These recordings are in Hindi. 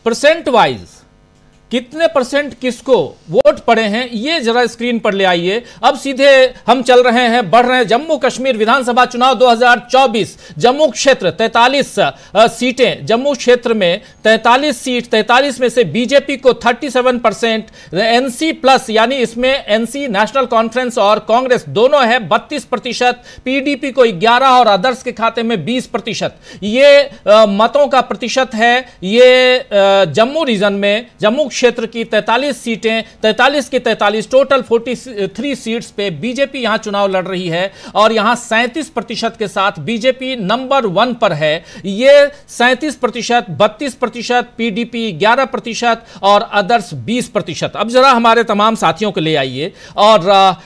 परसेंट वाइज कितने परसेंट किसको वोट पड़े हैं ये जरा स्क्रीन पर ले आइए। अब सीधे हम चल रहे हैं, बढ़ रहे हैं। जम्मू कश्मीर विधानसभा चुनाव 2024, जम्मू क्षेत्र 43 सीटें, जम्मू क्षेत्र में 43 सीट, 43 में से बीजेपी को 37%, एनसी प्लस यानी इसमें एनसी नेशनल कॉन्फ्रेंस और कांग्रेस दोनों है 32%, पीडीपी को 11 और अदर्स के खाते में 20%। ये मतों का प्रतिशत है। ये जम्मू रीजन में, जम्मू क्षेत्र की 43 सीटें, 43 की 43 टोटल 43 सीट्स पे बीजेपी यहां चुनाव लड़ रही है और यहां 37% के साथ बीजेपी नंबर 1 पर है। ये 37%, 32%, पीडीपी 11% और अदर्स 20%। अब जरा हमारे तमाम साथियों को ले आइए और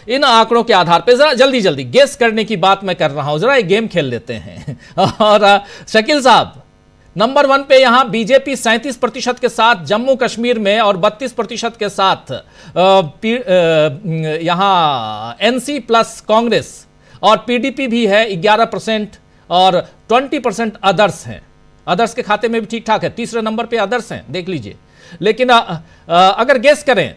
इन आंकड़ों के आधार पर जरा जल्दी जल्दी गेस करने की बात मैं कर रहा हूं। जरा एक गेम खेल लेते हैं और शकील साहब, नंबर 1 पे यहां बीजेपी 37% के साथ जम्मू कश्मीर में और 32% के साथ यहां एनसी प्लस कांग्रेस और पीडीपी भी है 11% और 20% अदर्स हैं। अदर्स के खाते में भी ठीक ठाक है। तीसरे नंबर पे अदर्स हैं, देख लीजिए। लेकिन अगर गेस करें,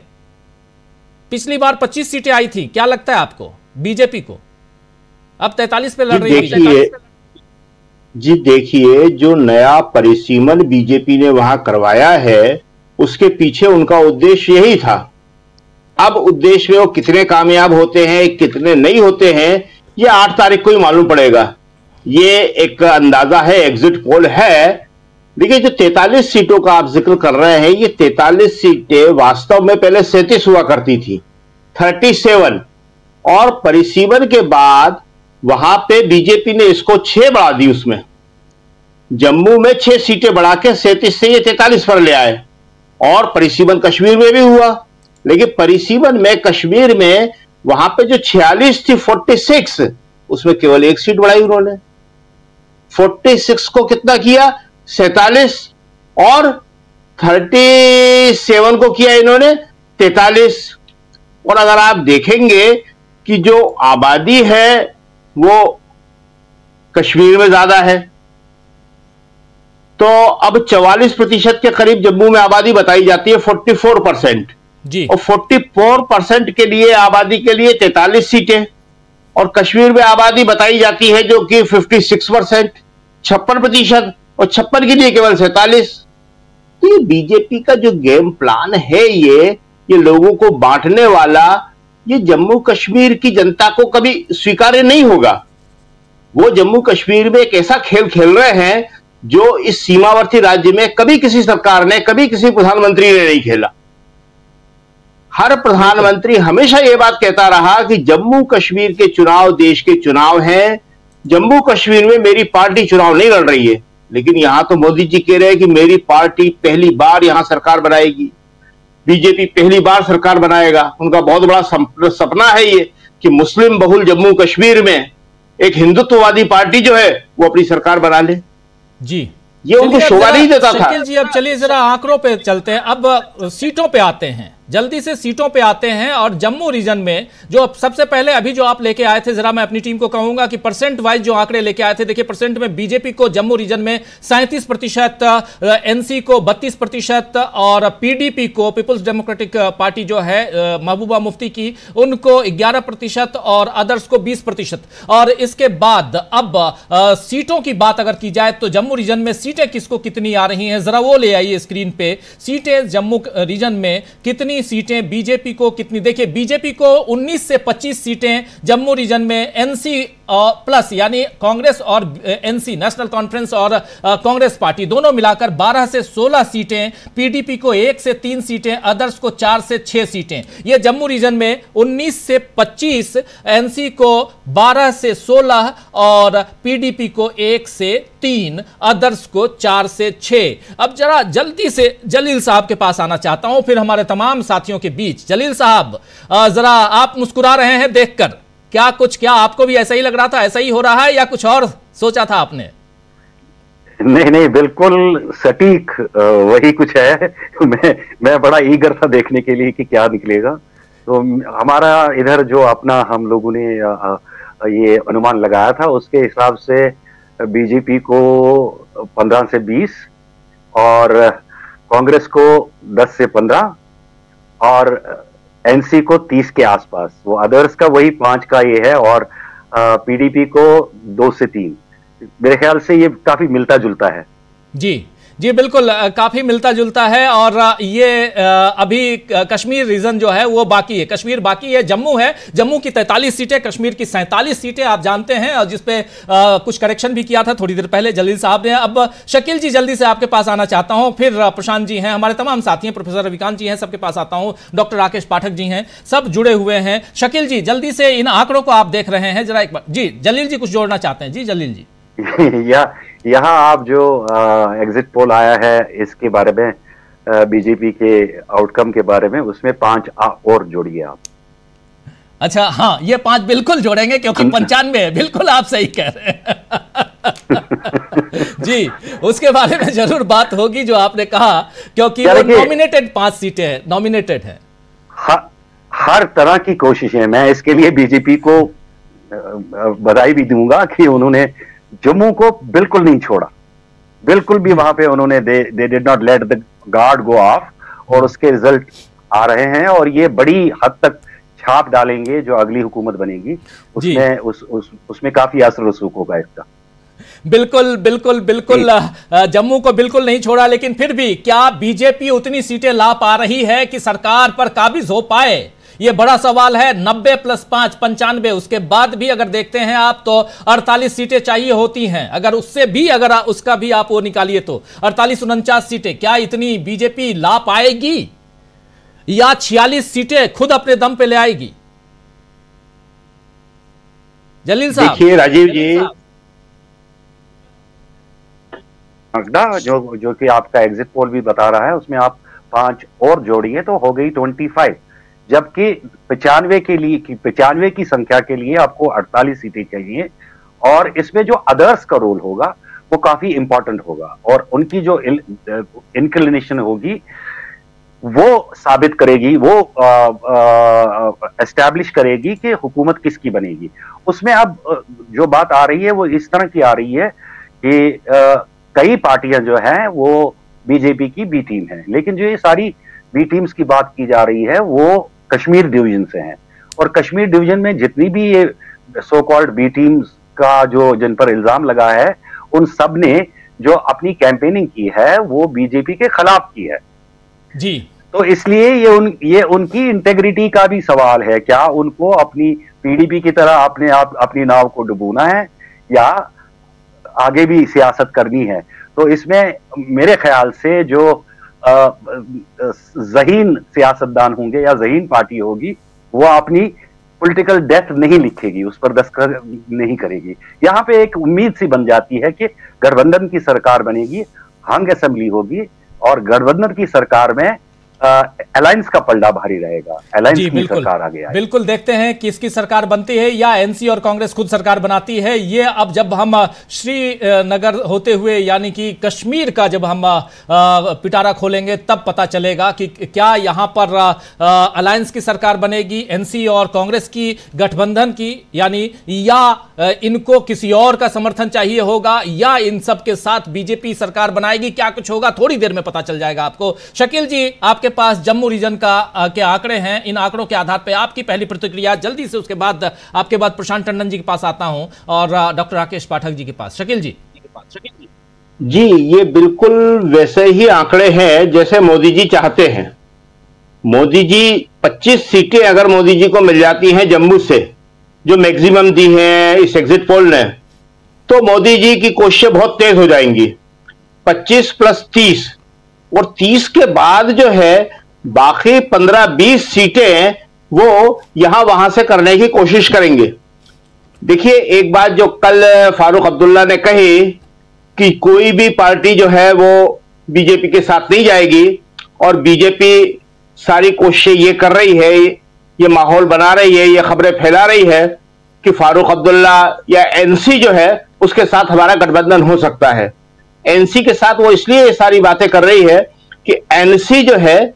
पिछली बार 25 सीटें आई थी, क्या लगता है आपको बीजेपी को? अब 43 पे लड़ रही है। जी देखिए, जो नया परिसीमन बीजेपी ने वहां करवाया है उसके पीछे उनका उद्देश्य यही था। अब उद्देश्य में वो कितने कामयाब होते हैं, कितने नहीं होते हैं, ये 8 तारीख को ही मालूम पड़ेगा। ये एक अंदाजा है, एग्जिट पोल है। देखिए, जो 43 सीटों का आप जिक्र कर रहे हैं, ये 43 सीटें वास्तव में पहले 37 हुआ करती थी, 37, और परिसीमन के बाद वहां पे बीजेपी ने इसको 6 बढ़ा दी। उसमें जम्मू में 6 सीटें बढ़ा के 37 से ये 43 पर ले आए। और परिसीमन कश्मीर में भी हुआ, लेकिन परिसीमन में कश्मीर में वहां पे जो 46 थी 46, उसमें केवल 1 सीट बढ़ाई उन्होंने। 46 को कितना किया, 47, और 37 को किया इन्होंने 43। और अगर आप देखेंगे कि जो आबादी है वो कश्मीर में ज्यादा है, तो अब 44% के करीब जम्मू में आबादी बताई जाती है, 44% जी। और 44% के लिए आबादी के लिए 43 सीटें, और कश्मीर में आबादी बताई जाती है जो कि 56%, 56%, और 56 के लिए केवल 47। तो ये बीजेपी का जो गेम प्लान है, ये लोगों को बांटने वाला, ये जम्मू कश्मीर की जनता को कभी स्वीकार्य नहीं होगा। वो जम्मू कश्मीर में एक ऐसा खेल खेल रहे हैं जो इस सीमावर्ती राज्य में कभी किसी सरकार ने, कभी किसी प्रधानमंत्री ने नहीं खेला। हर प्रधानमंत्री हमेशा यह बात कहता रहा कि जम्मू कश्मीर के चुनाव देश के चुनाव हैं, जम्मू कश्मीर में मेरी पार्टी चुनाव नहीं लड़ रही है। लेकिन यहां तो मोदी जी कह रहे हैं कि मेरी पार्टी पहली बार यहां सरकार बनाएगी, बीजेपी पहली बार सरकार बनाएगा। उनका बहुत बड़ा सपना है ये कि मुस्लिम बहुल जम्मू कश्मीर में एक हिंदुत्ववादी पार्टी जो है वो अपनी सरकार बना ले। जी, ये उनको शोभा नहीं देता था। जी, अब चलिए जरा आंकड़ों पे चलते हैं। अब सीटों पे आते हैं, जल्दी से सीटों पे आते हैं। और जम्मू रीजन में जो सबसे पहले अभी जो आप लेके आए थे, जरा मैं अपनी टीम को कहूंगा कि परसेंट वाइज जो आंकड़े लेके आए थे, देखिए परसेंट में बीजेपी को जम्मू रीजन में 37%, एनसी को 32% और पीडीपी को, पीपुल्स डेमोक्रेटिक पार्टी जो है महबूबा मुफ्ती की, उनको 11% और अदर्स को 20%। और इसके बाद अब सीटों की बात अगर की जाए तो जम्मू रीजन में सीटें किसको कितनी आ रही हैं, जरा वो ले आइए स्क्रीन पे। सीटें जम्मू रीजन में कितनी सीटें बीजेपी को कितनी, देखिए बीजेपी को 19 से 25 सीटें जम्मू रीजन में, एनसी प्लस यानी कांग्रेस और एनसी नेशनल कॉन्फ्रेंस और कांग्रेस पार्टी दोनों मिलाकर 12 से 16 सीटें, पीडीपी को 1 से 3 सीटें, अदर्स को 4 से 6 सीटें। यह जम्मू रीजन में 19 से 25, एनसी को 12 से 16 और पीडीपी को 1 से 3, अदर्स को 4 से 6। अब जरा जल्दी से जलील साहब के पास आना चाहता हूं, फिर हमारे तमाम साथियों के बीच। जलील साहब, जरा आप मुस्कुरा रहे हैं देखकर, क्या आपको भी ऐसा ही लग रहा था, ऐसा ही हो रहा है या कुछ और सोचा था आपने? नहीं, बिल्कुल सटीक वही कुछ है। मैं बड़ा ईगर था देखने के लिए कि क्या निकलेगा। तो हमारा इधर जो अपना हम लोगों ने ये अनुमान लगाया था, उसके हिसाब से बीजेपी को 15 से 20 और कांग्रेस को 10 से 15 और एनसी को 30 के आसपास। वो अदर्स का वही 5 का ये है, और पीडीपी को 2 से 3। मेरे ख्याल से ये काफी मिलता जुलता है। जी जी बिल्कुल, काफी मिलता जुलता है। और ये अभी कश्मीर रीजन जो है वो बाकी है, कश्मीर बाकी है। जम्मू है, जम्मू की 43 सीटें, कश्मीर की 47 सीटें आप जानते हैं, और जिसपे कुछ करेक्शन भी किया था थोड़ी देर पहले जलील साहब ने। अब शकील जी जल्दी से आपके पास आना चाहता हूं, फिर प्रशांत जी हैं, हमारे तमाम साथी हैं, प्रोफेसर रविकांत जी हैं, सबके पास आता हूं, डॉक्टर राकेश पाठक जी हैं, सब जुड़े हुए हैं। शकील जी जल्दी से इन आंकड़ों को आप देख रहे हैं, जरा एक बार जी जलील जी कुछ जोड़ना चाहते हैं। जी जलील जी। यहाँ आप जो एग्जिट पोल आया है इसके बारे में, बीजेपी के आउटकम के बारे में, उसमें 5 और जोड़िए आप। अच्छा हाँ, ये 5 बिल्कुल जोड़ेंगे क्योंकि 95 है, बिल्कुल आप सही कह रहे हैं। जी उसके बारे में जरूर बात होगी जो आपने कहा, क्योंकि वो नॉमिनेटेड 5 सीटें हैं, नॉमिनेटेड है। हर तरह की कोशिश है। मैं इसके लिए बीजेपी को बधाई भी दूंगा कि उन्होंने जम्मू को बिल्कुल नहीं छोड़ा, बिल्कुल भी वहां पे उन्होंने they did not let the guard go of, और उसके रिजल्ट आ रहे हैं, और ये बड़ी हद तक छाप डालेंगे जो अगली हुकूमत बनेगी उसमें। उसमें काफी असर रसूख होगा इसका। बिल्कुल बिल्कुल बिल्कुल, जम्मू को बिल्कुल नहीं छोड़ा, लेकिन फिर भी क्या बीजेपी उतनी सीटें ला पा रही है कि सरकार पर काबिज हो पाए, ये बड़ा सवाल है। 90 + 5 95, उसके बाद भी अगर देखते हैं आप तो 48 सीटें चाहिए होती हैं, अगर उससे भी अगर उसका भी आप वो निकालिए तो 48-49 सीटें क्या इतनी बीजेपी ला पाएगी, या 46 सीटें खुद अपने दम पे ले आएगी? जलील साहब। देखिए राजीव जी, जो कि आपका एग्जिट पोल भी बता रहा है, उसमें आप 5 और जोड़िए तो हो गई 25, जबकि 95 की संख्या के लिए आपको 48 सीटें चाहिए। और इसमें जो अदर्स का रोल होगा वो काफी इंपॉर्टेंट होगा, और उनकी जो इंक्लिनेशन होगी वो साबित करेगी, वो एस्टैब्लिश करेगी कि हुकूमत किसकी बनेगी। उसमें अब जो बात आ रही है वो इस तरह की आ रही है कि कई पार्टियां जो हैं वो बीजेपी की बी टीम है, लेकिन जो ये सारी बी टीम्स की बात की जा रही है वो कश्मीर डिवीजन से हैं, और कश्मीर डिवीजन में जितनी भी ये सो कॉल्ड बी टीम्स का जिन पर इल्जाम लगा है, उन सब ने जो अपनी कैंपेनिंग की है वो बीजेपी के खिलाफ की है जी। तो इसलिए ये उनकी इंटेग्रिटी का भी सवाल है। क्या उनको अपनी पीडीपी की तरह अपनी नाव को डुबोना है, या आगे भी सियासत करनी है? तो इसमें मेरे ख्याल से जो ज़हीन सियासतदान होंगे या ज़हीन पार्टी होगी, वो अपनी पॉलिटिकल डेथ नहीं लिखेगी, उस पर दस्तखत नहीं करेगी। यहाँ पे एक उम्मीद सी बन जाती है कि गठबंधन की सरकार बनेगी, हंग असेंबली होगी, और गठबंधन की सरकार में अलायंस का पलड़ा भारी रहेगा। अलायंस की सरकार आगे आएगी। बिल्कुल देखते हैं किसकी सरकार बनती है, या एनसी और कांग्रेस खुद सरकार बनाती है। ये अब जब हम श्रीनगर होते हुए यानी कि कश्मीर का जब हम पिटारा खोलेंगे तब पता चलेगा कि क्या यहां पर अलायंस की सरकार बनेगी, एनसी और कांग्रेस की, गठबंधन की, यानी या इनको किसी और का समर्थन चाहिए होगा, या इन सब के साथ बीजेपी सरकार बनाएगी। क्या कुछ होगा थोड़ी देर में पता चल जाएगा आपको। शकील जी आपके पास जम्मू रीजन के आंकड़े हैं, इन आंकड़ों के आधार पर आपकी पहली प्रतिक्रिया जल्दी से, उसके बाद आपके बाद प्रशांत टंडन जी के पास आता हूं और डॉक्टर राकेश पाठक जी के पास। शकील जी। जी ये बिल्कुल वैसे ही आंकड़े हैं जैसे मोदी जी चाहते हैं। मोदी जी 25 सीटें अगर मोदी जी को मिल जाती हैं जम्मू से, जो मैक्सिमम दी हैं इस एग्जिट पोल ने, तो मोदी जी की कोशिशें बहुत तेज हो जाएंगी। 25 + 30 और 30 के बाद जो है बाकी 15-20 सीटें वो यहां वहां से करने की कोशिश करेंगे। देखिए एक बात जो कल फारूक अब्दुल्ला ने कही कि कोई भी पार्टी जो है वो बीजेपी के साथ नहीं जाएगी, और बीजेपी सारी कोशिशें ये कर रही है, ये माहौल बना रही है, ये खबरें फैला रही है कि फारूक अब्दुल्ला या एनसी जो है उसके साथ हमारा गठबंधन हो सकता है। एनसी के साथ वो इसलिए ये सारी बातें कर रही है कि एनसी जो है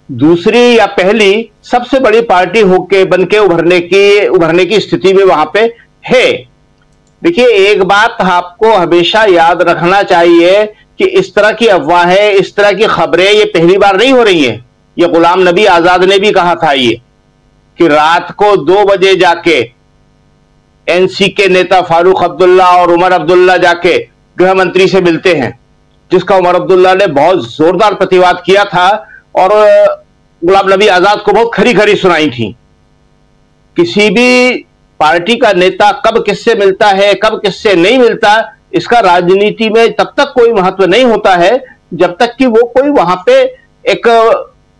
दूसरी या पहली सबसे बड़ी पार्टी होके बनके उभरने की स्थिति में वहां पे है। देखिए एक बात आपको हमेशा याद रखना चाहिए कि इस तरह की अफवाहें, इस तरह की खबरें ये पहली बार नहीं हो रही हैं। ये गुलाम नबी आजाद ने भी कहा था ये कि रात को 2 बजे जाके एनसी के नेता फारूक अब्दुल्ला और उमर अब्दुल्ला जाके गृह मंत्री से मिलते हैं, जिसका उमर अब्दुल्ला ने बहुत जोरदार प्रतिवाद किया था और गुलाम नबी आजाद को बहुत खरी खरी सुनाई थी। किसी भी पार्टी का नेता कब किससे मिलता है, कब किससे नहीं मिलता, इसका राजनीति में तब तक कोई महत्व नहीं होता है जब तक कि वो कोई वहां पे एक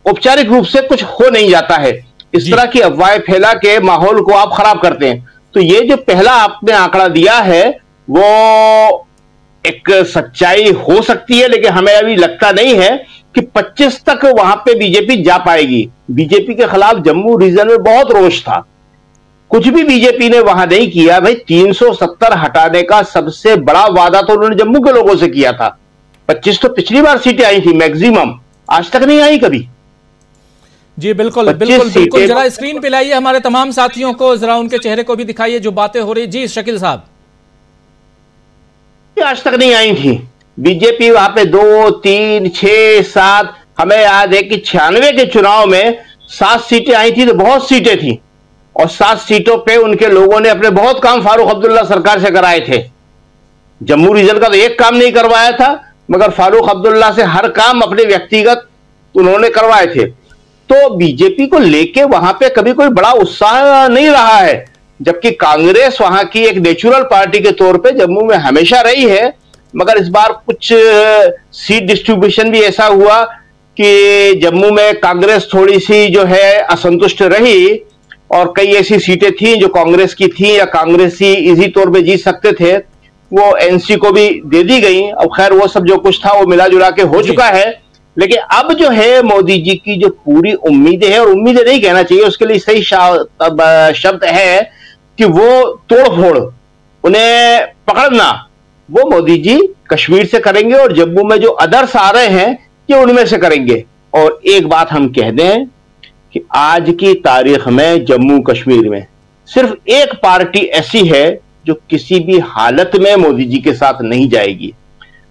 औपचारिक रूप से कुछ हो नहीं जाता है। इस तरह की अफवाहें फैला के माहौल को आप खराब करते हैं। तो ये जो पहला आपने आंकड़ा दिया है वो एक सच्चाई हो सकती है, लेकिन हमें अभी लगता नहीं है कि 25 तक वहां पे बीजेपी जा पाएगी। बीजेपी के खिलाफ जम्मू रीजन में बहुत रोष था, कुछ भी बीजेपी ने वहां नहीं किया। भाई 370 हटाने का सबसे बड़ा वादा तो उन्होंने जम्मू के लोगों से किया था। 25 तो पिछली बार सीटें आई थी मैक्सिमम, आज तक नहीं आई कभी। जी बिल्कुल बिल्कुल बिल्कुल। जरा स्क्रीन पे लाइए हमारे तमाम साथियों को, जरा उनके चेहरे को भी दिखाइए जो बातें हो रही। जी शकील साहब, आज तक नहीं आई थी बीजेपी वहां पे। 2, 3, 6, 7, हमें याद है कि 96 के चुनाव में 7 सीटें आई थी तो बहुत सीटें थी, और 7 सीटों पे उनके लोगों ने अपने बहुत काम फारूक अब्दुल्ला सरकार से कराए थे। जम्मू रीजन का तो एक काम नहीं करवाया था, मगर फारूक अब्दुल्ला से हर काम अपने व्यक्तिगत उन्होंने करवाए थे। तो बीजेपी को लेके वहां पे कभी कोई बड़ा उत्साह नहीं रहा है, जबकि कांग्रेस वहां की एक नेचुरल पार्टी के तौर पे जम्मू में हमेशा रही है। मगर इस बार कुछ सीट डिस्ट्रीब्यूशन भी ऐसा हुआ कि जम्मू में कांग्रेस थोड़ी सी जो है असंतुष्ट रही, और कई ऐसी सीटें थी जो कांग्रेस की थी या कांग्रेसी इजी तौर पे जीत सकते थे, वो एनसी को भी दे दी गई। अब खैर वो सब जो कुछ था वो मिला जुला के हो चुका है। लेकिन अब जो है मोदी जी की जो पूरी उम्मीदें हैं, और उम्मीदें नहीं कहना चाहिए, उसके लिए सही शब्द है कि वो तोड़फोड़, उन्हें पकड़ना, वो मोदी जी कश्मीर से करेंगे और जम्मू में जो अदर्स आ रहे हैं ये उनमें से करेंगे। और एक बात हम कह दें कि आज की तारीख में जम्मू कश्मीर में सिर्फ एक पार्टी ऐसी है जो किसी भी हालत में मोदी जी के साथ नहीं जाएगी।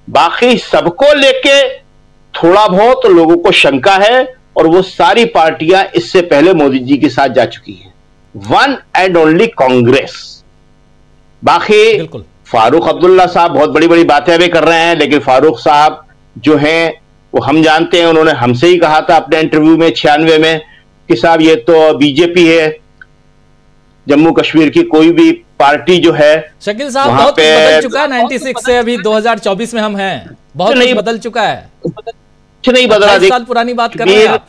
बाकी सबको लेके थोड़ा बहुत लोगों को शंका है, और वो सारी पार्टियां इससे पहले मोदी जी के साथ जा चुकी हैं। One and only Congress. बाकी फारूक अब्दुल्ला साहब बहुत बड़ी बड़ी बातें भी कर रहे हैं, लेकिन फारूक साहब जो हैं वो हम जानते हैं, उन्होंने हमसे ही कहा था अपने इंटरव्यू में 96 में कि साहब ये तो बीजेपी है, जम्मू कश्मीर की कोई भी पार्टी जो है। शकील साहब बहुत कुछ बदल चुका है 96 से अभी 2024 में हम हैं, बहुत कुछ बदल चुका है। कुछ नहीं बदला, 28 साल पुरानी बात कर रहे हैं आप।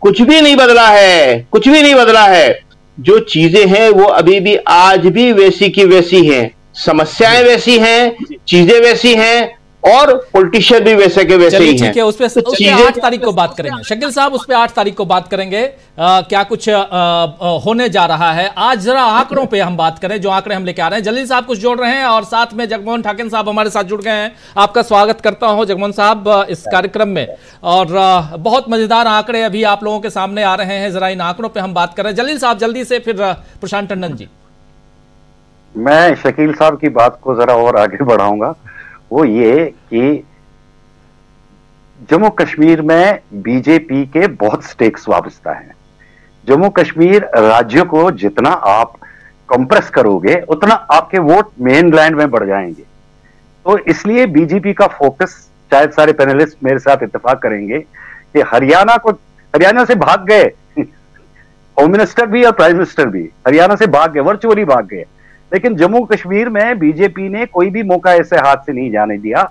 कुछ भी नहीं बदला है, कुछ भी नहीं बदला है। जो चीजें हैं वो अभी भी आज भी वैसी की वैसी हैं, समस्याएं वैसी हैं, चीजें वैसी हैं, और पॉलिटिशियन भी वैसे के वैसे ही हैं। ठीक है, उस पे 8 तारीख को बात करेंगे शकील साहब, उस पे 8 तारीख को बात करेंगे क्या कुछ होने जा रहा है। आज जरा आंकड़ों पे हम बात करें, जो आंकड़े हम लेके आ रहे हैं। जलील साहब कुछ जोड़ रहे हैं और साथ में जगमोहन ठाकिन साहब हमारे साथ जुड़ गए हैं। आपका स्वागत करता हूं जगमोहन साहब इस कार्यक्रम में। और बहुत मजेदार आंकड़े अभी आप लोगों के सामने आ रहे हैं, जरा इन आंकड़ों पे हम बात करें। जलील साहब जल्दी से, फिर प्रशांत टंडन जी। मैं शकील साहब की बात को जरा और आगे बढ़ाऊंगा। वो ये कि जम्मू कश्मीर में बीजेपी के बहुत स्टेक्स वाबस्ता हैं। जम्मू कश्मीर राज्य को जितना आप कंप्रेस करोगे उतना आपके वोट मेन लैंड में बढ़ जाएंगे। तो इसलिए बीजेपी का फोकस, शायद सारे पैनलिस्ट मेरे साथ इत्तेफाक करेंगे कि हरियाणा से भाग गए होम मिनिस्टर भी और प्राइम मिनिस्टर भी हरियाणा से भाग गए, वर्चुअली भाग गए। लेकिन जम्मू कश्मीर में बीजेपी ने कोई भी मौका ऐसे हाथ से नहीं जाने दिया,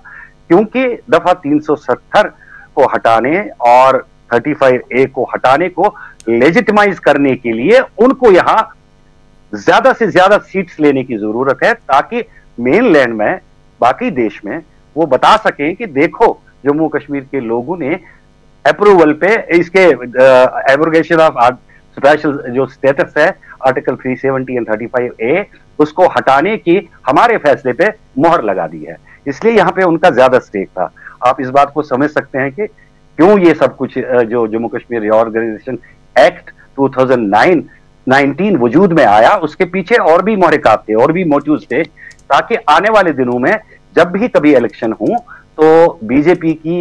क्योंकि दफा 370 को हटाने और 35A को हटाने को लेजिटिमाइज करने के लिए उनको यहां ज्यादा से ज्यादा सीट्स लेने की जरूरत है, ताकि मेन लैंड में, बाकी देश में वो बता सकें कि देखो जम्मू कश्मीर के लोगों ने अप्रूवल पे इसके एब्रोगेशन ऑफ स्पेशल जो स्टेटस है आर्टिकल 370 एंड 35A उसको हटाने की हमारे फैसले पे मोहर लगा दी है। इसलिए यहाँ पे उनका ज्यादा स्टेक था। आप इस बात को समझ सकते हैं कि क्यों ये सब कुछ जो जम्मू कश्मीर रिऑर्गेनाइजेशन एक्ट 2019 वजूद में आया, उसके पीछे और भी महरिकात थे और भी मोटिव्स थे, ताकि आने वाले दिनों में जब भी कभी इलेक्शन हो तो बीजेपी की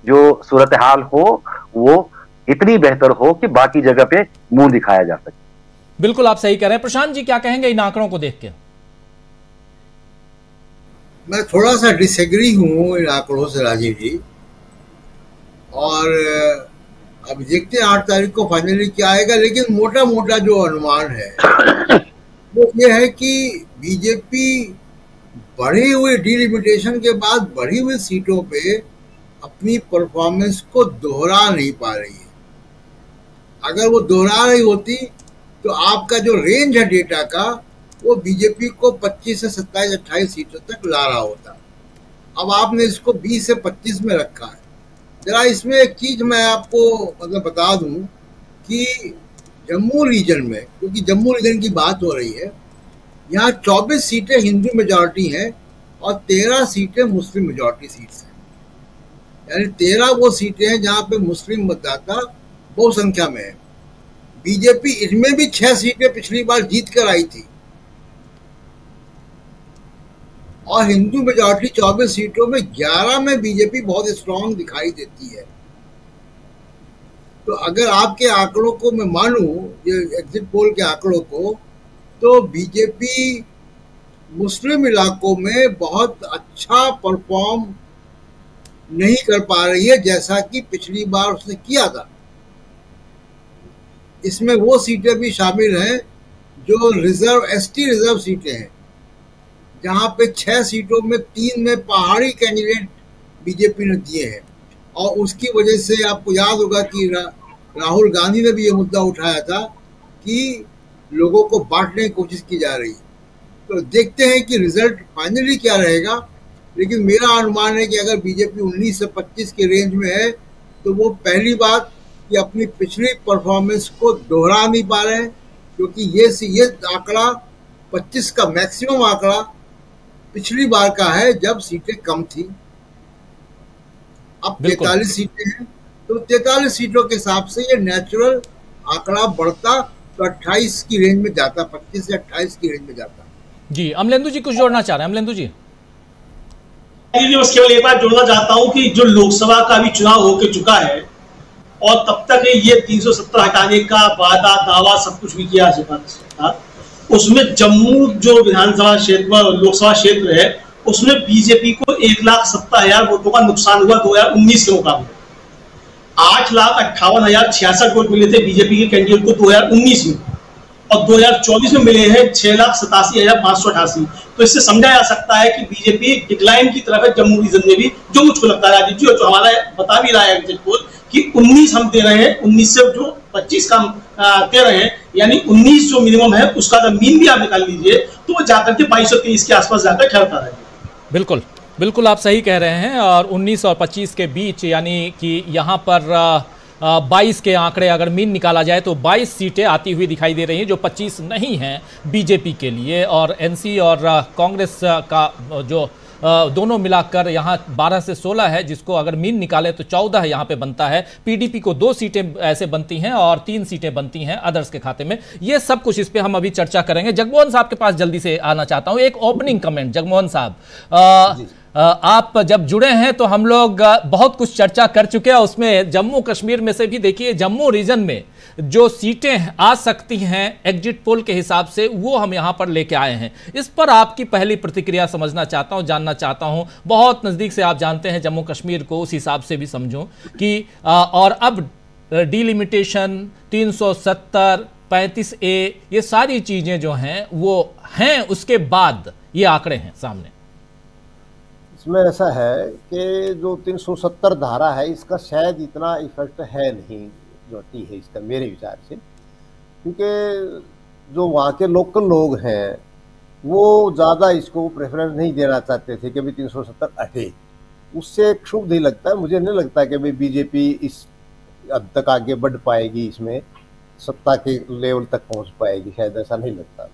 जो सूरत हाल हो वो इतनी बेहतर हो कि बाकी जगह पे मुंह दिखाया जा सके। बिल्कुल आप सही कह रहे हैं। प्रशांत जी क्या कहेंगे इन आंकड़ों को देख के? मैं थोड़ा सा डिसएग्री हूं इन आंकड़ों से राजीव जी, और अब देखते हैं 8 तारीख को फाइनली क्या आएगा, लेकिन मोटा मोटा जो अनुमान है वो ये है कि बीजेपी बढ़ी हुई डिलिमिटेशन के बाद बढ़ी हुई सीटों पे अपनी परफॉर्मेंस को दोहरा नहीं पा रही है। अगर वो दोहरा रही होती तो आपका जो रेंज है डेटा का वो बीजेपी को 25 से 27-28 सीटों तक ला रहा होता। अब आपने इसको 20 से 25 में रखा है। जरा इसमें एक चीज मैं आपको मतलब बता दूं कि जम्मू रीजन में, क्योंकि जम्मू रीजन की बात हो रही है, यहाँ 24 सीटें हिंदू मेजॉरिटी हैं और 13 सीटें मुस्लिम मेजॉरिटी सीट्स हैं। यानी 13 वो सीटें हैं जहाँ पे मुस्लिम मतदाता बहुसंख्या में है। बीजेपी इसमें भी 6 सीटें पिछली बार जीत कर आई थी और हिंदू मेजॉरिटी 24 सीटों में 11 में बीजेपी बहुत स्ट्रांग दिखाई देती है। तो अगर आपके आंकड़ों को मैं मानूं, ये एग्जिट पोल के आंकड़ों को, तो बीजेपी मुस्लिम इलाकों में बहुत अच्छा परफॉर्म नहीं कर पा रही है जैसा कि पिछली बार उसने किया था। इसमें वो सीटें भी शामिल हैं जो रिजर्व एसटी रिजर्व सीटें हैं, जहां पे 6 सीटों में 3 में पहाड़ी कैंडिडेट बीजेपी ने दिए हैं। और उसकी वजह से आपको याद होगा कि राहुल गांधी ने भी ये मुद्दा उठाया था कि लोगों को बांटने की कोशिश की जा रही है। तो देखते हैं कि रिजल्ट फाइनली क्या रहेगा, लेकिन मेरा अनुमान है कि अगर बीजेपी 19 से 25 के रेंज में है तो वो पहली बात कि अपनी पिछली परफॉर्मेंस को दोहरा नहीं पा रहे हैं, क्योंकि ये आंकड़ा 25 का मैक्सिमम आंकड़ा पिछली बार का है जब सीटें कम थी। अब 43 सीटें हैं, तो 43 सीटों के हिसाब से ये नेचुरल आंकड़ा बढ़ता तो 28 की रेंज में जाता, 25 से 28 की रेंज में जाता। जी अमलेंदु जी कुछ जोड़ना चाह रहे हैं? अमलेंदु जी बस केवल एक बात जोड़ना चाहता हूं कि जो लोकसभा का भी चुनाव होके चुका है और तब तक ये 370 हटाने का वादा दावा सब कुछ भी किया जा चुका था, उसमें जम्मू जो विधानसभा क्षेत्र लोकसभा क्षेत्र है उसमें बीजेपी को 1,70,000 वोटों का नुकसान हुआ 2019 के मुकाबले। 8,58,066 वोट मिले थे बीजेपी के कैंडिडेट को 2019 में और 2024 में मिले हैं 6,87,588। तो इससे समझा जा सकता है कि बीजेपी डिक्लाइन की तरफ है जम्मू रीजन में भी, जो मुझको लगता है राजीव जी और जो हमारा बता भी रहा है एग्जिट पोल कि 19 हम दे रहे हैं, 19 से जो 25 का दे रहे हैं, यानी 19 जो मिनिमम है उसका अगर मीन भी आप निकाल लीजिए तो वो जाकर के 2223 के आसपास जाकर ठहरता रहेगा। बिल्कुल बिल्कुल आप सही कह रहे हैं। और 19 और 25 के बीच यानी कि यहाँ पर 22 के आंकड़े अगर मीन निकाला जाए तो 22 सीटें आती हुई दिखाई दे रही हैं, जो 25 नहीं हैं बीजेपी के लिए। और एनसी और कांग्रेस का जो दोनों मिलाकर यहाँ 12 से 16 है, जिसको अगर मीन निकाले तो 14 यहाँ पे बनता है। पीडीपी को 2 सीटें ऐसे बनती हैं और 3 सीटें बनती हैं अदर्स के खाते में। ये सब कुछ इस पे हम अभी चर्चा करेंगे। जगमोहन साहब के पास जल्दी से आना चाहता हूँ, एक ओपनिंग कमेंट। जगमोहन साहब आप जब जुड़े हैं तो हम लोग बहुत कुछ चर्चा कर चुके हैं, उसमें जम्मू कश्मीर में से भी देखिए जम्मू रीजन में जो सीटें आ सकती हैं एग्जिट पोल के हिसाब से वो हम यहां पर लेके आए हैं। इस पर आपकी पहली प्रतिक्रिया समझना चाहता हूं, जानना चाहता हूं। बहुत नजदीक से आप जानते हैं जम्मू कश्मीर को, उस हिसाब से भी समझो कि और अब डिलिमिटेशन 370 35A ये सारी चीजें जो हैं वो हैं, उसके बाद ये आंकड़े हैं सामने। इसमें ऐसा है कि जो 370 धारा है इसका शायद इतना इफेक्ट है नहीं जो है इसका, मेरे विचार से, क्योंकि जो वहाँ के लोकल लोग हैं वो ज़्यादा इसको प्रेफरेंस नहीं देना चाहते थे कि भाई 370 हटे। उससे शुभ नहीं लगता है, मुझे नहीं लगता कि भाई बीजेपी इस हद तक आगे बढ़ पाएगी, इसमें सत्ता के लेवल तक पहुँच पाएगी, शायद ऐसा नहीं लगता।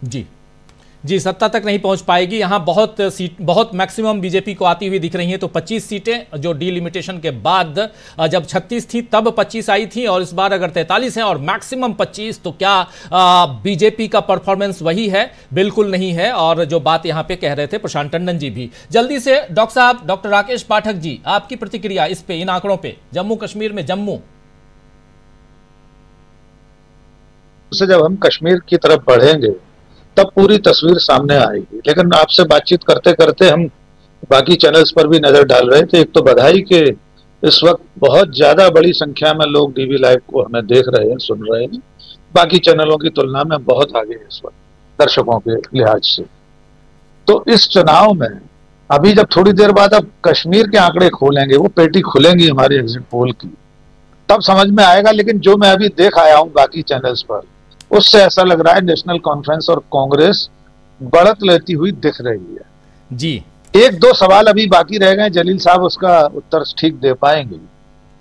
जी जी, सत्ता तक नहीं पहुंच पाएगी। यहाँ बहुत मैक्सिमम बीजेपी को आती हुई दिख रही हैं। तो 25 सीटें जो डीलिमिटेशन के बाद जब 36 थी तब 25 आई थी, और इस बार अगर 43 है और मैक्सिमम 25, तो क्या बीजेपी का परफॉर्मेंस वही है? बिल्कुल नहीं है। और जो बात यहाँ पे कह रहे थे प्रशांत टंडन जी भी। जल्दी से डॉक्टर साहब, डॉक्टर राकेश पाठक जी, आपकी प्रतिक्रिया इस पे, इन आंकड़ों पे, जम्मू कश्मीर में जम्मू से जब हम कश्मीर की तरफ बढ़ेंगे तब पूरी तस्वीर सामने आएगी। लेकिन आपसे बातचीत करते करते हम बाकी चैनल्स पर भी नजर डाल रहे थे। एक तो बधाई के इस वक्त बहुत ज्यादा बड़ी संख्या में लोग डीवी लाइव को हमें देख रहे हैं, सुन रहे हैं। बाकी चैनलों की तुलना में बहुत आगे है इस वक्त दर्शकों के लिहाज से। तो इस चुनाव में अभी जब थोड़ी देर बाद अब कश्मीर के आंकड़े खोलेंगे, वो पेटी खुलेंगी हमारी एग्जिट पोल की, तब समझ में आएगा। लेकिन जो मैं अभी देख आया हूं बाकी चैनल्स पर, उससे ऐसा लग रहा है नेशनल कॉन्फ्रेंस और कांग्रेस बढ़त लेती हुई दिख रही है। जी, एक दो सवाल अभी बाकी रह गए, जलील साहब उसका उत्तर ठीक दे पाएंगे।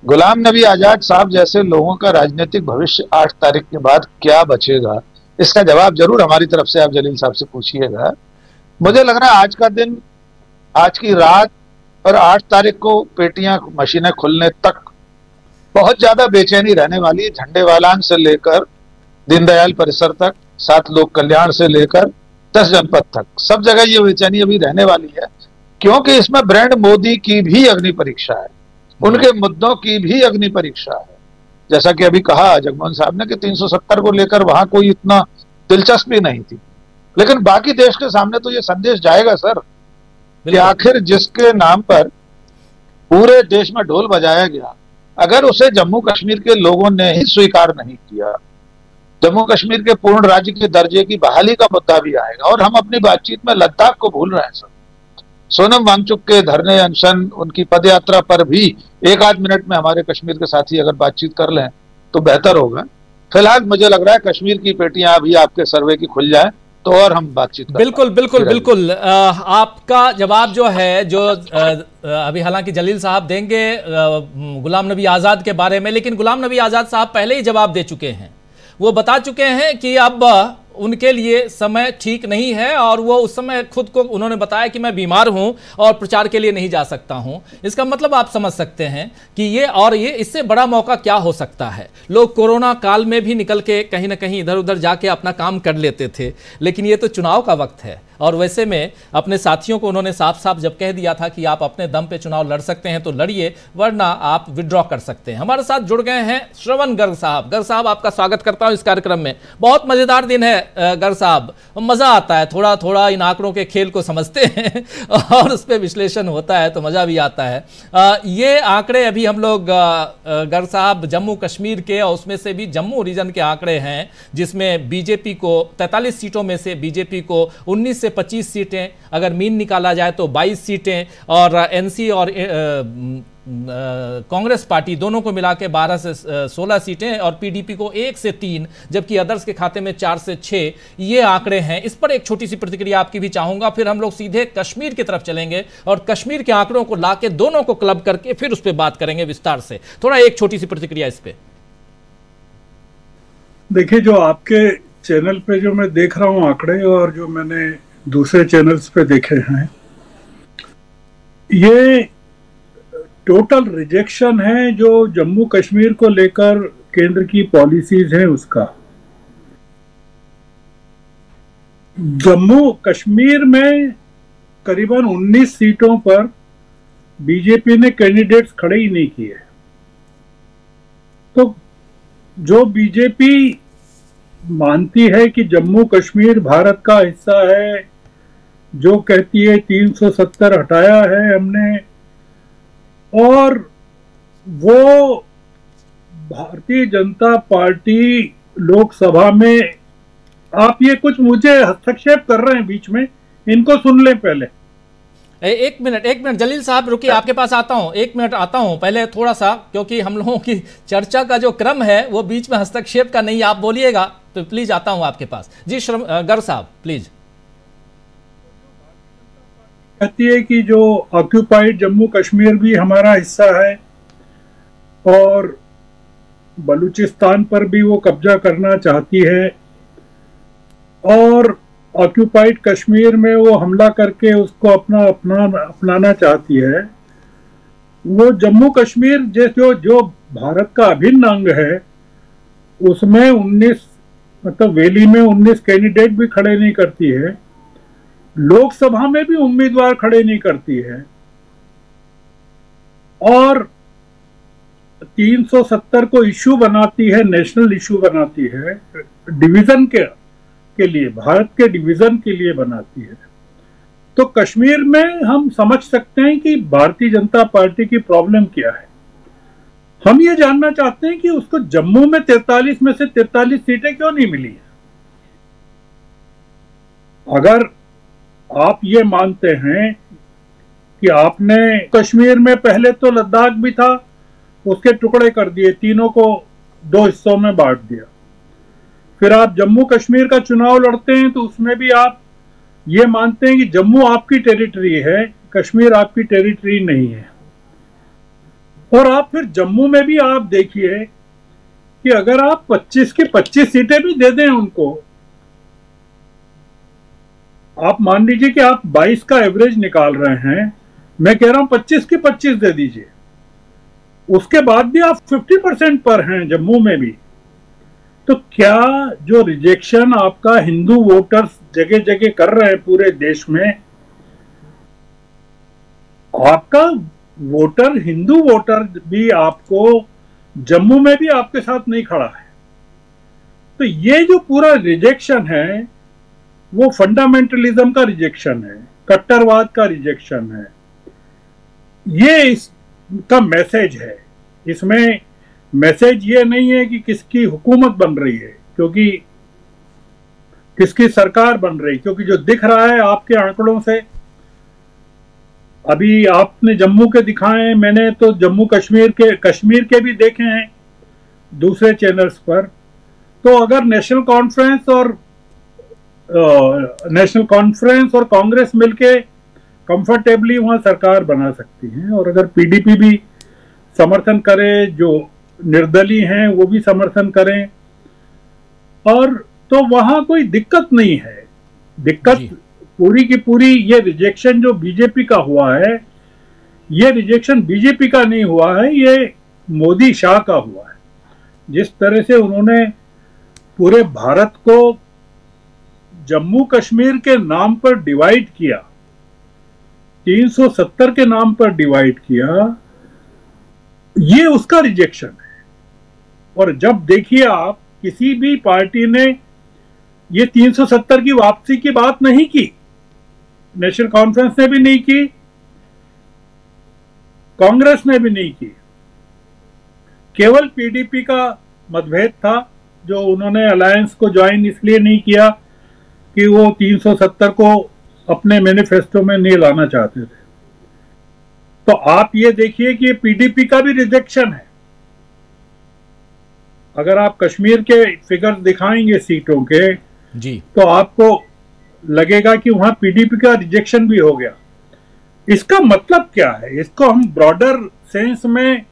गुलाम नबी आजाद साहब जैसे लोगों का राजनीतिक भविष्य 8 तारीख के बाद क्या बचेगा, इसका जवाब जरूर हमारी तरफ से आप जलील साहब से पूछिएगा। मुझे लग रहा है आज का दिन, आज की रात और 8 तारीख को पेटियां, मशीनें खुलने तक बहुत ज्यादा बेचैनी रहने वाली है। झंडेवालान से लेकर दीनदयाल परिसर तक, 7 लोक कल्याण से लेकर 10 जनपद तक, सब जगह ये बेचैनी अभी रहने वाली है। क्योंकि इसमें ब्रांड मोदी की भी अग्नि परीक्षा है, उनके मुद्दों की भी अग्नि परीक्षा है। जैसा कि अभी कहा जगमोहन साहब ने कि 370 को लेकर वहां कोई इतना दिलचस्पी नहीं थी, लेकिन बाकी देश के सामने तो ये संदेश जाएगा सर कि आखिर जिसके नाम पर पूरे देश में ढोल बजाया गया, अगर उसे जम्मू कश्मीर के लोगों ने ही स्वीकार नहीं किया, जम्मू कश्मीर के पूर्ण राज्य के दर्जे की बहाली का मुद्दा भी आएगा। और हम अपनी बातचीत में लद्दाख को भूल रहे हैं सर। सोनम वांगचुक के धरने, अनशन, उनकी पदयात्रा पर भी 1-8 मिनट में हमारे कश्मीर के साथी अगर बातचीत कर लें तो बेहतर होगा। फिलहाल मुझे लग रहा है कश्मीर की पेटियां अभी आपके सर्वे की खुल जाए तो और हम बातचीत करें। बिल्कुल बिल्कुल बिल्कुल। आपका जवाब जो है, जो अभी हालांकि जलील साहब देंगे गुलाम नबी आजाद के बारे में, लेकिन गुलाम नबी आजाद साहब पहले ही जवाब दे चुके हैं। वो बता चुके हैं कि अब उनके लिए समय ठीक नहीं है, और वो उस समय खुद को उन्होंने बताया कि मैं बीमार हूं और प्रचार के लिए नहीं जा सकता हूं। इसका मतलब आप समझ सकते हैं कि ये इससे बड़ा मौका क्या हो सकता है। लोग कोरोना काल में भी निकल के कहीं ना कहीं इधर उधर जाके अपना काम कर लेते थे, लेकिन ये तो चुनाव का वक्त है। और वैसे में अपने साथियों को उन्होंने साफ साफ जब कह दिया था कि आप अपने दम पे चुनाव लड़ सकते हैं तो लड़िए, वरना आप विड्रॉ कर सकते हैं। हमारे साथ जुड़ गए हैं श्रवण गर्ग साहब। गर्ग साहब, आपका स्वागत करता हूं इस कार्यक्रम में। बहुत मजेदार दिन है गर्ग साहब, मजा आता है, थोड़ा थोड़ा इन आंकड़ों के खेल को समझते हैं और उस पर विश्लेषण होता है तो मजा भी आता है। ये आंकड़े अभी हम लोग गर्ग साहब जम्मू कश्मीर के, और उसमें से भी जम्मू रीजन के आंकड़े हैं, जिसमें बीजेपी को 43 सीटों में से बीजेपी को 19 से 25 सीटें, अगर मीन निकाला जाए तो 22 सीटें, और एनसी और कांग्रेस पार्टी दोनों को मिला के 12 से 16 सीटें, और पीडीपी को 1 से 3, जबकि अदर्स के खाते में 4 से 6 ये आंकड़े हैं। इस पर एक छोटी सी प्रतिक्रिया आपकी भी चाहूंगा, फिर हम लोग सीधे कश्मीर की तरफ चलेंगे और कश्मीर के आंकड़ों को लाके दोनों को क्लब करके फिर उस पर बात करेंगे विस्तार से। थोड़ा एक छोटी सी प्रतिक्रिया इस पर। देखिए, जो आपके चैनल पे जो मैं देख रहा हूं आंकड़े, और जो मैंने दूसरे चैनल्स पे देखे हैं, ये टोटल रिजेक्शन है जो जम्मू कश्मीर को लेकर केंद्र की पॉलिसीज हैं उसका। जम्मू कश्मीर में करीबन 19 सीटों पर बीजेपी ने कैंडिडेट्स खड़े ही नहीं किए। तो जो बीजेपी मानती है कि जम्मू कश्मीर भारत का हिस्सा है, जो कहती है 370 हटाया है हमने, और वो भारतीय जनता पार्टी लोकसभा में, आप ये कुछ मुझे हस्तक्षेप कर रहे हैं बीच में, इनको सुन लें पहले। एक मिनट जलील साहब रुकिए, आपके पास आता हूं, 1 मिनट आता हूं पहले थोड़ा सा, क्योंकि हम लोगों की चर्चा का जो क्रम है वो बीच में हस्तक्षेप का नहीं, आप बोलिएगा तो प्लीज आता हूं आपके पास। जी गर्ग साहब प्लीज। कहती है कि जो ऑक्यूपाइड जम्मू कश्मीर भी हमारा हिस्सा है, और बलूचिस्तान पर भी वो कब्जा करना चाहती है, और ऑक्यूपाइड कश्मीर में वो हमला करके उसको अपनाना चाहती है, वो जम्मू कश्मीर जो भारत का अभिन्न अंग है, उसमें 19 मतलब वैली में 19 कैंडिडेट भी खड़े नहीं करती है, लोकसभा में भी उम्मीदवार खड़े नहीं करती है, और 370 को इश्यू बनाती है, नेशनल इश्यू बनाती है, डिवीजन के लिए, भारत के डिवीजन के लिए बनाती है। तो कश्मीर में हम समझ सकते हैं कि भारतीय जनता पार्टी की प्रॉब्लम क्या है। हम ये जानना चाहते हैं कि उसको जम्मू में 43 में से 43 सीटें क्यों नहीं मिली है। अगर आप ये मानते हैं कि आपने कश्मीर में, पहले तो लद्दाख भी था, उसके टुकड़े कर दिए, तीनों को 2 हिस्सों में बांट दिया, फिर आप जम्मू कश्मीर का चुनाव लड़ते हैं तो उसमें भी आप ये मानते हैं कि जम्मू आपकी टेरिटरी है, कश्मीर आपकी टेरिटरी नहीं है। और आप फिर जम्मू में भी आप देखिए कि अगर आप 25 की 25 सीटें भी दे दें उनको, आप मान लीजिए कि आप 22 का एवरेज निकाल रहे हैं, मैं कह रहा हूं 25 की 25 दे दीजिए, उसके बाद भी आप 50% पर हैं जम्मू में भी, तो क्या जो रिजेक्शन आपका हिंदू वोटर्स जगह जगह कर रहे हैं पूरे देश में, आपका वोटर, हिंदू वोटर भी आपको जम्मू में भी आपके साथ नहीं खड़ा है। तो ये जो पूरा रिजेक्शन है वो फंडामेंटलिज्म का रिजेक्शन है, कट्टरवाद का रिजेक्शन है, ये इसका मैसेज है। इसमें मैसेज ये नहीं है कि किसकी हुकूमत बन रही है, क्योंकि किसकी सरकार बन रही, क्योंकि जो दिख रहा है आपके आंकड़ों से, अभी आपने जम्मू के दिखाए, मैंने तो जम्मू कश्मीर के भी देखे हैं दूसरे चैनल्स पर। तो अगर नेशनल कॉन्फ्रेंस और कांग्रेस मिलके कंफर्टेबली वहां सरकार बना सकती हैं, और अगर पीडीपी भी समर्थन करे, जो निर्दलीय हैं वो भी समर्थन करें, और तो वहां कोई दिक्कत नहीं है। दिक्कत पूरी की पूरी ये रिजेक्शन जो बीजेपी का हुआ है, ये रिजेक्शन बीजेपी का नहीं हुआ है, ये मोदी शाह का हुआ है। जिस तरह से उन्होंने पूरे भारत को जम्मू कश्मीर के नाम पर डिवाइड किया, 370 के नाम पर डिवाइड किया, ये उसका रिजेक्शन है। और जब देखिए आप, किसी भी पार्टी ने ये 370 की वापसी की बात नहीं की, नेशनल कॉन्फ्रेंस ने भी नहीं की, कांग्रेस ने भी नहीं की, केवल पीडीपी का मतभेद था, जो उन्होंने अलायंस को ज्वाइन इसलिए नहीं किया कि वो 370 को अपने मैनिफेस्टो में नहीं लाना चाहते थे। तो आप ये देखिए कि पीडीपी का भी रिजेक्शन है। अगर आप कश्मीर के फिगर्स दिखाएंगे सीटों के जी, तो आपको लगेगा कि वहां पीडीपी का रिजेक्शन भी हो गया। इसका मतलब क्या है? इसको हम ब्रॉडर सेंस में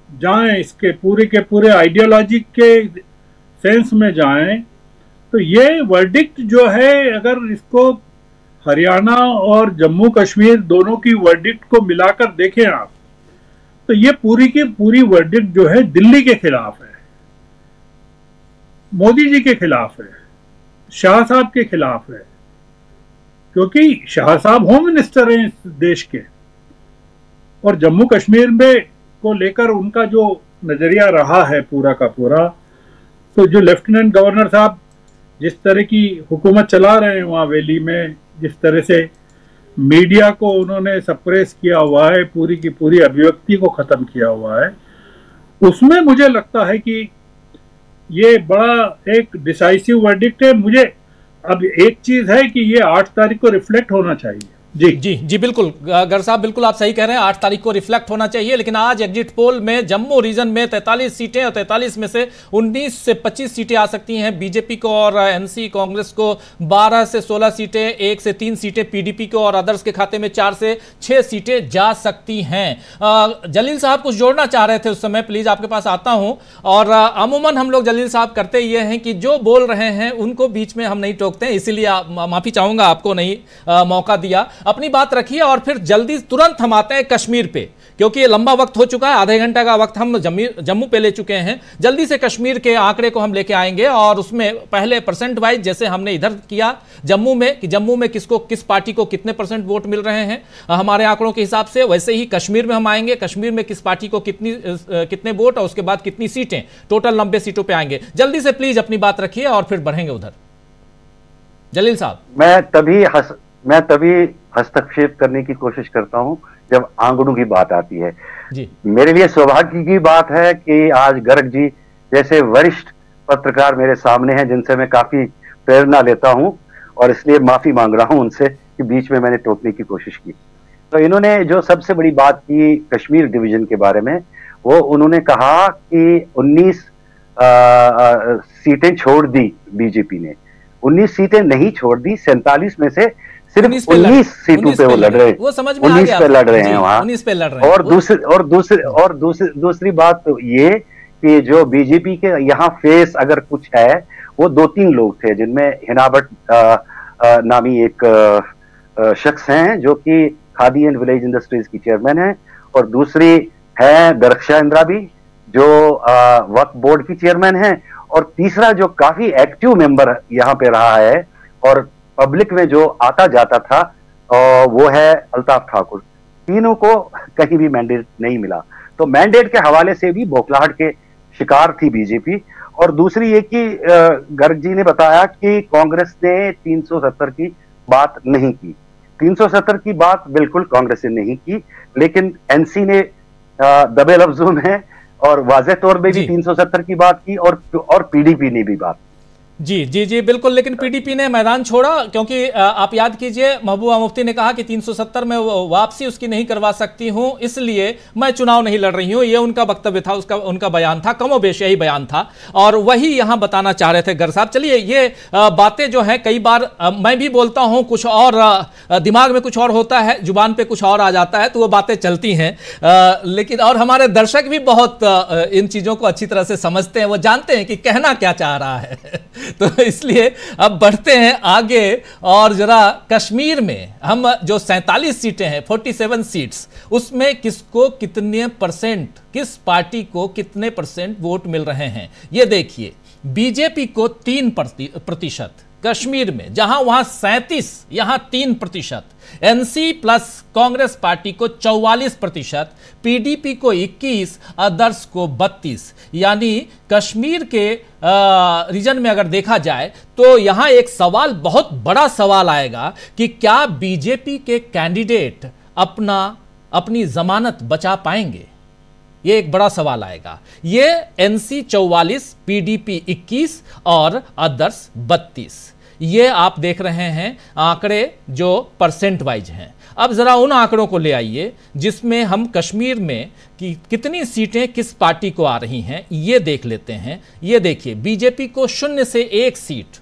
जाएं, इसके पूरे के पूरे आइडियोलॉजी के सेंस में जाएं, तो ये वर्डिक्ट जो है, अगर इसको हरियाणा और जम्मू कश्मीर दोनों की वर्डिक्ट को मिलाकर देखें आप, तो ये पूरी की पूरी वर्डिक्ट जो है दिल्ली के खिलाफ है, मोदी जी के खिलाफ है, शाह साहब के खिलाफ है, क्योंकि शाह साहब होम मिनिस्टर हैं इस देश के, और जम्मू कश्मीर में को लेकर उनका जो नजरिया रहा है पूरा का पूरा, तो जो लेफ्टिनेंट गवर्नर साहब जिस तरह की हुकूमत चला रहे हैं वहाँ वैली में, जिस तरह से मीडिया को उन्होंने सप्रेस किया हुआ है, पूरी की पूरी अभिव्यक्ति को खत्म किया हुआ है, उसमें मुझे लगता है कि ये बड़ा एक डिसाइसिव वर्डिक्ट है। मुझे अब एक चीज है कि ये 8 तारीख को रिफ्लेक्ट होना चाहिए। जी जी जी बिल्कुल गर साहब, बिल्कुल आप सही कह रहे हैं। 8 तारीख को रिफ्लेक्ट होना चाहिए, लेकिन आज एग्जिट पोल में जम्मू रीजन में 43 सीटें और 43 में से 19 से 25 सीटें आ सकती हैं बीजेपी को, और एनसी कांग्रेस को 12 से 16 सीटें, 1 से 3 सीटें पीडीपी को, और अदर्स के खाते में 4 से 6 सीटें जा सकती हैं। जलील साहब कुछ जोड़ना चाह रहे थे उस समय, प्लीज आपके पास आता हूं। और अमूमन हम लोग जलील साहब करते ये हैं कि जो बोल रहे हैं उनको बीच में हम नहीं टोकते हैं, इसीलिए माफी चाहूंगा, आपको नहीं मौका दिया। अपनी बात रखिए और फिर जल्दी तुरंत हम आते हैं कश्मीर पे, क्योंकि ये लंबा वक्त हो चुका है, आधे घंटे का वक्त हम जम्मू पे ले चुके हैं। जल्दी से कश्मीर के आंकड़े को हम लेके आएंगे, और उसमें पहले परसेंट वाइज जैसे हमने इधर किया जम्मू में, कि जम्मू में किसको, किस पार्टी को कितने परसेंट वोट मिल रहे हैं हमारे आंकड़ों के हिसाब से, वैसे ही कश्मीर में हम आएंगे, कश्मीर में किस पार्टी को कितने वोट और उसके बाद कितनी सीटें, टोटल 90 सीटों पे आएंगे। जल्दी से प्लीज अपनी बात रखिए और फिर बढ़ेंगे उधर। जलील साहब, मैं तभी हस्तक्षेप करने की कोशिश करता हूं जब आंकड़ों की बात आती है जी। मेरे लिए सौभाग्य की बात है कि आज गर्ग जी जैसे वरिष्ठ पत्रकार मेरे सामने हैं, जिनसे मैं काफी प्रेरणा लेता हूं, और इसलिए माफी मांग रहा हूं उनसे कि बीच में मैंने टोकने की कोशिश की। तो इन्होंने जो सबसे बड़ी बात की कश्मीर डिवीजन के बारे में, वो उन्होंने कहा कि 19 सीटें छोड़ दी बीजेपी ने। 19 सीटें नहीं छोड़ दी, 47 में से सिर्फ 19 सीटों पे वो लड़ रहे हैं, 19 पे लड़ रहे हैं वहां। 19 पे लड़ रहे हैं। और दूसरी बात तो ये कि जो बीजेपी के यहाँ फेस अगर कुछ है, वो 2-3 लोग थे, जिनमें हिना भट्ट नामी एक शख्स हैं जो कि खादी एंड विलेज इंडस्ट्रीज की चेयरमैन है, और दूसरी है दरख्शा इंद्राबी जो वक्फ बोर्ड की चेयरमैन है, और तीसरा जो काफी एक्टिव मेंबर यहाँ पे रहा है और पब्लिक में जो आता जाता था, वो है अल्ताफ ठाकुर। तीनों को कहीं भी मैंडेट नहीं मिला, तो मैंडेट के हवाले से भी बौखलाहट के शिकार थी बीजेपी। और दूसरी ये कि गर्ग जी ने बताया कि कांग्रेस ने 370 की बात नहीं की। 370 की बात बिल्कुल कांग्रेस ने नहीं की, लेकिन एनसी ने दबे लफ्जों में और वाज़ेह तौर पे भी 370 की बात की, और पीडीपी ने भी बात। जी जी जी बिल्कुल, लेकिन पीडीपी ने मैदान छोड़ा, क्योंकि आप याद कीजिए महबूबा मुफ्ती ने कहा कि 370 में वापसी उसकी नहीं करवा सकती हूं, इसलिए मैं चुनाव नहीं लड़ रही हूं। ये उनका वक्तव्य था, उनका बयान था, कमोबेश यही बयान था, और वही यहां बताना चाह रहे थे गर साहब। चलिए, ये बातें जो है कई बार मैं भी बोलता हूं, कुछ और दिमाग में कुछ और होता है, जुबान पे कुछ और आ जाता है, तो वो बातें चलती हैं। लेकिन और हमारे दर्शक भी बहुत इन चीजों को अच्छी तरह से समझते हैं, वो जानते हैं कि कहना क्या चाह रहा है। तो इसलिए अब बढ़ते हैं आगे, और जरा कश्मीर में हम जो 47 सीटें हैं, 47 सीट्स, उसमें किसको कितने परसेंट, किस पार्टी को कितने परसेंट वोट मिल रहे हैं ये देखिए। बीजेपी को 3% कश्मीर में, जहां वहां 37, यहां 3%। एनसी प्लस कांग्रेस पार्टी को 44%, पीडीपी को 21, अदर्स को 32। यानी कश्मीर के रीजन में अगर देखा जाए तो यहां एक सवाल, बहुत बड़ा सवाल आएगा कि क्या बीजेपी के कैंडिडेट अपनी जमानत बचा पाएंगे। ये एक बड़ा सवाल आएगा। ये एनसी 44, पीडीपी 21 और अदर्स 32। ये आप देख रहे हैं आंकड़े जो परसेंट वाइज हैं। अब जरा उन आंकड़ों को ले आइए जिसमें हम कश्मीर में कितनी सीटें किस पार्टी को आ रही हैं ये देख लेते हैं। ये देखिए, बीजेपी को 0 से 1 सीट,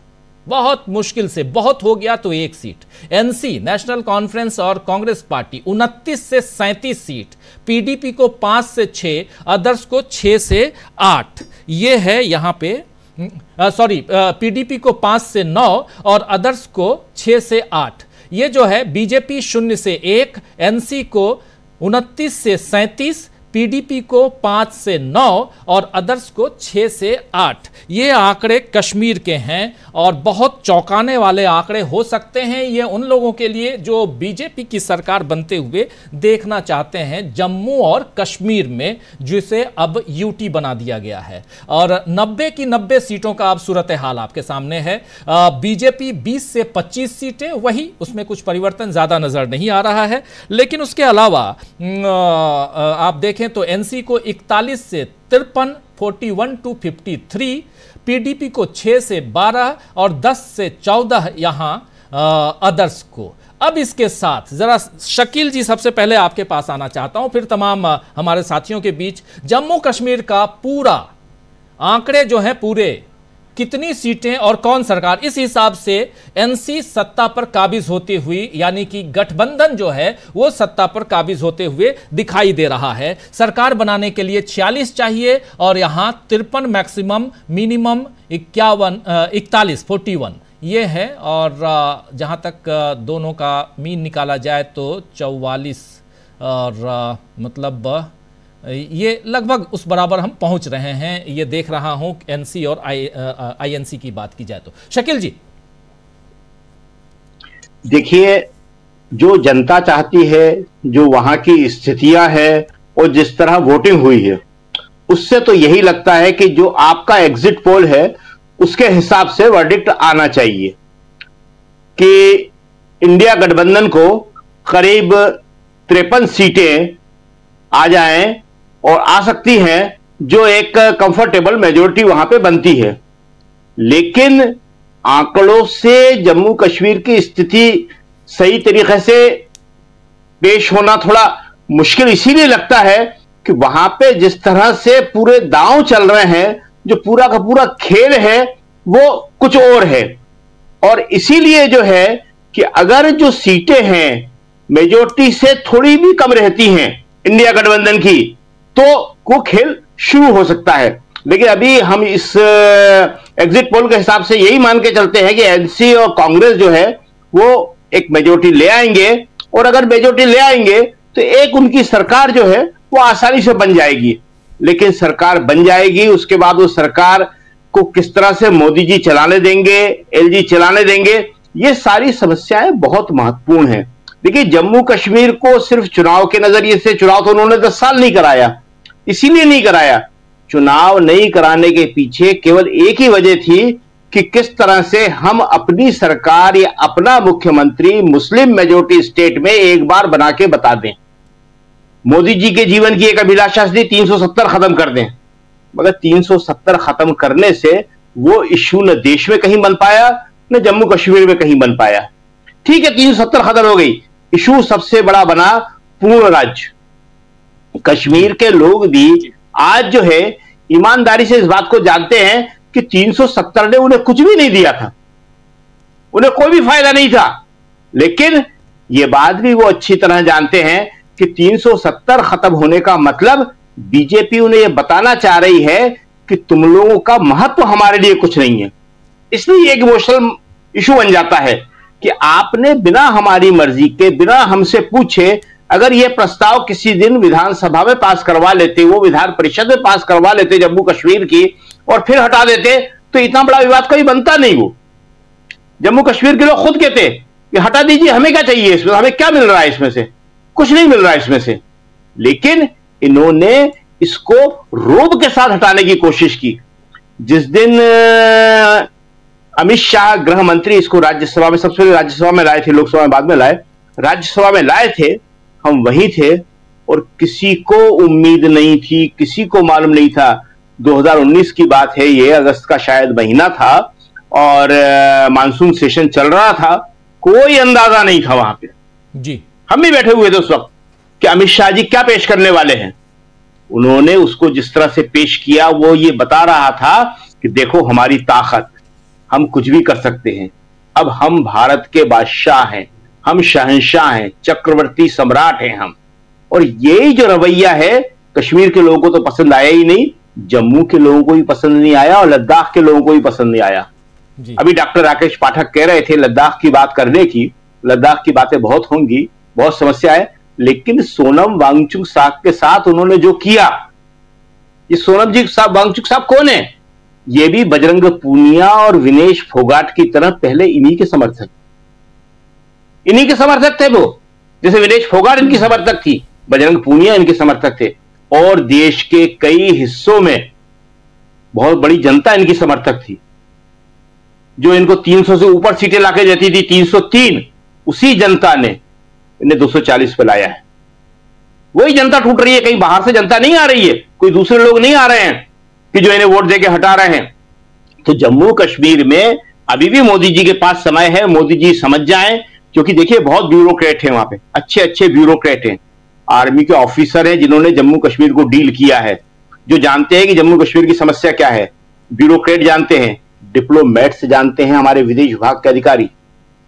बहुत मुश्किल से, बहुत हो गया तो 1 सीट। एनसी नेशनल कॉन्फ्रेंस और कांग्रेस पार्टी 29 से 37 सीट, पीडीपी को 5 से 6, अदर्स को 6 से 8। ये है यहां पे पीडीपी को 5 से 9 और अदर्स को 6 से 8। ये जो है बीजेपी 0 से 1, एनसी को 29 से 37, पीडीपी को 5 से 9 और अदर्स को 6 से 8। ये आंकड़े कश्मीर के हैं और बहुत चौंकाने वाले आंकड़े हो सकते हैं ये उन लोगों के लिए जो बीजेपी की सरकार बनते हुए देखना चाहते हैं जम्मू और कश्मीर में, जिसे अब यूटी बना दिया गया है। और 90 की 90 सीटों का अब सूरत हाल आपके सामने है। बीजेपी 20 से 25 सीटें, वही उसमें कुछ परिवर्तन ज्यादा नजर नहीं आ रहा है। लेकिन उसके अलावा आप देखें तो एनसी को 41 से 53, 41 to 53, पीडीपी को 6 से 12 और 10 से 14 यहां अदर्स को। अब इसके साथ जरा शकील जी सबसे पहले आपके पास आना चाहता हूं, फिर तमाम हमारे साथियों के बीच। जम्मू कश्मीर का पूरा आंकड़े जो है, पूरे कितनी सीटें और कौन सरकार, इस हिसाब से एनसी सत्ता पर काबिज होती हुई, यानी कि गठबंधन जो है वो सत्ता पर काबिज होते हुए दिखाई दे रहा है। सरकार बनाने के लिए 46 चाहिए और यहां 53 मैक्सिमम, मिनिमम 41 ये है। और जहां तक दोनों का मीन निकाला जाए तो 44 और मतलब ये लगभग उस बराबर हम पहुंच रहे हैं, ये देख रहा हूं एनसी और आईएनसी की बात की जाए तो। शकील जी, देखिए, जो जनता चाहती है, जो वहां की स्थितियां हैं और जिस तरह वोटिंग हुई है, उससे तो यही लगता है कि जो आपका एग्जिट पोल है उसके हिसाब से वर्डिक्ट आना चाहिए कि इंडिया गठबंधन को करीब 53 सीटें आ जाएं और आ सकती हैं, जो एक कंफर्टेबल मेजोरिटी वहां पे बनती है। लेकिन आंकड़ों से जम्मू कश्मीर की स्थिति सही तरीके से पेश होना थोड़ा मुश्किल इसीलिए लगता है कि वहां पे जिस तरह से पूरे दांव चल रहे हैं, जो पूरा का पूरा खेल है वो कुछ और है। और इसीलिए जो है कि अगर जो सीटें हैं मेजोरिटी से थोड़ी भी कम रहती हैं इंडिया गठबंधन की, तो वो खेल शुरू हो सकता है। लेकिन अभी हम इस एग्जिट पोल के हिसाब से यही मान के चलते हैं कि एनसी और कांग्रेस जो है वो एक मेजोरिटी ले आएंगे, और अगर मेजोरिटी ले आएंगे तो एक उनकी सरकार जो है वो आसानी से बन जाएगी। लेकिन सरकार बन जाएगी, उसके बाद वो सरकार को किस तरह से मोदी जी चलाने देंगे, एलजी चलाने देंगे, ये सारी समस्याएं बहुत महत्वपूर्ण हैं। देखिए, जम्मू कश्मीर को सिर्फ चुनाव के नजरिए से, चुनाव तो उन्होंने 10 साल नहीं कराया, इसीलिए नहीं कराया। चुनाव नहीं कराने के पीछे केवल एक ही वजह थी कि किस तरह से हम अपनी सरकार या अपना मुख्यमंत्री मुस्लिम मेजोरिटी स्टेट में एक बार बना के बता दें। मोदी जी के जीवन की एक अभिलाषा थी 370 खत्म कर दें, मगर 370 खत्म करने से वो इश्यू न देश में कहीं बन पाया, न जम्मू कश्मीर में कहीं बन पाया। ठीक है, 370 खत्म हो गई, इशू सबसे बड़ा बना पूर्ण राज्य। कश्मीर के लोग भी आज जो है ईमानदारी से इस बात को जानते हैं कि 370 ने उन्हें कुछ भी नहीं दिया था, उन्हें कोई भी फायदा नहीं था। लेकिन यह बात भी वो अच्छी तरह जानते हैं कि 370 खत्म होने का मतलब बीजेपी उन्हें यह बताना चाह रही है कि तुम लोगों का महत्व हमारे लिए कुछ नहीं है। इसलिए एक इमोशनल इशू बन जाता है कि आपने बिना हमारी मर्जी के, बिना हमसे पूछे अगर यह प्रस्ताव किसी दिन विधानसभा में पास करवा लेते, वो विधान परिषद में पास करवा लेते जम्मू कश्मीर की, और फिर हटा देते, तो इतना बड़ा विवाद कभी बनता नहीं। वो जम्मू कश्मीर के लोग खुद कहते कि हटा दीजिए, हमें क्या चाहिए इसमें, हमें क्या मिल रहा है इसमें से, कुछ नहीं मिल रहा है इसमें से। लेकिन इन्होंने इसको रोब के साथ हटाने की कोशिश की। जिस दिन अमित शाह गृह मंत्री इसको राज्यसभा में, सबसे पहले राज्यसभा में लाए थे, लोकसभा में बाद में लाए, राज्यसभा में लाए थे, हम वहीं थे और किसी को उम्मीद नहीं थी, किसी को मालूम नहीं था। 2019 की बात है, ये अगस्त का शायद महीना था और मानसून सेशन चल रहा था, कोई अंदाजा नहीं था वहां पे जी। हम भी बैठे हुए थे उस वक्त कि अमित शाह जी क्या पेश करने वाले हैं। उन्होंने उसको जिस तरह से पेश किया वो ये बता रहा था कि देखो हमारी ताकत, हम कुछ भी कर सकते हैं, अब हम भारत के बादशाह हैं, हम शहंशाह हैं, चक्रवर्ती सम्राट हैं हम। और यही जो रवैया है कश्मीर के लोगों को तो पसंद आया ही नहीं, जम्मू के लोगों को भी पसंद नहीं आया और लद्दाख के लोगों को भी पसंद नहीं आया। अभी डॉक्टर राकेश पाठक कह रहे थे लद्दाख की बात करने की, लद्दाख की बातें बहुत होंगी, बहुत समस्या है, लेकिन सोनम वांगचुक साहब के साथ उन्होंने जो किया, ये सोनम जी साहब, वांगचुक साहब कौन है? ये भी बजरंग पूनिया और विनेश फोगाट की तरह पहले इन्हीं के समर्थक थे वो। जैसे विनेश फोगाट इनकी समर्थक थी, बजरंग पूनिया इनके समर्थक थे, और देश के कई हिस्सों में बहुत बड़ी जनता इनकी समर्थक थी, जो इनको 300 से ऊपर सीटें लाके देती थी, 303, उसी जनता ने इन्हें 240 पे लाया है। वही जनता टूट रही है, कहीं बाहर से जनता नहीं आ रही है, कोई दूसरे लोग नहीं आ रहे हैं कि जो इन्हें वोट देके हटा रहे हैं। तो जम्मू कश्मीर में अभी भी मोदी जी के पास समय है, मोदी जी समझ जाएं क्योंकि देखिए बहुत ब्यूरोक्रेट हैं वहां पे, अच्छे अच्छे ब्यूरोक्रेट हैं, आर्मी के ऑफिसर हैं जिन्होंने जम्मू कश्मीर को डील किया है, जो जानते हैं कि जम्मू कश्मीर की समस्या क्या है। ब्यूरोक्रेट जानते हैं, डिप्लोमेट्स जानते हैं, हमारे विदेश विभाग के अधिकारी।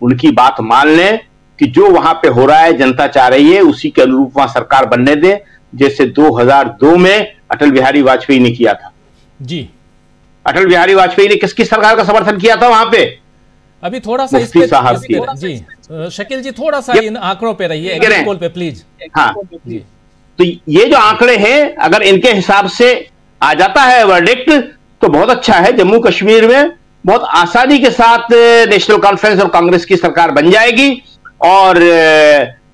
उनकी बात मान लें कि जो वहां पे हो रहा है, जनता चाह रही है, उसी के अनुरूप वहां सरकार बनने दें, जैसे 2002 में अटल बिहारी वाजपेयी ने किया था। जी, अटल बिहारी वाजपेयी ने किसकी सरकार का समर्थन किया था वहां पे? अभी थोड़ा सा मुफ्ती साहब की। जी शकील जी, थोड़ा सा इन आंकड़ों पे रहिए एग्जिट पे प्लीज। हाँ जी, तो ये जो आंकड़े हैं, अगर इनके हिसाब से आ जाता है वर्डिक्ट तो बहुत अच्छा है। जम्मू कश्मीर में बहुत आसानी के साथ नेशनल कॉन्फ्रेंस और कांग्रेस की सरकार बन जाएगी। और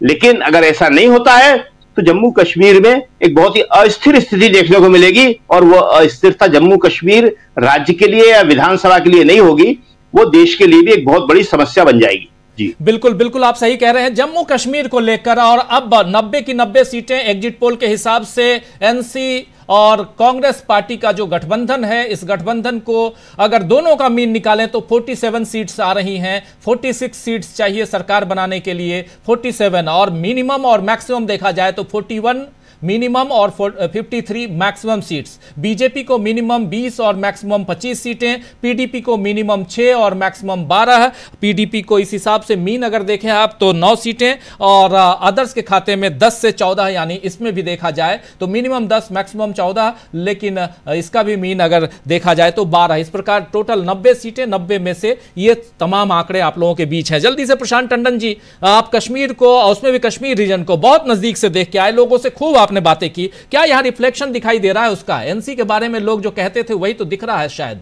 लेकिन अगर ऐसा नहीं होता है तो जम्मू कश्मीर में एक बहुत ही अस्थिर स्थिति देखने को मिलेगी, और वो अस्थिरता जम्मू कश्मीर राज्य के लिए या विधानसभा के लिए नहीं होगी, वो देश के लिए भी एक बहुत बड़ी समस्या बन जाएगी। जी बिल्कुल बिल्कुल, आप सही कह रहे हैं। जम्मू कश्मीर को लेकर और अब 90 की 90 सीटें एग्जिट पोल के हिसाब से एनसी और कांग्रेस पार्टी का जो गठबंधन है, इस गठबंधन को अगर दोनों का मीन निकालें तो 47 सीट्स आ रही हैं। 46 सीट्स चाहिए सरकार बनाने के लिए, 47, और मिनिमम और मैक्सिमम देखा जाए तो 41 मिनिमम और 53 मैक्सिमम सीट्स। बीजेपी को मिनिमम 20 और मैक्सिमम 25 सीटें, पीडीपी को मिनिमम 6 और मैक्सिमम 12। पीडीपी को इस हिसाब से मीन अगर देखें आप तो 9 सीटें, और अदर्स के खाते में 10 से 14, यानी इसमें भी देखा जाए तो मिनिमम 10 मैक्सिमम 14, लेकिन इसका भी मीन अगर देखा जाए तो 12। इस प्रकार टोटल 90 सीटें, 90 में से ये तमाम आंकड़े आप लोगों के बीच हैं। जल्दी से प्रशांत टंडन जी, आप कश्मीर को, उसमें भी कश्मीर रीजन को बहुत नजदीक से देख के आए, लोगों से खूब आपने बातें की, क्या यहां रिफ्लेक्शन दिखाई दे रहा है उसका? एनसी के बारे में लोग जो कहते थे वही तो दिख रहा है शायद।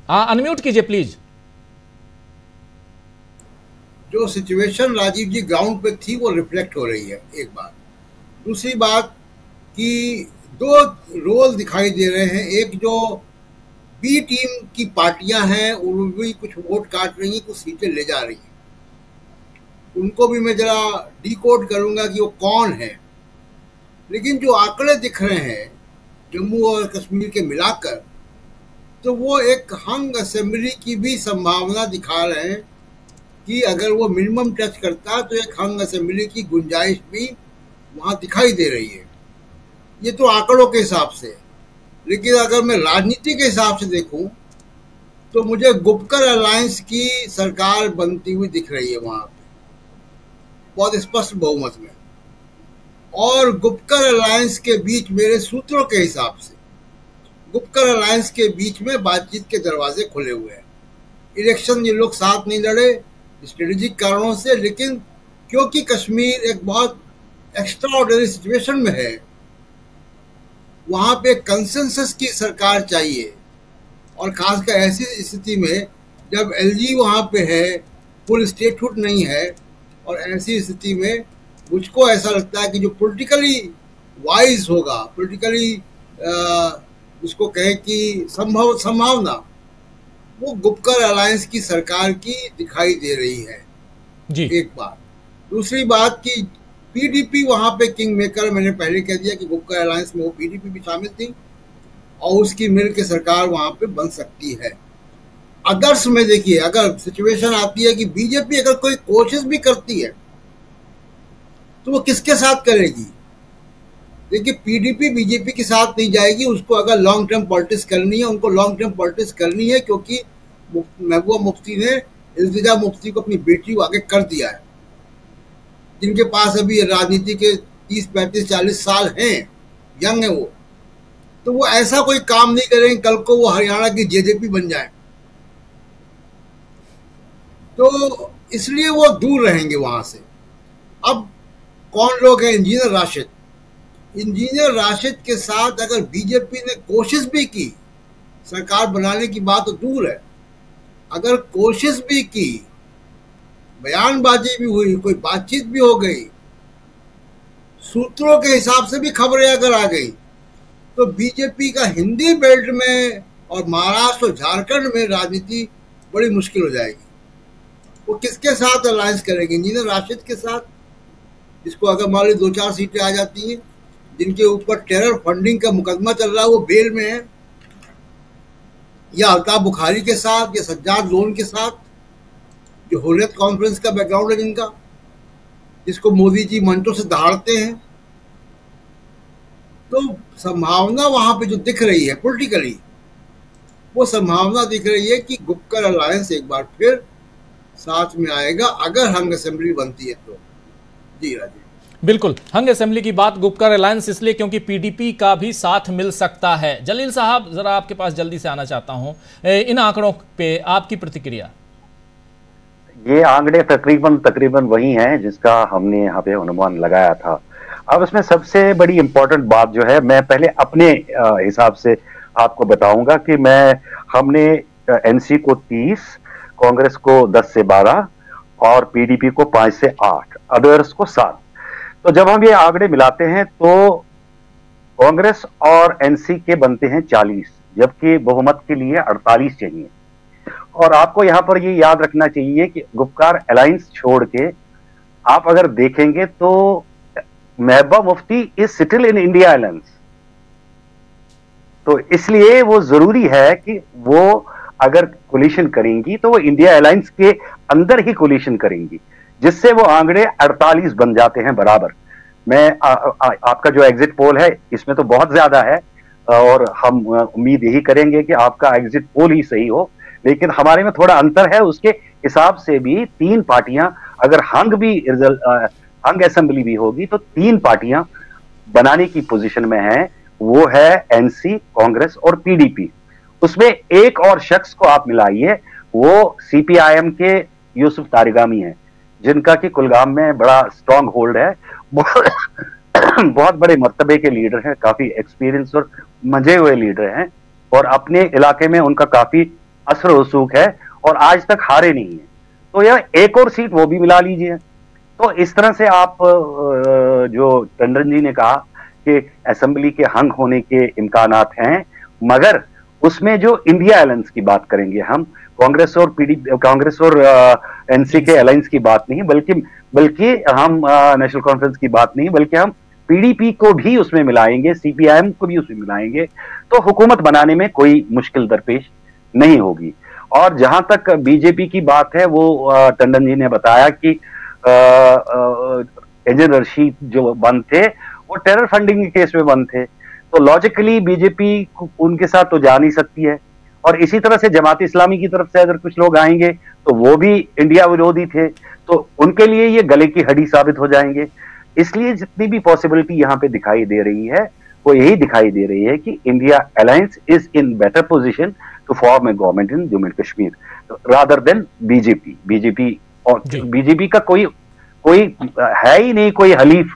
अनम्यूट कीजिए प्लीज। जो सिचुएशन राजीव जी ग्राउंड पे थी वो रिफ्लेक्ट हो रही है, एक बात। दूसरी बात कि दो रोल दिखाई दे रहे हैं। एक जो बी टीम की पार्टियां हैं वो भी कुछ वोट काट रही हैं, कुछ सीटें ले जा रही हैं। उनको भी मैं जरा डिकोड करूंगा कि वो कौन है। लेकिन जो आंकड़े दिख रहे हैं जम्मू और कश्मीर के मिलाकर, तो वो एक हंग असेंबली की भी संभावना दिखा रहे हैं कि अगर वो मिनिमम टच करता तो एक हंग असेंबली की गुंजाइश भी वहां दिखाई दे रही है। ये तो आंकड़ों के हिसाब से। लेकिन अगर मैं राजनीति के हिसाब से देखूं तो मुझे गुपकर अलायंस की सरकार बनती हुई दिख रही है वहां पे, बहुत स्पष्ट बहुमत में। और गुपकर अलायंस के बीच, मेरे सूत्रों के हिसाब से, गुपकर अलायंस के बीच में बातचीत के दरवाजे खुले हुए हैं। इलेक्शन ये लोग साथ नहीं लड़े स्ट्रेटेजिक कारणों से, लेकिन क्योंकि कश्मीर एक बहुत एक्स्ट्राऑर्डिनरी सिचुएशन में है, वहां पे कंसेंसस की सरकार चाहिए। और खासकर ऐसी स्थिति में जब एलजी वहां पे है, फुल स्टेटहुड नहीं है, और ऐसी स्थिति में मुझको ऐसा लगता है कि जो पॉलिटिकली वाइज होगा, पॉलिटिकली उसको कहे कि संभावना, वो गुपकर अलायंस की सरकार की दिखाई दे रही है जी। एक बात। दूसरी बात कि पीडीपी वहां पे किंग मेकर, मैंने पहले कह दिया कि गुपकर अलायंस में वो पीडीपी भी शामिल थी, और उसकी मिल के सरकार वहां पे बन सकती है। अदर्स में देखिए, अगर सिचुएशन आती है कि बीजेपी अगर कोई कोशिश भी करती है तो वो किसके साथ करेगी? देखिए, पीडीपी बीजेपी के साथ नहीं जाएगी। उसको अगर लॉन्ग टर्म पॉलिटिक्स करनी है, उनको लॉन्ग टर्म पॉलिटिक्स करनी है, क्योंकि महबूबा मुफ्ती ने इल्तिजा मुफ्ती को अपनी बेटी को आगे कर दिया है, जिनके पास अभी राजनीति के 30, 35, 40 साल हैं, यंग है वो। तो वो ऐसा कोई काम नहीं करेंगे कल को वो हरियाणा की जेजेपी बन जाए, तो इसलिए वो दूर रहेंगे वहां से। अब कौन लोग हैं? इंजीनियर राशिद। इंजीनियर राशिद के साथ अगर बीजेपी ने कोशिश भी की, सरकार बनाने की बात तो दूर है, अगर कोशिश भी की, बयानबाजी भी हुई, कोई बातचीत भी हो गई, सूत्रों के हिसाब से भी खबरें अगर आ गई, तो बीजेपी का हिंदी बेल्ट में और महाराष्ट्र और झारखंड में राजनीति बड़ी मुश्किल हो जाएगी। वो किसके साथ अलायंस करेंगे? इंजीनियर राशिद के साथ, जिसको अगर मान ली 2-4 सीटें आ जाती हैं, जिनके ऊपर टेरर फंडिंग का मुकदमा चल रहा है, वो बेल में है, या अल्ताफ बुखारी के साथ या सज्जाद लोन के साथ, जो हुर्रियत कॉन्फ्रेंस का बैकग्राउंड है जिनका, जिसको मोदी जी मंचों से दहाड़ते हैं। तो संभावना वहां पे जो दिख रही है पॉलिटिकली, वो संभावना दिख रही है कि गुपकर अलायंस एक बार फिर साथ में आएगा, अगर हंग असेंबली बनती है तो। जी राजीव, बिल्कुल, हंग असेंबली की बात, गुपकर अलायंस इसलिए क्योंकि पीडीपी का भी साथ मिल सकता है। जलील साहब, जरा आपके पास जल्दी से आना चाहता हूं, इन आंकड़ों पे आपकी प्रतिक्रिया। ये आंकड़े तकरीबन वही हैं जिसका हमने यहाँ पे अनुमान लगाया था। अब इसमें सबसे बड़ी इंपॉर्टेंट बात जो है, मैं पहले अपने हिसाब से आपको बताऊंगा कि हमने एनसी को 30, कांग्रेस को 10 से 12 और पीडीपी को 5 से 8, अदर्स को 7। तो जब हम ये आंकड़े मिलाते हैं तो कांग्रेस और एनसी के बनते हैं 40, जबकि बहुमत के लिए 48 चाहिए। और आपको यहां पर ये याद रखना चाहिए कि गुपकार अलायंस छोड़ के आप अगर देखेंगे तो Mehbooba Mufti is still in India alliance. तो इसलिए वो जरूरी है कि वो अगर कोलिशन करेंगी तो वो इंडिया अलायंस के अंदर ही कोलिशन करेंगी, जिससे वो आंकड़े 48 बन जाते हैं बराबर। आपका जो एग्जिट पोल है इसमें तो बहुत ज्यादा है और हम उम्मीद यही करेंगे कि आपका एग्जिट पोल ही सही हो, लेकिन हमारे में थोड़ा अंतर है। उसके हिसाब से भी 3 पार्टियां, अगर हंग असेंबली भी होगी तो 3 पार्टियां बनाने की पोजीशन में हैं, वो है एनसी, कांग्रेस और पीडीपी। उसमें एक और शख्स को आप मिलाइए, वो सीपीआईएम के यूसुफ तारिगामी हैं, जिनका कि कुलगाम में बड़ा स्ट्रांग होल्ड है। बहुत बड़े मर्तबे के लीडर हैं, काफी एक्सपीरियंस और मजे हुए लीडर हैं, और अपने इलाके में उनका काफी असर रसूख है और आज तक हारे नहीं है। तो यह एक और सीट वो भी मिला लीजिए। तो इस तरह से आप जो टंडन जी ने कहा कि असेंबली के हंग होने के इम्कानात हैं, मगर उसमें जो इंडिया अलायंस की बात करेंगे हम, कांग्रेस और एनसी के अलायंस की बात नहीं, बल्कि हम नेशनल कॉन्फ्रेंस की बात नहीं, बल्कि हम पीडीपी को भी उसमें मिलाएंगे, सीपीआईएम को भी उसमें मिलाएंगे, तो हुकूमत बनाने में कोई मुश्किल दरपेश नहीं होगी। और जहां तक बीजेपी की बात है, वो टंडन जी ने बताया कि एजेंट रशीद जो बंद थे वो टेरर फंडिंग के केस में बंद थे, तो लॉजिकली बीजेपी उनके साथ तो जा नहीं सकती है। और इसी तरह से जमात इस्लामी की तरफ से अगर कुछ लोग आएंगे तो वो भी इंडिया विरोधी थे, तो उनके लिए ये गले की हड्डी साबित हो जाएंगे। इसलिए जितनी भी पॉसिबिलिटी यहाँ पे दिखाई दे रही है, वो यही दिखाई दे रही है कि India alliance is in better position to form a government in Jammu and Kashmir rather than BJP. और बीजेपी का कोई है ही नहीं, कोई हलीफ,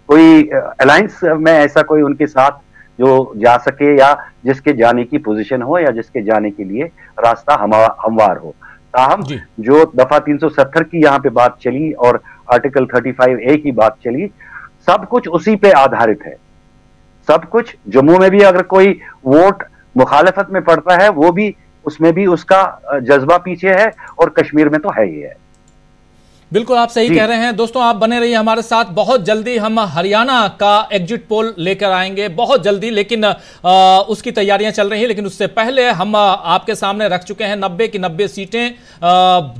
कोई अलायंस में ऐसा कोई उनके साथ जो जा सके या जिसके जाने की पोजीशन हो या जिसके जाने के लिए रास्ता हमवार हो। ताहम जो दफा 370 की यहाँ पे बात चली और आर्टिकल 35A की बात चली, सब कुछ उसी पे आधारित है। सब कुछ जम्मू में भी अगर कोई वोट मुखालफत में पड़ता है, वो भी उसमें भी उसका जज्बा पीछे है, और कश्मीर में तो है ही है। बिल्कुल आप सही कह रहे हैं। दोस्तों आप बने रहिए हमारे साथ, बहुत जल्दी हम हरियाणा का एग्जिट पोल लेकर आएंगे, बहुत जल्दी, लेकिन उसकी तैयारियां चल रही हैं। लेकिन उससे पहले हम आपके सामने रख चुके हैं 90 की 90 सीटें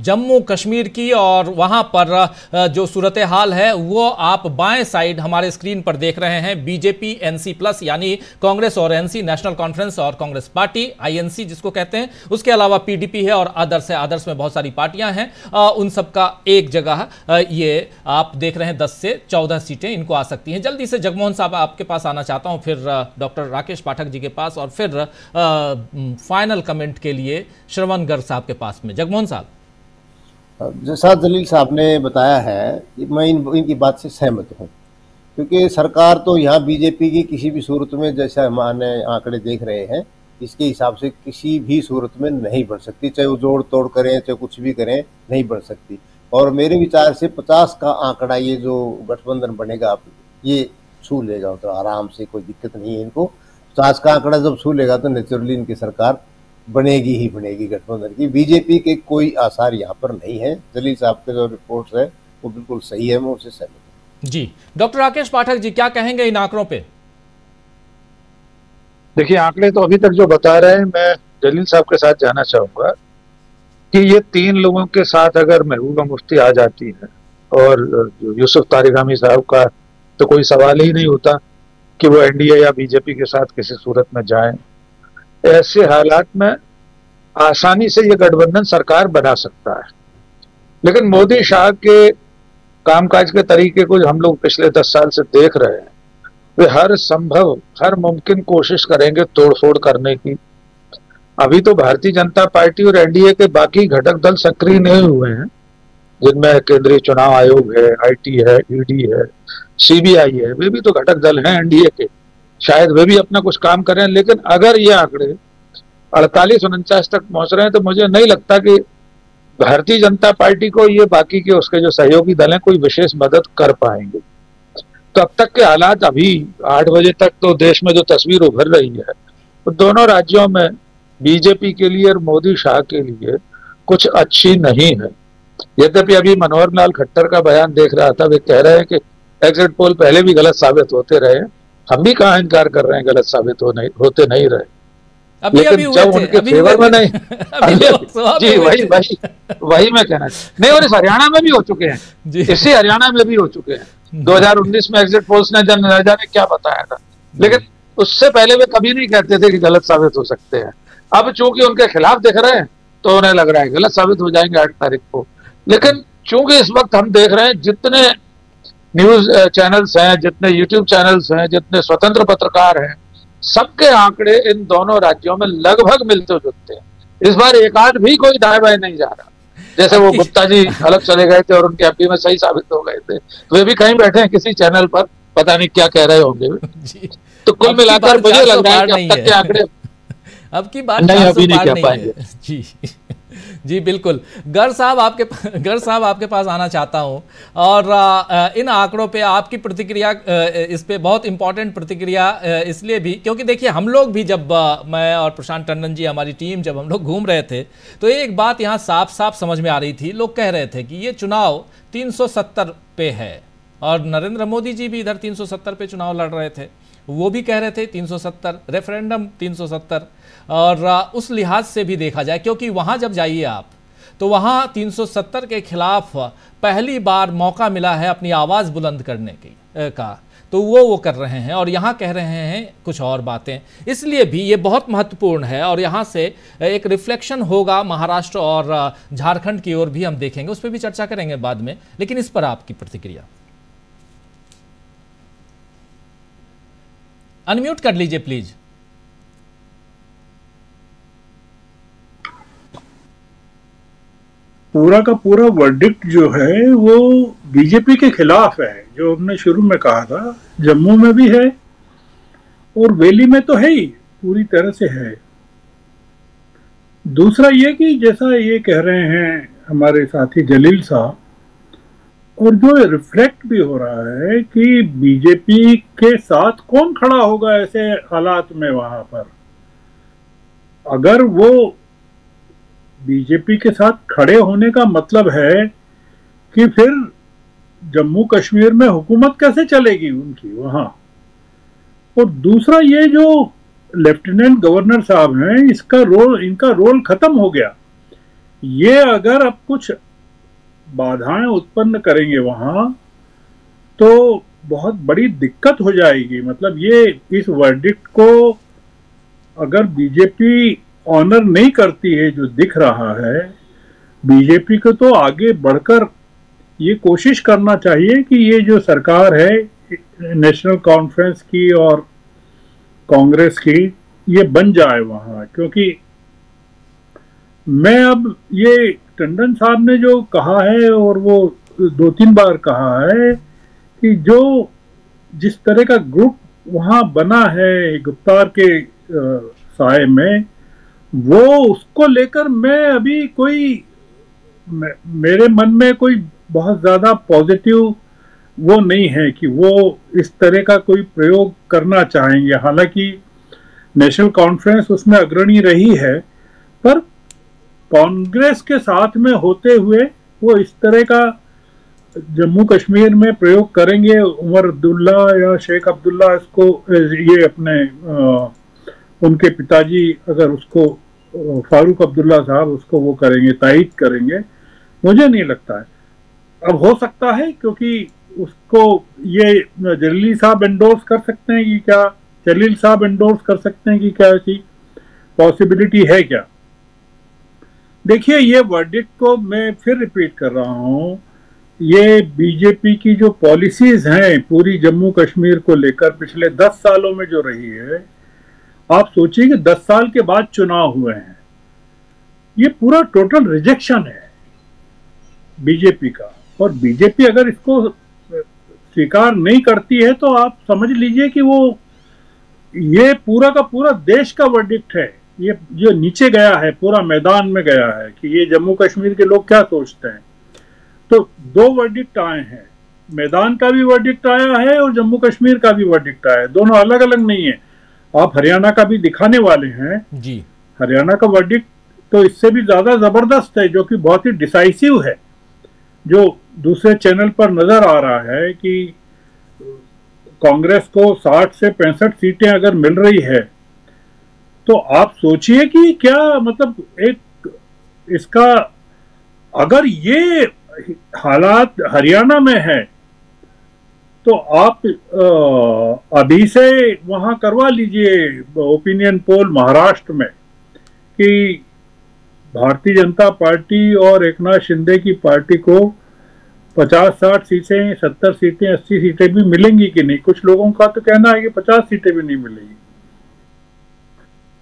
जम्मू कश्मीर की, और वहां पर जो सूरत हाल है वो आप बाएं साइड हमारे स्क्रीन पर देख रहे हैं। बीजेपी एनसी प्लस यानी कांग्रेस और एनसी, नेशनल कॉन्फ्रेंस और कांग्रेस पार्टी आईएनसी जिसको कहते हैं, उसके अलावा पीडीपी है और आदर्श है। आदर्श में बहुत सारी पार्टियां हैं, उन सबका एक जगह ये आप देख रहे हैं 10 से 14 सीटें इनको आ सकती हैं। जल्दी से जगमोहन साहब आपके पास आना चाहता हूं, फिर डॉक्टर राकेश पाठक जी के पास, और फिर फाइनल कमेंट के लिए श्रवण गर्ग साहब के पास में। जगमोहन साहब, जैसा जलील साहब ने बताया है, मैं इनकी बात से सहमत हूं, क्योंकि सरकार तो यहाँ बीजेपी की किसी भी सूरत में, जैसा हमारे आंकड़े देख रहे हैं, इसके हिसाब से किसी भी सूरत में नहीं बढ़ सकती, चाहे वो जोड़ तोड़ करें चाहे कुछ भी करें, नहीं बढ़ सकती। और मेरे विचार से 50 का आंकड़ा ये जो गठबंधन बनेगा ये छू लेगा, तो आराम से, कोई दिक्कत नहीं है इनको। 50 का आंकड़ा जब छू लेगा तो नेचुरली इनकी सरकार बनेगी ही बनेगी गठबंधन की। बीजेपी के कोई आसार यहाँ पर नहीं है। जलील साहब के जो रिपोर्ट्स है वो बिल्कुल सही है, मैं उससे सहमत हूँ। जी डॉक्टर राकेश पाठक जी क्या कहेंगे इन आंकड़ों पे? देखिए आंकड़े तो अभी तक जो बता रहे हैं, मैं जलील साहब के साथ जाना चाहूंगा कि ये 3 लोगों के साथ अगर महबूबा मुफ्ती आ जाती है और यूसुफ तारिगामी साहब का तो कोई सवाल ही नहीं होता कि वो एनडीए या बीजेपी के साथ किसी सूरत में जाएं। ऐसे हालात में आसानी से ये गठबंधन सरकार बना सकता है। लेकिन मोदी शाह के कामकाज के तरीके को हम लोग पिछले 10 साल से देख रहे हैं, वे हर मुमकिन कोशिश करेंगे तोड़फोड़ करने की। अभी तो भारतीय जनता पार्टी और एनडीए के बाकी घटक दल सक्रिय नहीं हुए हैं, जिनमें केंद्रीय चुनाव आयोग है, आईटी है, ईडी है, सीबीआई है, वे भी तो घटक दल हैं एनडीए के, शायद वे भी अपना कुछ काम कर रहे हैं। लेकिन अगर ये आंकड़े 48-49 तक पहुंच रहे हैं तो मुझे नहीं लगता कि भारतीय जनता पार्टी को ये बाकी के उसके जो सहयोगी दल हैं कोई विशेष मदद कर पाएंगे। तो अब तक के हालात, अभी 8 बजे तक तो देश में जो तस्वीर उभर रही है तो दोनों राज्यों में बीजेपी के लिए और मोदी शाह के लिए कुछ अच्छी नहीं है। यद्यपि अभी मनोहर लाल खट्टर का बयान देख रहा था, वे कह रहे हैं कि एग्जिट पोल पहले भी गलत साबित होते रहे, हम भी कहाँ इनकार कर रहे हैं, गलत साबित होते नहीं रहे। लेकिन जब उनके फेवर में नहीं जी वही मैं कहना नहीं, और इस हरियाणा में भी हो चुके हैं, इसी हरियाणा में भी हो चुके हैं। 2019 में एग्जिट पोल्स ने जन जाने क्या बताया था, लेकिन उससे पहले वे कभी नहीं कहते थे कि गलत साबित हो सकते हैं। अब चूंकि उनके खिलाफ दिख रहे हैं तो उन्हें लग रहा है गलत साबित हो जाएंगे 8 तारीख को। लेकिन चूंकि इस वक्त हम देख रहे हैं जितने न्यूज चैनल्स हैं, जितने यूट्यूब चैनल्स हैं, जितने स्वतंत्र पत्रकार हैं, सबके आंकड़े इन दोनों राज्यों में लगभग मिलते जुलते हैं। इस बार एक आध भी कोई दाएं बाएं नहीं जा रहा। जैसे वो गुप्ता जी अलग चले गए थे और उनके एमपी में सही साबित हो गए थे, वे भी कहीं बैठे हैं किसी चैनल पर, पता नहीं क्या कह रहे होंगे। तो कुल मिलाकर मुझे लग रहा है कि अब तक के आंकड़े अब की बात नहीं, अभी नहीं कह पाएंगे। जी जी बिल्कुल। गर्ग साहब आपके पास आना चाहता हूं, और इन आंकड़ों पे आपकी प्रतिक्रिया, इस पे बहुत इंपॉर्टेंट प्रतिक्रिया इसलिए भी क्योंकि देखिए हम लोग भी जब मैं और प्रशांत टंडन जी हमारी टीम जब हम लोग घूम रहे थे तो एक बात यहाँ साफ साफ समझ में आ रही थी। लोग कह रहे थे कि ये चुनाव 370 पे है, और नरेंद्र मोदी जी भी इधर 370 पे चुनाव लड़ रहे थे, वो भी कह रहे थे 370, रेफरेंडम 370। और उस लिहाज से भी देखा जाए, क्योंकि वहाँ जब जाइए आप तो वहाँ 370 के खिलाफ पहली बार मौका मिला है अपनी आवाज़ बुलंद करने का, तो वो कर रहे हैं, और यहाँ कह रहे हैं कुछ और बातें। इसलिए भी ये बहुत महत्वपूर्ण है, और यहाँ से एक रिफ्लेक्शन होगा महाराष्ट्र और झारखंड की ओर भी हम देखेंगे, उस पर भी चर्चा करेंगे बाद में। लेकिन इस पर आपकी प्रतिक्रिया। अनम्यूट कर लीजिए प्लीज। पूरा का पूरा वर्डिक्ट जो है वो बीजेपी के खिलाफ है, जो हमने शुरू में कहा था। जम्मू में भी है और वैली में तो है ही, पूरी तरह से है। दूसरा ये कि जैसा ये कह रहे हैं हमारे साथी जलील साहब, और जो रिफ्लेक्ट भी हो रहा है कि बीजेपी के साथ कौन खड़ा होगा ऐसे हालात में। वहां पर अगर वो बीजेपी के साथ खड़े होने का मतलब है कि फिर जम्मू कश्मीर में हुकूमत कैसे चलेगी उनकी वहां। और दूसरा ये जो लेफ्टिनेंट गवर्नर साहब हैं, इनका रोल खत्म हो गया। ये अगर अब कुछ बाधाएं उत्पन्न करेंगे वहां तो बहुत बड़ी दिक्कत हो जाएगी। मतलब ये इस वर्डिक्ट को अगर बीजेपी ऑनर नहीं करती है, जो दिख रहा है, बीजेपी को तो आगे बढ़कर ये कोशिश करना चाहिए कि ये जो सरकार है नेशनल कॉन्फ्रेंस की और कांग्रेस की, ये बन जाए वहां। क्योंकि मैं अब ये टंडन साहब ने जो कहा है, और वो 2-3 बार कहा है कि जो जिस तरह का ग्रुप वहां बना है गुप्तार के साए में, वो उसको लेकर मैं अभी मेरे मन में कोई बहुत ज्यादा पॉजिटिव वो नहीं है कि वो इस तरह का कोई प्रयोग करना चाहेंगे। हालांकि नेशनल कॉन्फ्रेंस उसमें अग्रणी रही है, पर कांग्रेस के साथ में होते हुए वो इस तरह का जम्मू कश्मीर में प्रयोग करेंगे। उमर अब्दुल्ला या शेख अब्दुल्ला इसको ये अपने उनके पिताजी अगर उसको फारूक अब्दुल्ला साहब उसको वो करेंगे, तायीद करेंगे, मुझे नहीं लगता है। अब हो सकता है क्योंकि उसको ये जलील साहब एंडोर्स कर सकते हैं कि क्या, जलील साहब एंडोर्स कर सकते हैं कि क्या ऐसी पॉसिबिलिटी है क्या। देखिए, ये वर्डिक्ट को मैं फिर रिपीट कर रहा हूं, ये बीजेपी की जो पॉलिसीज हैं पूरी जम्मू कश्मीर को लेकर पिछले 10 सालों में जो रही है, आप सोचिए कि 10 साल के बाद चुनाव हुए हैं, ये पूरा टोटल रिजेक्शन है बीजेपी का। और बीजेपी अगर इसको स्वीकार नहीं करती है तो आप समझ लीजिए कि वो ये पूरा का पूरा देश का वर्डिक्ट है, ये जो नीचे गया है, पूरा मैदान में गया है कि ये जम्मू कश्मीर के लोग क्या सोचते हैं। तो 2 वर्डिक्ट आए हैं, मैदान का भी वर्डिक्ट आया है और जम्मू कश्मीर का भी वर्डिक्ट आया है, दोनों अलग अलग नहीं है। आप हरियाणा का भी दिखाने वाले हैं जी। हरियाणा का वर्डिक्ट तो इससे भी ज्यादा जबरदस्त है, जो कि बहुत ही डिसाइसिव है, जो दूसरे चैनल पर नजर आ रहा है कि कांग्रेस को 60 से 65 सीटें अगर मिल रही है तो आप सोचिए कि क्या मतलब एक इसका, अगर ये हालात हरियाणा में है तो आप अभी से वहां करवा लीजिए ओपिनियन पोल महाराष्ट्र में कि भारतीय जनता पार्टी और एकनाथ शिंदे की पार्टी को 50-60 सीटें, 70 सीटें, 80 सीटें भी मिलेंगी कि नहीं। कुछ लोगों का तो कहना है कि 50 सीटें भी नहीं मिलेगी।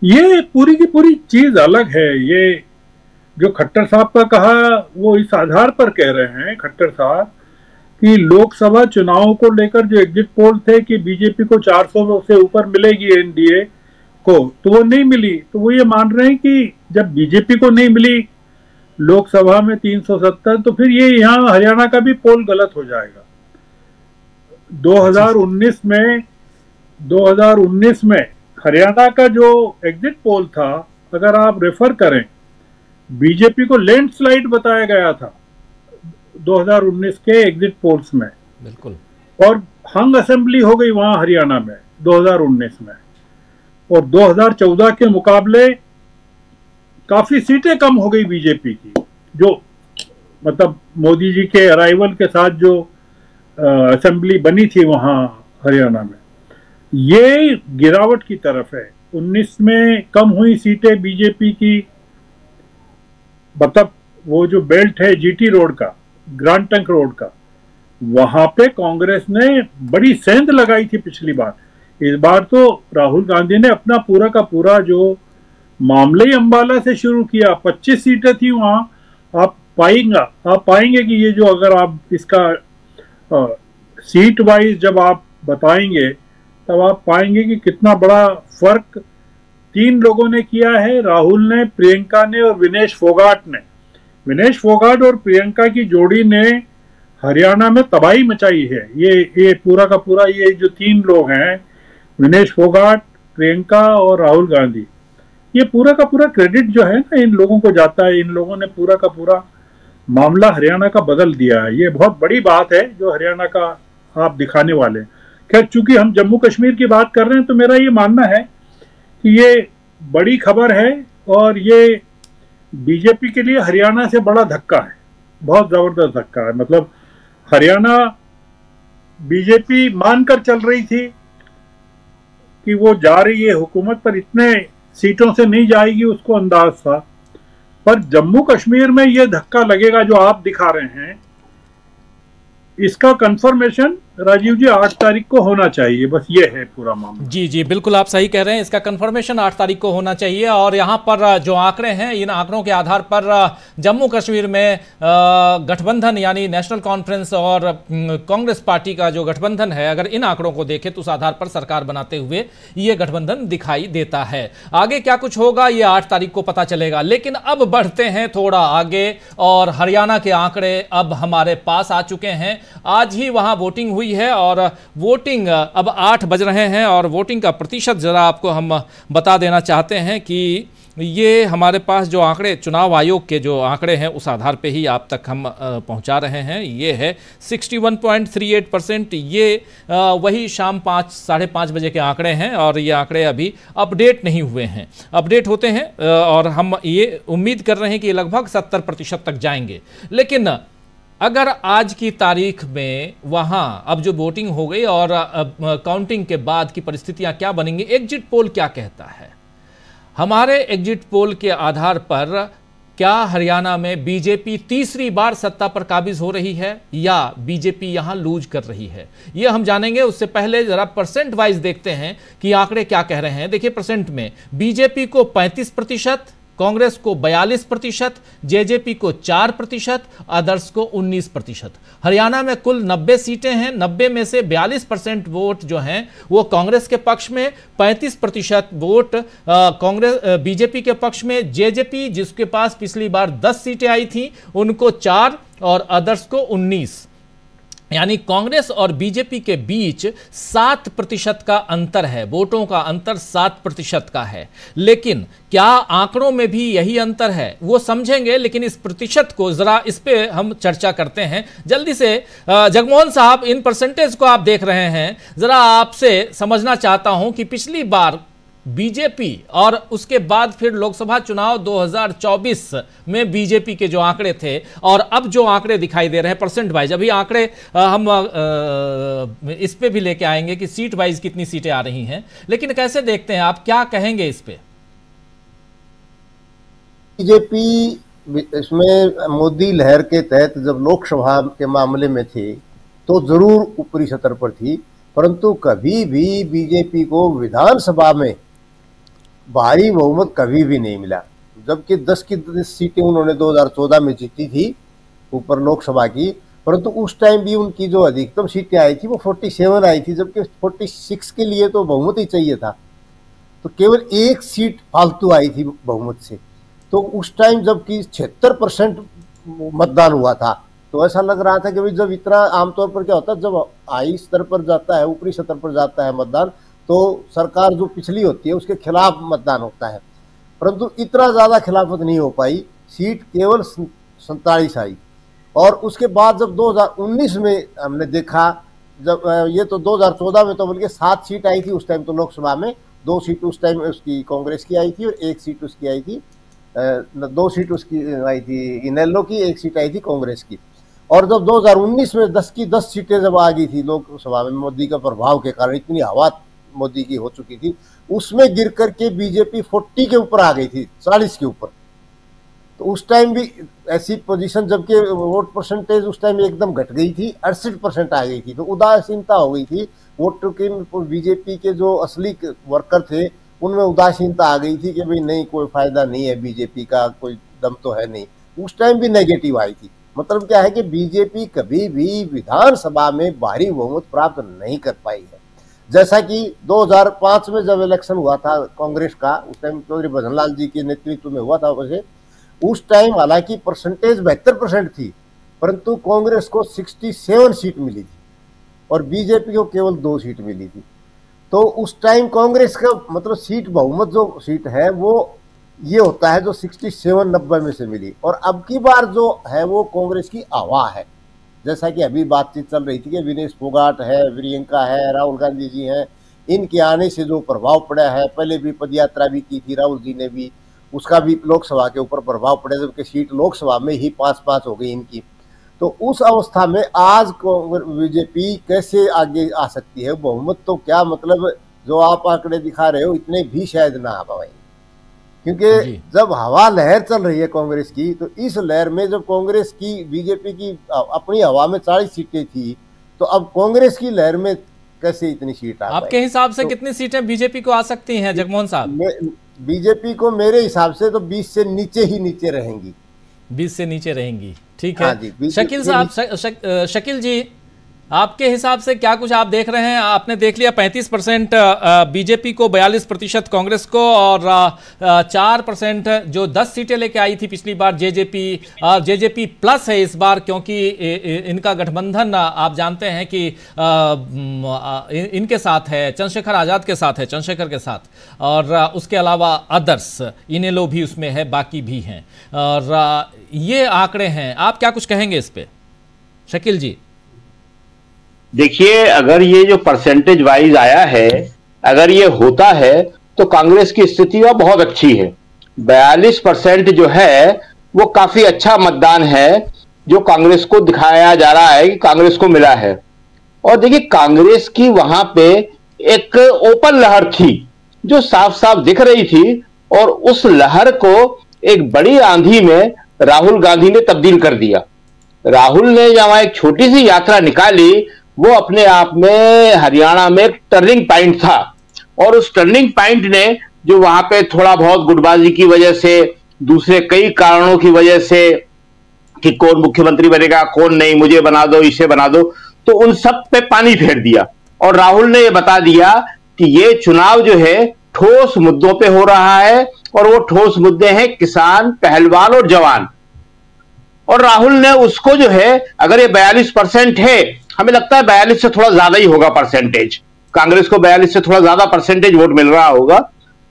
ये पूरी की पूरी चीज अलग है। ये जो खट्टर साहब का कहा वो इस आधार पर कह रहे हैं खट्टर साहब कि लोकसभा चुनावों को लेकर जो एग्जिट पोल थे कि बीजेपी को 400 से ऊपर मिलेगी एनडीए को, तो वो नहीं मिली। तो वो ये मान रहे हैं कि जब बीजेपी को नहीं मिली लोकसभा में 370, तो फिर ये यहाँ हरियाणा का भी पोल गलत हो जाएगा। 2019 में हरियाणा का जो एग्जिट पोल था, अगर आप रेफर करें, बीजेपी को लैंडस्लाइड बताया गया था 2019 के एग्जिट पोल्स में, बिल्कुल, और हंग असेंबली हो गई वहां हरियाणा में 2019 में, और 2014 के मुकाबले काफी सीटें कम हो गई बीजेपी की, जो मतलब मोदी जी के अराइवल के साथ जो असेंबली बनी थी वहां हरियाणा में, ये गिरावट की तरफ है। 19 में कम हुई सीटें बीजेपी की, मतलब वो जो बेल्ट है जीटी रोड का, ग्रांड ट्रंक रोड का, वहां पे कांग्रेस ने बड़ी सेंध लगाई थी पिछली बार। इस बार तो राहुल गांधी ने अपना पूरा का पूरा जो मामले ही अंबाला से शुरू किया। 25 सीटें थी वहां। आप पाएंगे कि ये जो अगर आप इसका सीट वाइज जब आप बताएंगे तब आप पाएंगे कि कितना बड़ा फर्क 3 लोगों ने किया है, राहुल ने, प्रियंका ने और विनेश फोगाट ने। विनेश फोगाट और प्रियंका की जोड़ी ने हरियाणा में तबाही मचाई है। ये पूरा का पूरा ये जो 3 लोग हैं, विनेश फोगाट, प्रियंका और राहुल गांधी, ये पूरा का पूरा क्रेडिट जो है ना इन लोगों को जाता है। इन लोगों ने पूरा का पूरा मामला हरियाणा का बदल दिया है। ये बहुत बड़ी बात है जो हरियाणा का आप दिखाने वाले। खैर, चूंकि हम जम्मू कश्मीर की बात कर रहे हैं तो मेरा ये मानना है कि ये बड़ी खबर है और ये बीजेपी के लिए हरियाणा से बड़ा धक्का है, बहुत जबरदस्त धक्का है। मतलब हरियाणा बीजेपी मानकर चल रही थी कि वो जा रही है हुकूमत पर, इतने सीटों से नहीं जाएगी, उसको अंदाज था। पर जम्मू कश्मीर में ये धक्का लगेगा जो आप दिखा रहे हैं, इसका कंफर्मेशन राजीव जी 8 तारीख को होना चाहिए। बस ये है पूरा मामला। जी जी, बिल्कुल आप सही कह रहे हैं, इसका कंफर्मेशन 8 तारीख को होना चाहिए। और यहाँ पर जो आंकड़े हैं, इन आंकड़ों के आधार पर जम्मू कश्मीर में गठबंधन यानी नेशनल कॉन्फ्रेंस और कांग्रेस पार्टी का जो गठबंधन है, अगर इन आंकड़ों को देखें तो उस आधार पर सरकार बनाते हुए ये गठबंधन दिखाई देता है। आगे क्या कुछ होगा ये 8 तारीख को पता चलेगा। लेकिन अब बढ़ते हैं थोड़ा आगे, और हरियाणा के आंकड़े अब हमारे पास आ चुके हैं। आज ही वहां वोटिंग हुई है और वोटिंग अब 8 बज रहे हैं और वोटिंग का प्रतिशत जरा आपको हम बता देना चाहते हैं कि ये हमारे पास जो आंकड़े चुनाव आयोग के जो आंकड़े हैं उस आधार पे ही आप तक हम पहुंचा रहे हैं। ये है 61.38%। ये वही शाम 5-5:30 बजे के आंकड़े हैं और ये आंकड़े अभी अपडेट नहीं हुए हैं, अपडेट होते हैं और हम ये उम्मीद कर रहे हैं कि लगभग 70% तक जाएंगे। लेकिन अगर आज की तारीख में वहां अब जो वोटिंग हो गई और काउंटिंग के बाद की परिस्थितियां क्या बनेंगी, एग्जिट पोल क्या कहता है? हमारे एग्जिट पोल के आधार पर क्या हरियाणा में बीजेपी तीसरी बार सत्ता पर काबिज हो रही है या बीजेपी यहां लूज कर रही है, ये हम जानेंगे। उससे पहले जरा परसेंट वाइज देखते हैं कि आंकड़े क्या कह रहे हैं। देखिए, परसेंट में बीजेपी को 35%, कांग्रेस को 42%, जेजेपी को 4%, अदर्स को 19%। हरियाणा में कुल 90 सीटें हैं, 90 में से 42% वोट जो हैं वो कांग्रेस के पक्ष में, 35% वोट कांग्रेस बीजेपी के पक्ष में। जेजेपी जिसके पास पिछली बार 10 सीटें आई थी उनको 4 और अदर्स को 19, यानी कांग्रेस और बीजेपी के बीच 7% का अंतर है, वोटों का अंतर 7% का है। लेकिन क्या आंकड़ों में भी यही अंतर है, वो समझेंगे। लेकिन इस प्रतिशत को जरा इस पे हम चर्चा करते हैं जल्दी से। जगमोहन साहब, इन परसेंटेज को आप देख रहे हैं, जरा आपसे समझना चाहता हूं कि पिछली बार बीजेपी और उसके बाद फिर लोकसभा चुनाव 2024 में बीजेपी के जो आंकड़े थे और अब जो आंकड़े दिखाई दे रहे हैं परसेंट वाइज, अभी आंकड़े हम इस पे भी लेके आएंगे कि सीट वाइज कितनी सीटें आ रही हैं, लेकिन कैसे देखते हैं आप, क्या कहेंगे इस पे? बीजेपी इसमें मोदी लहर के तहत जब लोकसभा के मामले में थे तो जरूर ऊपरी सतर पर थी, परंतु कभी भी बीजेपी को विधानसभा में भारी बहुमत कभी भी नहीं मिला। जबकि 10 की 10 सीटें उन्होंने 2014 में जीती थी ऊपर लोकसभा की, परंतु उस टाइम भी उनकी जो अधिकतम सीटें आई थी वो 47 आई थी, जबकि 46 के लिए तो बहुमत ही चाहिए था। तो केवल 1 सीट फालतू आई थी बहुमत से। तो उस टाइम जबकि 76% मतदान हुआ था, तो ऐसा लग रहा था कि भाई जब इतना, आमतौर पर क्या होता है जब हाई स्तर पर जाता है, ऊपरी स्तर पर जाता है मतदान, तो सरकार जो पिछली होती है उसके खिलाफ मतदान होता है, परंतु इतना ज्यादा खिलाफत नहीं हो पाई, सीट केवल 47 आई। और उसके बाद जब 2019 में हमने देखा, जब ये तो 2014 में तो बल्कि 7 सीट आई थी उस टाइम, तो लोकसभा में 2 सीट उस टाइम उसकी कांग्रेस की आई थी और 1 सीट उसकी आई थी, 2 सीट उसकी आई थी इनेलो की, 1 सीट आई थी कांग्रेस की। और जब 2019 में 10 की 10 सीटें जब आ गई थी लोकसभा में, मोदी का प्रभाव के कारण इतनी हवा मोदी की हो चुकी थी, उसमें गिर करके बीजेपी 40 के ऊपर आ गई थी, 40 के ऊपर। तो उस टाइम भी ऐसी पोजीशन, जबकि वोट परसेंटेज उस टाइम एकदम घट गई थी, 68% आ गई थी, तो उदासीनता हो गई थी वोटर की। बीजेपी के जो असली वर्कर थे उनमें उदासीनता आ गई थी कि भाई नहीं, कोई फायदा नहीं है बीजेपी का, कोई दम तो है नहीं। उस टाइम भी नेगेटिव आई थी। मतलब क्या है कि बीजेपी कभी भी विधानसभा में भारी बहुमत प्राप्त नहीं कर पाई है। जैसा कि 2005 में जब इलेक्शन हुआ था कांग्रेस का, उस टाइम चौधरी भजनलाल जी के नेतृत्व में हुआ था, वैसे उस टाइम हालांकि परसेंटेज 72% थी, परंतु कांग्रेस को 67 सीट मिली थी और बीजेपी को केवल 2 सीट मिली थी। तो उस टाइम कांग्रेस का मतलब सीट बहुमत जो सीट है वो ये होता है जो 67-90 में से मिली, और अब की बार जो है वो कांग्रेस की हवा है। जैसा कि अभी बातचीत चल रही थी कि विनेश फोगाट है, प्रियंका है, राहुल गांधी जी हैं, इनके आने से जो प्रभाव पड़ा है, पहले भी पदयात्रा भी की थी राहुल जी ने भी, उसका भी लोकसभा के ऊपर प्रभाव पड़ा, जबकि सीट लोकसभा में ही 5-5 हो गई इनकी। तो उस अवस्था में आज बीजेपी कैसे आगे आ सकती है? बहुमत तो क्या, मतलब जो आप आंकड़े दिखा रहे हो इतने भी शायद ना आ पाए, क्योंकि जब हवा लहर चल रही है कांग्रेस की, तो इस लहर में जब कांग्रेस की, बीजेपी की अपनी हवा में 40 सीटें थी, तो अब कांग्रेस की लहर में कैसे इतनी सीट आ? आपके हिसाब से कितनी सीटें बीजेपी को आ सकती हैं जगमोहन साहब? बीजेपी को मेरे हिसाब से तो 20 से नीचे ही नीचे रहेंगी, 20 से नीचे रहेंगी। ठीक है। शकील साहब, शकील जी, आपके हिसाब से क्या कुछ आप देख रहे हैं? आपने देख लिया 35% बीजेपी को, 42% कांग्रेस को और 4% जो 10 सीटें लेके आई थी पिछली बार जेजेपी प्लस है इस बार, क्योंकि इनका गठबंधन आप जानते हैं कि इनके साथ है, चंद्रशेखर आजाद के साथ है, चंद्रशेखर के साथ, और उसके अलावा अदर्स इनेलो भी उसमें है, बाकी भी हैं, और ये आंकड़े हैं। आप क्या कुछ कहेंगे इस पे शकील जी? देखिए, अगर ये जो परसेंटेज वाइज आया है, अगर ये होता है तो कांग्रेस की स्थिति वह बहुत अच्छी है। 42% जो है वो काफी अच्छा मतदान है जो कांग्रेस को दिखाया जा रहा है कि कांग्रेस को मिला है। और देखिए, कांग्रेस की वहां पे एक ओपन लहर थी जो साफ साफ दिख रही थी, और उस लहर को एक बड़ी आंधी में राहुल गांधी ने तब्दील कर दिया। राहुल ने जहां एक छोटी सी यात्रा निकाली, वो अपने आप में हरियाणा में एक टर्निंग पॉइंट था, और उस टर्निंग पॉइंट ने जो वहां पे थोड़ा बहुत गुटबाजी की वजह से, दूसरे कई कारणों की वजह से कि कौन मुख्यमंत्री बनेगा कौन नहीं, मुझे बना दो इसे बना दो, तो उन सब पे पानी फेर दिया। और राहुल ने यह बता दिया कि ये चुनाव जो है ठोस मुद्दों पे हो रहा है, और वो ठोस मुद्दे हैं किसान, पहलवान और जवान। और राहुल ने उसको जो है, अगर ये 42% है, हमें लगता है 42 से थोड़ा ज्यादा ही होगा परसेंटेज, कांग्रेस को 42 से थोड़ा ज्यादा परसेंटेज वोट मिल रहा होगा,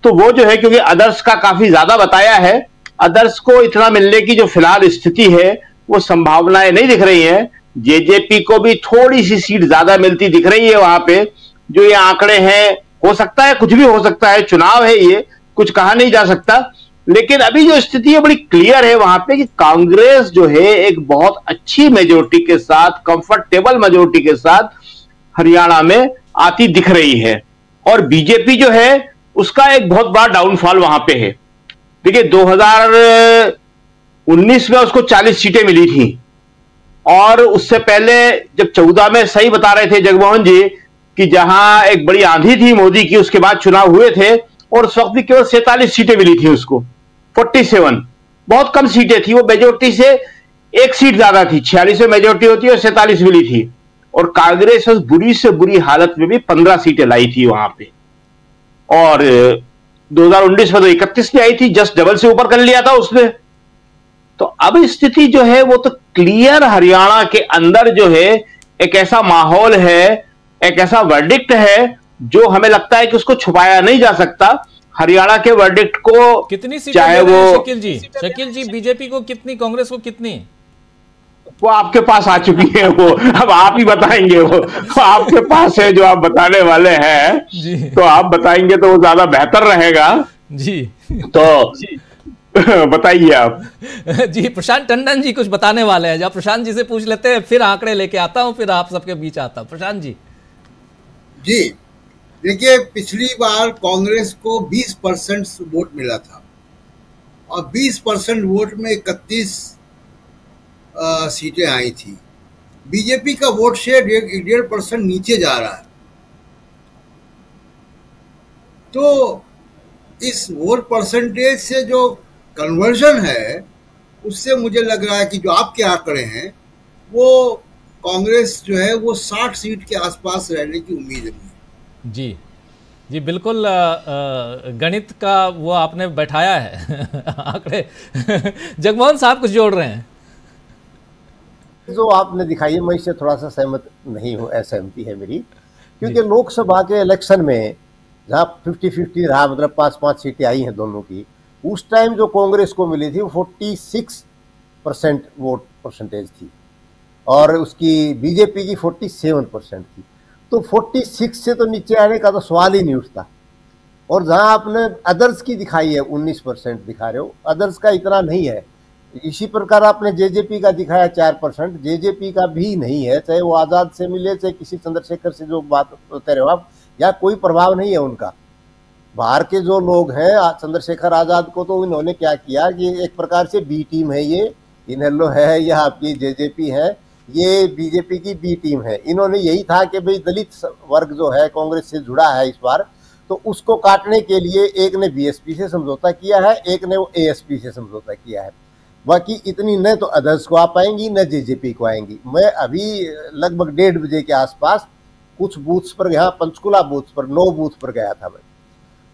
तो वो जो है, क्योंकि अदर्स का काफी ज्यादा बताया है, अदर्स को इतना मिलने की जो फिलहाल स्थिति है वो संभावनाएं नहीं दिख रही हैं। जेजेपी को भी थोड़ी सी सीट ज्यादा मिलती दिख रही है वहां पे। जो ये आंकड़े हैं, हो सकता है कुछ भी हो सकता है, चुनाव है ये, कुछ कहा नहीं जा सकता, लेकिन अभी जो स्थिति है बड़ी क्लियर है वहां पे कि कांग्रेस जो है एक बहुत अच्छी मेजोरिटी के साथ, कंफर्टेबल मेजोरिटी के साथ हरियाणा में आती दिख रही है। और बीजेपी जो है उसका एक बहुत बड़ा डाउनफॉल वहां पे है। देखिए, 2019 में उसको 40 सीटें मिली थी, और उससे पहले जब 14 में सही बता रहे थे जगमोहन जी कि जहां एक बड़ी आंधी थी मोदी की, उसके बाद चुनाव हुए थे, और उस वक्त भी केवल 47 सीटें मिली थी उसको, 47, बहुत कम सीटें थी। वो मेजोरिटी से एक सीट ज्यादा थी, 46 में मेजोरिटी होती है और 47 मिली थी। और कांग्रेस उस बुरी से बुरी हालत में भी 15 सीटें लाई थी वहां पे, और 2019 में तो 31 पे आई थी, जस्ट डबल से ऊपर कर लिया था उसने। तो अब स्थिति जो है वो तो क्लियर हरियाणा के अंदर जो है एक ऐसा माहौल है, एक ऐसा वर्डिक्ट है जो हमें लगता है कि उसको छुपाया नहीं जा सकता। हरियाणा के वर्डिक्ट को कितनी सीटें चाहे वो शकील जी बीजेपी को कितनी, कांग्रेस को कितनी? वो आपके पास आ चुकी है, वो अब आप ही बताएंगे। वो आपके पास है जो आप बताने वाले हैं जी, तो आप बताएंगे तो वो ज्यादा बेहतर रहेगा जी। तो बताइए आप जी। प्रशांत टंडन जी कुछ बताने वाले हैं, जब प्रशांत जी से पूछ लेते हैं, फिर आंकड़े लेके आता हूं, फिर आप सबके बीच आता हूं। प्रशांत जी। जी देखिए, पिछली बार कांग्रेस को 20% वोट मिला था, और 20% वोट में 31 सीटें आई थी। बीजेपी का वोट शेयर 1.5% नीचे जा रहा है। तो इस वोट परसेंटेज से जो कन्वर्जन है, उससे मुझे लग रहा है कि जो आपके आंकड़े हैं वो कांग्रेस जो है वो 60 सीट के आसपास रहने की उम्मीद है। जी जी, बिल्कुल। गणित का वो आपने बैठाया है आंकड़े। जगमोहन साहब कुछ जोड़ रहे हैं? जो आपने दिखाई है, मैं इससे थोड़ा सा सहमत नहीं हूँ, असहमति है मेरी, क्योंकि लोकसभा के इलेक्शन में जहाँ 50-50 रहा, मतलब 5-5 सीटें आई हैं दोनों की, उस टाइम जो कांग्रेस को मिली थी वो 46% वोट परसेंटेज थी, और उसकी बीजेपी की 47% थी। तो 46 से तो नीचे आने का तो सवाल ही नहीं उठता। और जहां आपने अदर्स की दिखाई है 19% दिखा रहे हो, अदर्स का इतना नहीं है। इसी प्रकार आपने जेजेपी का दिखाया 4%, जेजेपी का भी नहीं है, चाहे वो आज़ाद से मिले चाहे किसी चंद्रशेखर से जो बात होते रहे आप, या कोई प्रभाव नहीं है उनका। बाहर के जो लोग हैं, चंद्रशेखर आज़ाद को तो इन्होंने क्या किया कि एक प्रकार से बी टीम है, ये इनेलो है या आपकी जेजेपी है, ये बीजेपी की बी टीम है। इन्होंने यही था कि भाई दलित वर्ग जो है कांग्रेस से जुड़ा है इस बार, तो उसको काटने के लिए एक ने बीएसपी से समझौता किया है, एक ने वो एएसपी से समझौता किया है। बाकी इतनी न तो अदर्स को आ पाएंगी न जेजेपी को आएंगी। मैं अभी लगभग 1:30 बजे के आसपास कुछ बूथ्स पर, यहाँ पंचकुला बूथ पर 9 बूथ पर गया था मैं,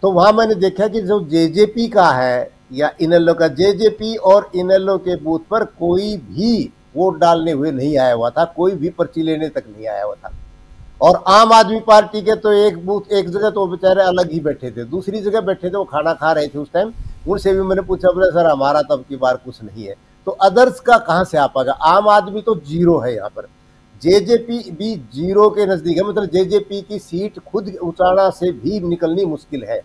तो वहां मैंने देखा कि जो जेजेपी का है या इनेलो का, जेजेपी और इनेलो के बूथ पर कोई भी वोट डालने हुए नहीं आया हुआ था, कोई भी पर्ची लेने तक नहीं आया हुआ था। और आम आदमी पार्टी के तो एक बूथ, एक जगह तो बेचारे अलग ही बैठे थे, दूसरी जगह बैठे थे, वो खाना खा रहे थे उस टाइम। उनसे भी मैंने पूछा, बोले सर हमारा तब की बार कुछ नहीं है। तो अदर्स का कहाँ से आ पाएगा? आम आदमी तो 0 है यहाँ पर, जेजेपी भी 0 के नजदीक है। मतलब जेजेपी की सीट खुद उचाना से भी निकलनी मुश्किल है।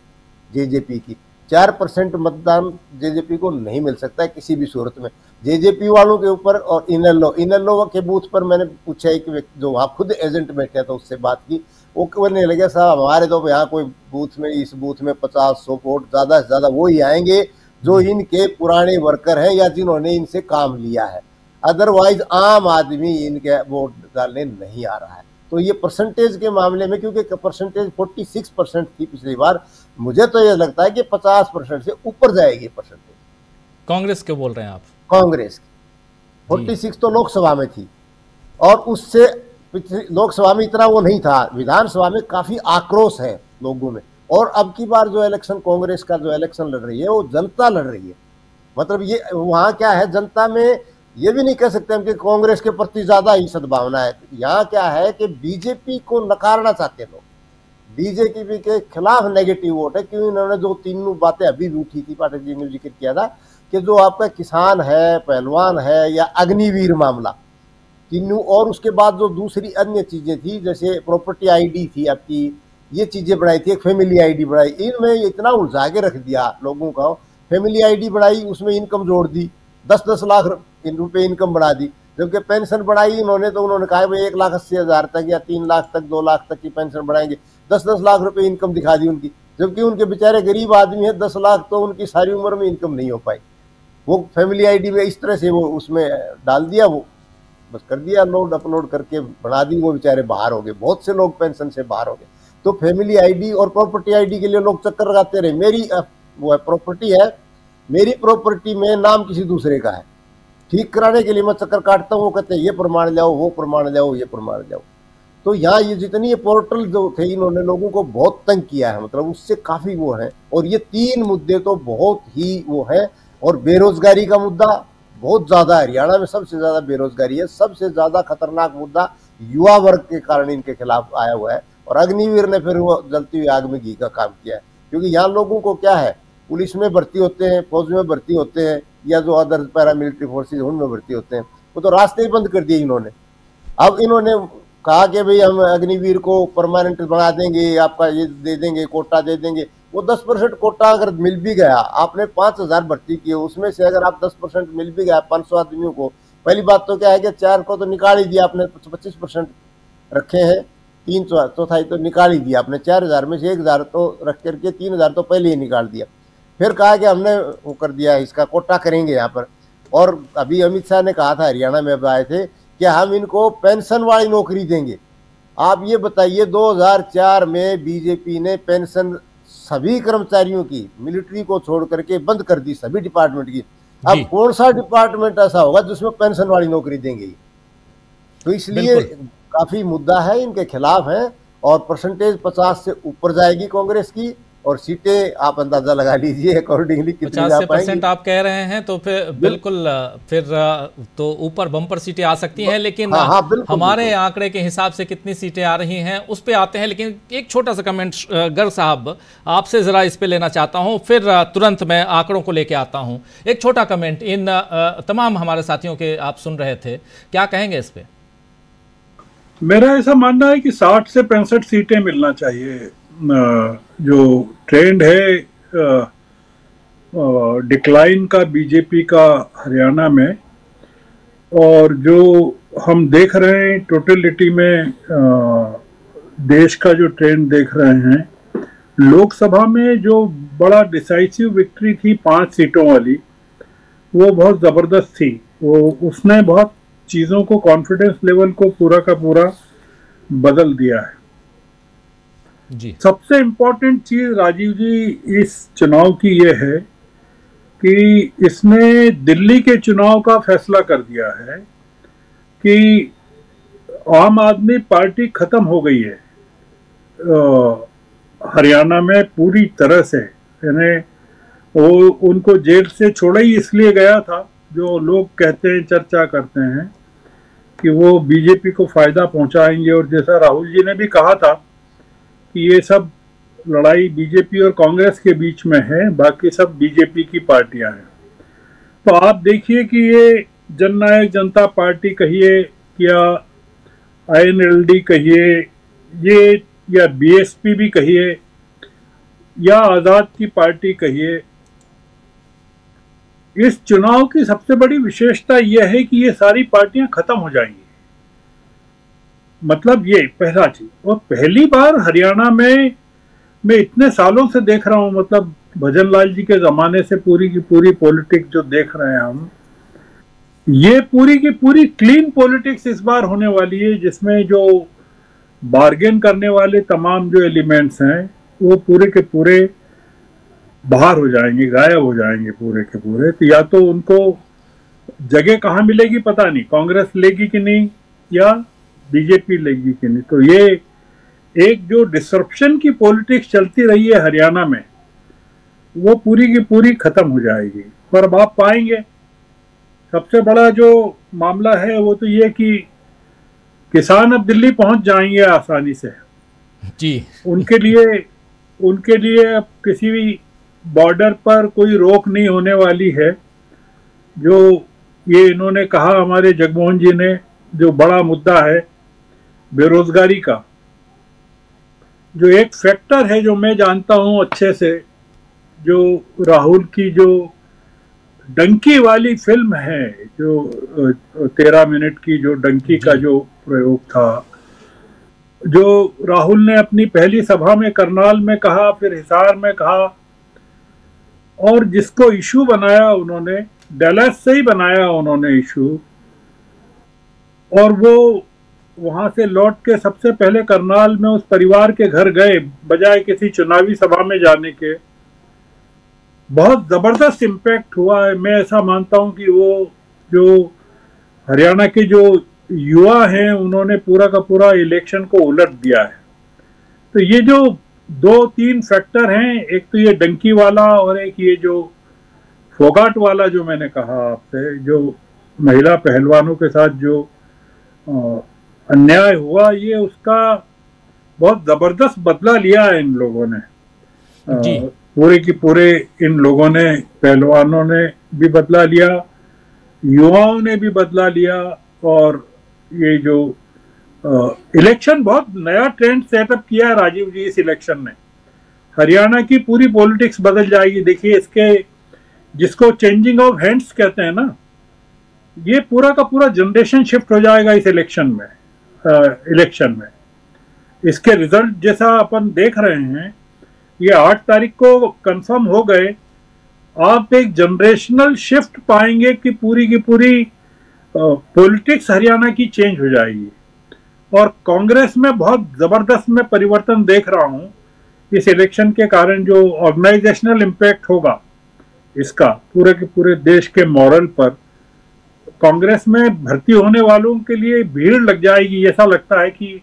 जेजेपी की 4% मतदान जेजेपी को नहीं मिल सकता है किसी भी सूरत में। जेजेपी वालों के ऊपर और इनेलो के बूथ पर मैंने पूछा, एक व्यक्ति जो वहाँ खुद एजेंट बैठा था उससे बात की, वो कहने लगे साहब हमारे तो यहाँ कोई बूथ में, इस बूथ में 50-100 वोट ज़्यादा से ज़्यादा वो ही आएंगे जो इनके पुराने वर्कर हैं या जिन्होंने इनसे काम लिया है, अदरवाइज आम आदमी इनके वोट डालने नहीं आ रहा है। तो ये परसेंटेज के मामले में, क्योंकि परसेंटेज 46% थी पिछली बार, मुझे तो ये लगता है कि 50% से ऊपर जाएगी परसेंटेज। कांग्रेस के बोल रहे हैं आप? कांग्रेस की 46 तो लोकसभा में थी, और उससे लोकसभा में इतना वो नहीं था, विधानसभा में काफी आक्रोश है लोगों में। और अब की बार जो इलेक्शन, कांग्रेस का जो इलेक्शन लड़ रही है वो जनता लड़ रही है। मतलब ये वहाँ क्या है, जनता में ये भी नहीं कह सकते हम कि कांग्रेस के प्रति ज्यादा ही सद्भावना है। यहाँ क्या है कि बीजेपी को नकारना चाहते लोग, बीजेपी के खिलाफ नेगेटिव वोट है। क्योंकि इन्होंने जो 3 बातें अभी भी उठी थी, पाठक जी ने जिक्र किया था कि जो आपका किसान है, पहलवान है, या अग्निवीर मामला, तीनों, और उसके बाद जो दूसरी अन्य चीजें थी जैसे प्रॉपर्टी आईडी थी आपकी, ये चीजें बढ़ाई थी, एक फैमिली आईडी बढ़ाई, इनमें इतना उलझा के रख दिया लोगों का। फैमिली आईडी बढ़ाई, उसमें इनकम जोड़ दी, 10-10 लाख रुपए इनकम बढ़ा दी। जबकि पेंशन बढ़ाई इन्होंने, तो उन्होंने कहा भाई 1,80,000 तक या 3 लाख तक, 2 लाख तक की पेंशन बढ़ाएंगे, 10-10 लाख रुपए इनकम दिखा दी उनकी। जबकि उनके बेचारे गरीब आदमी है, 10 लाख तो उनकी सारी उम्र में इनकम नहीं हो पाई। वो फैमिली आईडी में इस तरह से वो उसमें डाल दिया, वो बस कर दिया, लोड अपलोड करके बढ़ा दी, वो बेचारे बाहर हो गए। बहुत से लोग पेंशन से बाहर हो गए। तो फैमिली आईडी और प्रॉपर्टी आईडी के लिए लोग चक्कर लगाते रहे। मेरी वो है प्रॉपर्टी है, मेरी प्रॉपर्टी में नाम किसी दूसरे का है, ठीक कराने के लिए मैं चक्कर काटता हूँ, वो कहते हैं ये प्रमाण ले आओ, वो प्रमाण ले आओ, ये प्रमाण ले आओ। तो यहाँ ये जितनी ये पोर्टल जो थे, इन्होंने लोगों को बहुत तंग किया है, मतलब उससे काफी वो है। और ये 3 मुद्दे तो बहुत ही वो है। और बेरोजगारी का मुद्दा बहुत ज्यादा, हरियाणा में सबसे ज्यादा बेरोजगारी है, सबसे ज्यादा खतरनाक मुद्दा युवा वर्ग के कारण इनके खिलाफ आया हुआ है। और अग्निवीर ने फिर वो जलती हुई आग में घी का काम किया है। क्योंकि यहाँ लोगों को क्या है, पुलिस में भर्ती होते हैं, फौज में भर्ती होते हैं, या जो अदर पैरामिलिट्री फोर्सेज उनमें भर्ती होते हैं, वो तो रास्ते ही बंद कर दिए इन्होंने। अब इन्होंने कहा कि भाई हम अग्निवीर को परमानेंट बना देंगे, आपका ये दे देंगे, कोटा दे देंगे। वो 10% कोटा अगर मिल भी गया, आपने 5,000 भर्ती किए, उसमें से अगर आप 10% मिल भी गया 500 आदमियों को, पहली बात तो क्या है कि 4 को तो निकाल ही दिया आपने, 25% रखे हैं, 3 चौथाई तो निकाल ही दिया आपने। 4,000 में से 1,000 तो रख करके 3,000 तो पहले ही निकाल दिया। फिर कहा कि हमने वो कर दिया, इसका कोटा करेंगे यहाँ पर। और अभी अमित शाह ने कहा था, हरियाणा में अब आए थे, कि हम इनको पेंशन वाली नौकरी देंगे। आप ये बताइए, 2004 में बीजेपी ने पेंशन सभी कर्मचारियों की, मिलिट्री को छोड़ करके बंद कर दी, सभी डिपार्टमेंट की। अब कौन सा डिपार्टमेंट ऐसा होगा जिसमें पेंशन वाली नौकरी देंगे? तो इसलिए काफी मुद्दा है, इनके खिलाफ है। और परसेंटेज 50 से ऊपर जाएगी कांग्रेस की, और सीटें आप अंदाजा लगा लीजिए अकॉर्डिंगली कितनी 50% आप कह रहे हैं, तो फिर बिल्कुल फिर तो ऊपर बम्पर सीटें आ सकती हैं। लेकिन हमारे आंकड़े के हिसाब से कितनी सीटें आ रही हैं उस पे आते हैं। लेकिन एक छोटा सा कमेंट गर्ग साहब आपसे जरा इस पे लेना चाहता हूं, फिर तुरंत मैं आंकड़ों को लेके आता हूं। एक छोटा कमेंट इन तमाम हमारे साथियों के आप सुन रहे थे, क्या कहेंगे इस पे? मेरा ऐसा मानना है कि 60 से 65 सीटें मिलना चाहिए। जो ट्रेंड है डिक्लाइन का बीजेपी का हरियाणा में, और जो हम देख रहे हैं टोटलिटी में देश का जो ट्रेंड देख रहे हैं, लोकसभा में जो बड़ा डिसाइसिव विक्ट्री थी 5 सीटों वाली, वो बहुत ज़बरदस्त थी। वो उसने बहुत चीज़ों को, कॉन्फिडेंस लेवल को पूरा का पूरा बदल दिया है जी। सबसे इम्पोर्टेंट चीज राजीव जी इस चुनाव की ये है कि इसने दिल्ली के चुनाव का फैसला कर दिया है कि आम आदमी पार्टी खत्म हो गई है हरियाणा में पूरी तरह से। यानी वो उनको जेल से छोड़ा ही इसलिए गया था, जो लोग कहते हैं, चर्चा करते हैं कि वो बीजेपी को फायदा पहुंचाएंगे। और जैसा राहुल जी ने भी कहा था कि ये सब लड़ाई बीजेपी और कांग्रेस के बीच में है, बाकी सब बीजेपी की पार्टियां हैं। तो आप देखिए कि ये जननायक जनता पार्टी कहिए या INLD कहिए, ये या BSP भी कहिए या आजाद की पार्टी कहिए, इस चुनाव की सबसे बड़ी विशेषता यह है कि ये सारी पार्टियां खत्म हो जाएंगी। मतलब ये पहला चीज। और पहली बार हरियाणा में मैं इतने सालों से देख रहा हूं, मतलब भजन लाल जी के जमाने से पूरी की पूरी पॉलिटिक्स जो देख रहे हैं हम, ये पूरी की पूरी क्लीन पॉलिटिक्स इस बार होने वाली है, जिसमें जो बार्गेन करने वाले तमाम जो एलिमेंट्स हैं वो पूरे के पूरे बाहर हो जाएंगे, गायब हो जाएंगे पूरे के पूरे। तो या तो उनको जगह कहाँ मिलेगी पता नहीं, कांग्रेस लेगी कि नहीं या बीजेपी लेगी कि नहीं। तो ये एक जो डिसरप्शन की पॉलिटिक्स चलती रही है हरियाणा में, वो पूरी की पूरी खत्म हो जाएगी। पर अब आप पाएंगे सबसे बड़ा जो मामला है वो तो ये कि किसान अब दिल्ली पहुंच जाएंगे आसानी से जी। उनके लिए अब किसी भी बॉर्डर पर कोई रोक नहीं होने वाली है। जो ये इन्होंने कहा हमारे जगमोहन जी ने, जो बड़ा मुद्दा है बेरोजगारी का, जो एक फैक्टर है जो मैं जानता हूं अच्छे से, जो राहुल की जो डंकी वाली फिल्म है, जो 13 मिनट की जो डंकी का जो प्रयोग था, जो राहुल ने अपनी पहली सभा में करनाल में कहा, फिर हिसार में कहा, और जिसको इशू बनाया उन्होंने, डैलस से ही बनाया उन्होंने इशू, और वो वहां से लौट के सबसे पहले करनाल में उस परिवार के घर गए बजाय किसी चुनावी सभा में जाने के। बहुत जबरदस्त इम्पैक्ट हुआ है। मैं ऐसा मानता हूं कि वो जो हरियाणा के जो युवा हैं उन्होंने पूरा का पूरा इलेक्शन को उलट दिया है। तो ये जो 2-3 फैक्टर हैं, एक तो ये डंकी वाला और एक ये जो फोगाट वाला जो मैंने कहा आपसे, जो महिला पहलवानों के साथ जो अन्याय हुआ, ये उसका बहुत जबरदस्त बदला लिया है इन लोगों ने जी। पूरे की पूरे इन लोगों ने, पहलवानों ने भी बदला लिया, युवाओं ने भी बदला लिया। और ये जो इलेक्शन बहुत नया ट्रेंड सेटअप किया है राजीव जी इस इलेक्शन ने। हरियाणा की पूरी पॉलिटिक्स बदल जाएगी। देखिए इसके, जिसको चेंजिंग ऑफ हैंड्स कहते हैं ना, ये पूरा का पूरा जनरेशन शिफ्ट हो जाएगा इस इलेक्शन में। इसके रिजल्ट जैसा अपन देख रहे हैं, ये 8 तारीख को कंफर्म हो गए। आप एक जनरेशनल शिफ्ट पाएंगे कि पूरी की पूरी पॉलिटिक्स हरियाणा की चेंज हो जाएगी। और कांग्रेस में बहुत जबरदस्त मैं परिवर्तन देख रहा हूं इस इलेक्शन के कारण। जो ऑर्गेनाइजेशनल इम्पैक्ट होगा इसका पूरे के पूरे देश के मॉरल पर, कांग्रेस में भर्ती होने वालों के लिए भीड़ लग जाएगी। ऐसा लगता है कि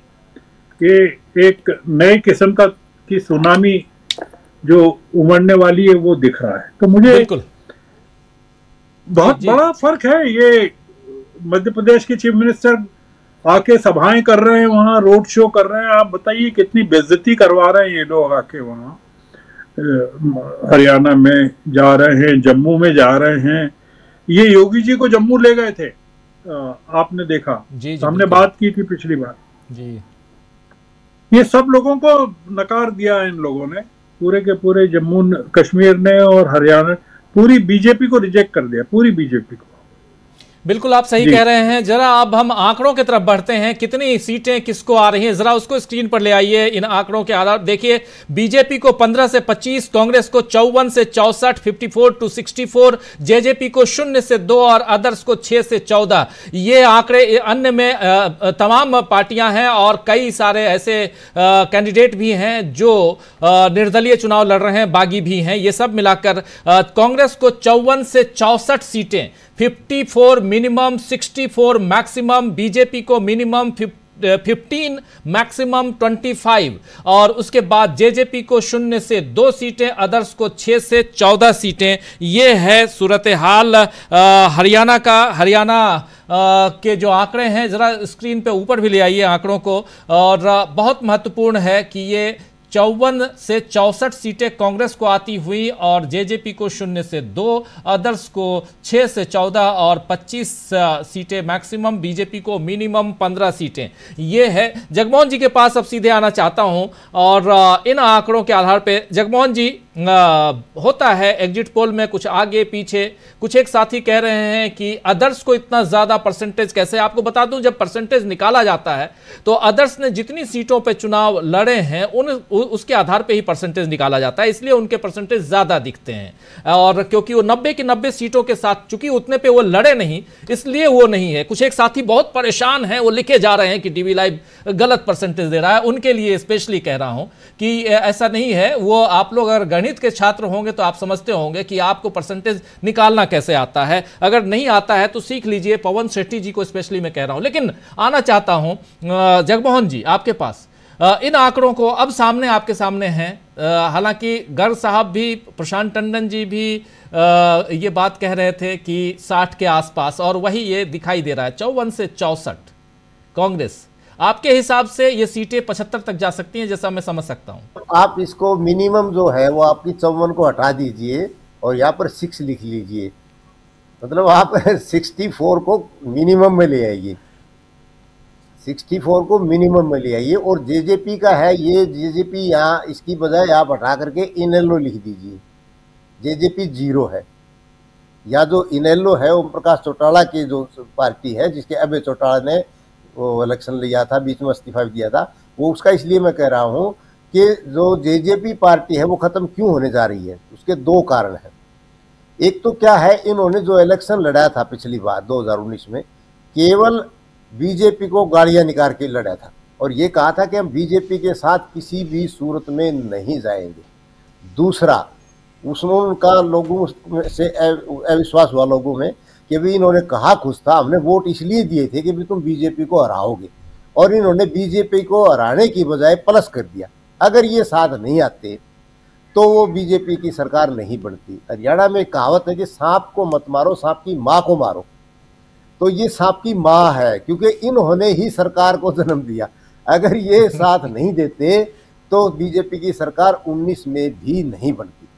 ये एक नए किस्म की सुनामी जो उमड़ने वाली है वो दिख रहा है। तो मुझे बहुत बड़ा फर्क है। ये मध्य प्रदेश के चीफ मिनिस्टर आके सभाएं कर रहे हैं, वहाँ रोड शो कर रहे हैं। आप बताइए कितनी बेइज्जती करवा रहे हैं ये लोग आके वहाँ। हरियाणा में जा रहे हैं, जम्मू में जा रहे हैं। ये योगी जी को जम्मू ले गए थे, आपने देखा जी, हमने बात की थी पिछली बार जी। ये सब लोगों को नकार दिया इन लोगों ने, पूरे के पूरे जम्मू कश्मीर ने और हरियाणा, पूरी बीजेपी को रिजेक्ट कर दिया, पूरी बीजेपी को। बिल्कुल आप सही कह रहे हैं। जरा अब हम आंकड़ों की तरफ बढ़ते हैं, कितनी सीटें किसको आ रही हैं, जरा उसको स्क्रीन पर ले आइए। इन आंकड़ों के आधार देखिए, बीजेपी को 15 से 25, कांग्रेस को 54 से 64, 54 to 64, जेजेपी को 0 से 2 और अदर्स को 6 से 14। ये आंकड़े अन्य में तमाम पार्टियां हैं और कई सारे ऐसे कैंडिडेट भी हैं जो निर्दलीय चुनाव लड़ रहे हैं, बागी भी हैं। ये सब मिलाकर कांग्रेस को 54 से 64 सीटें, 54 मिनिमम, 64 मैक्सिमम, बीजेपी को मिनिमम 15, मैक्सिमम 25 और उसके बाद जेजेपी को 0 से 2 सीटें, अदर्स को 6 से 14 सीटें। ये है सूरत हाल हरियाणा का। हरियाणा के जो आंकड़े हैं जरा स्क्रीन पे ऊपर भी ले आइए आंकड़ों को, और बहुत महत्वपूर्ण है कि ये 54 से 64 सीटें कांग्रेस को आती हुई और जेजेपी को 0 से 2, अदर्स को 6 से 14 और 25 सीटें मैक्सिमम, बीजेपी को मिनिमम 15 सीटें। ये है। जगमोहन जी के पास अब सीधे आना चाहता हूं और इन आंकड़ों के आधार पे जगमोहन जी, होता है एग्जिट पोल में कुछ आगे पीछे, कुछ एक साथी कह रहे हैं कि अदर्स को इतना ज्यादा परसेंटेज कैसे। आपको बता दूं, जब परसेंटेज निकाला जाता है तो अदर्स ने जितनी सीटों पे चुनाव लड़े हैं उसके आधार पे ही परसेंटेज निकाला जाता है, इसलिए उनके परसेंटेज ज्यादा दिखते हैं। और क्योंकि वो 90 की 90 सीटों के साथ चूंकि उतने पे वो लड़े नहीं, इसलिए वो नहीं है। कुछ एक साथी बहुत परेशान हैं, वो लिखे जा रहे हैं कि डीवी लाइव गलत परसेंटेज दे रहा है। उनके लिए स्पेशली कह रहा हूं कि ऐसा नहीं है। वो आप लोग अगर गणित के छात्र होंगे तो आप समझते होंगे कि आपको परसेंटेज निकालना कैसे आता है। अगर नहीं आता है तो सीख लीजिए। पवन शेट्टी जी को स्पेशली मैं कह रहा हूं। लेकिन आना चाहता हूं जगमोहन जी आपके पास। इन आंकड़ों को अब सामने आपके सामने हैं। हालांकि गर्ग साहब भी, प्रशांत टंडन जी भी ये बात कह रहे थे कि 60 के आसपास, और वही ये दिखाई दे रहा है 54 से 64 कांग्रेस। आपके हिसाब से ये सीटें 75 तक जा सकती हैं, जैसा मैं समझ सकता हूं। आप इसको मिनिमम जो है वो आपकी 54 को हटा दीजिए और यहाँ पर 6 लिख लीजिए, मतलब आप 64 को मिनिमम में ले आइए, 64 को मिनिमम में ले आइए। और जेजेपी का है ये, जेजेपी यहाँ इसकी बजाय आप हटा करके इनेलो लिख दीजिए, जेजेपी 0 है। या जो इनेलो है ओम प्रकाश चौटाला की जो पार्टी है, जिसके अभय चौटाला ने वो इलेक्शन लिया था, बीच में इस्तीफा दिया था, वो उसका इसलिए मैं कह रहा हूँ कि जो जेजेपी पार्टी है वो ख़त्म क्यों होने जा रही है। उसके 2 कारण हैं। एक तो क्या है, इन्होंने जो इलेक्शन लड़ा था पिछली बार 2019 में, केवल बीजेपी को गाड़ियाँ निकाल के लड़ा था और ये कहा था कि हम बीजेपी के साथ किसी भी सूरत में नहीं जाएंगे। दूसरा, उसमें उनका लोगों से अविश्वास हुआ लोगों में कि भी इन्होंने कहा खुश था, हमने वोट इसलिए दिए थे कि भी तुम बीजेपी को हराओगे, और इन्होंने बीजेपी को हराने की बजाय प्लस कर दिया। अगर ये साथ नहीं आते तो वो बीजेपी की सरकार नहीं बनती। हरियाणा में कहावत है कि सांप को मत मारो, सांप की माँ को मारो। तो ये सांप की माँ है, क्योंकि इन्होंने ही सरकार को जन्म दिया। अगर ये साथ नहीं देते तो बीजेपी की सरकार 19 में भी नहीं बनती।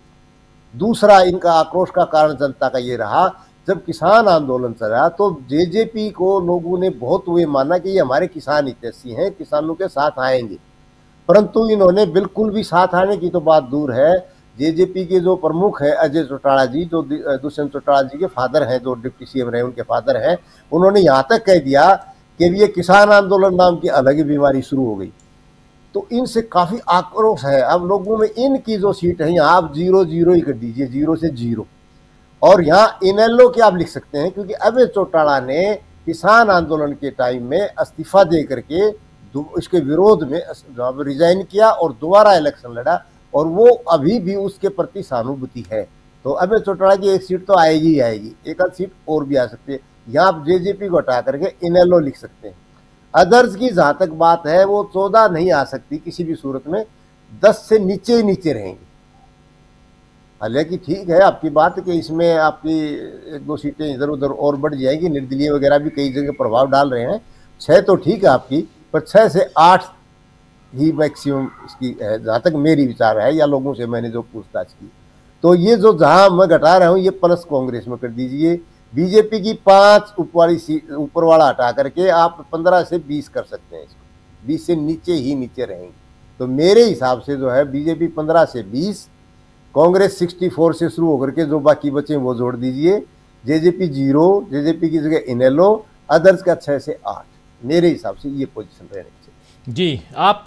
दूसरा, इनका आक्रोश का कारण जनता का ये रहा, जब किसान आंदोलन चला तो जेजेपी को लोगों ने बहुत ये माना कि ये हमारे किसान हितैषी हैं, किसानों के साथ आएंगे, परंतु इन्होंने बिल्कुल भी साथ आने की तो बात दूर है। जेजेपी के जो प्रमुख है अजय चौटाला जी, जो दुष्यंत चौटाला जी के फादर हैं, जो डिप्टी सीएम रहे उनके फादर हैं, उन्होंने यहाँ तक कह दिया कि ये किसान आंदोलन नाम की अलग ही बीमारी शुरू हो गई। तो इनसे काफ़ी आक्रोश है अब लोगों में। इनकी जो सीट है यहाँ आप 0-0 ही कर दीजिए, 0 से 0, और यहाँ इनेलो के आप लिख सकते हैं, क्योंकि अभय चौटाला ने किसान आंदोलन के टाइम में इस्तीफा दे करके इसके विरोध में रिजाइन किया और दोबारा इलेक्शन लड़ा, और वो अभी भी उसके प्रति सहानुभूति है। तो अभय चौटाला की एक सीट तो आएगी ही आएगी, एक आध सीट और भी आ सकती है। यहाँ आप जेजेपी को हटा करके इनेलो लिख सकते हैं। अदर्स की जहाँ तक बात है वो 14 नहीं आ सकती किसी भी सूरत में, 10 से नीचे ही नीचे रहेंगे। हालांकि ठीक है आपकी बात कि इसमें आपकी 1-2 सीटें इधर उधर और बढ़ जाएगी, निर्दलीय वगैरह भी कई जगह प्रभाव डाल रहे हैं। 6 तो ठीक है आपकी, पर 6 से 8 ही मैक्सिमम इसकी है, जहाँ तक मेरी विचार है या लोगों से मैंने जो पूछताछ की। तो ये जो जहाँ मैं घटा रहा हूँ ये प्लस कांग्रेस में कर दीजिए। बीजेपी की 5 ऊपर वाला हटा करके आप 15 से 20 कर सकते हैं, इसको 20 से नीचे ही नीचे रहेंगे। तो मेरे हिसाब से जो है बीजेपी 15 से 20, कांग्रेस 64 से शुरू होकर के जो बाकी बचे वो जोड़ दीजिए, जेजेपी 0, जेजेपी की जगह इनेलो, अदर्स का 6 से 8। मेरे हिसाब से ये पोजीशन रहनी चाहिए। जी, आप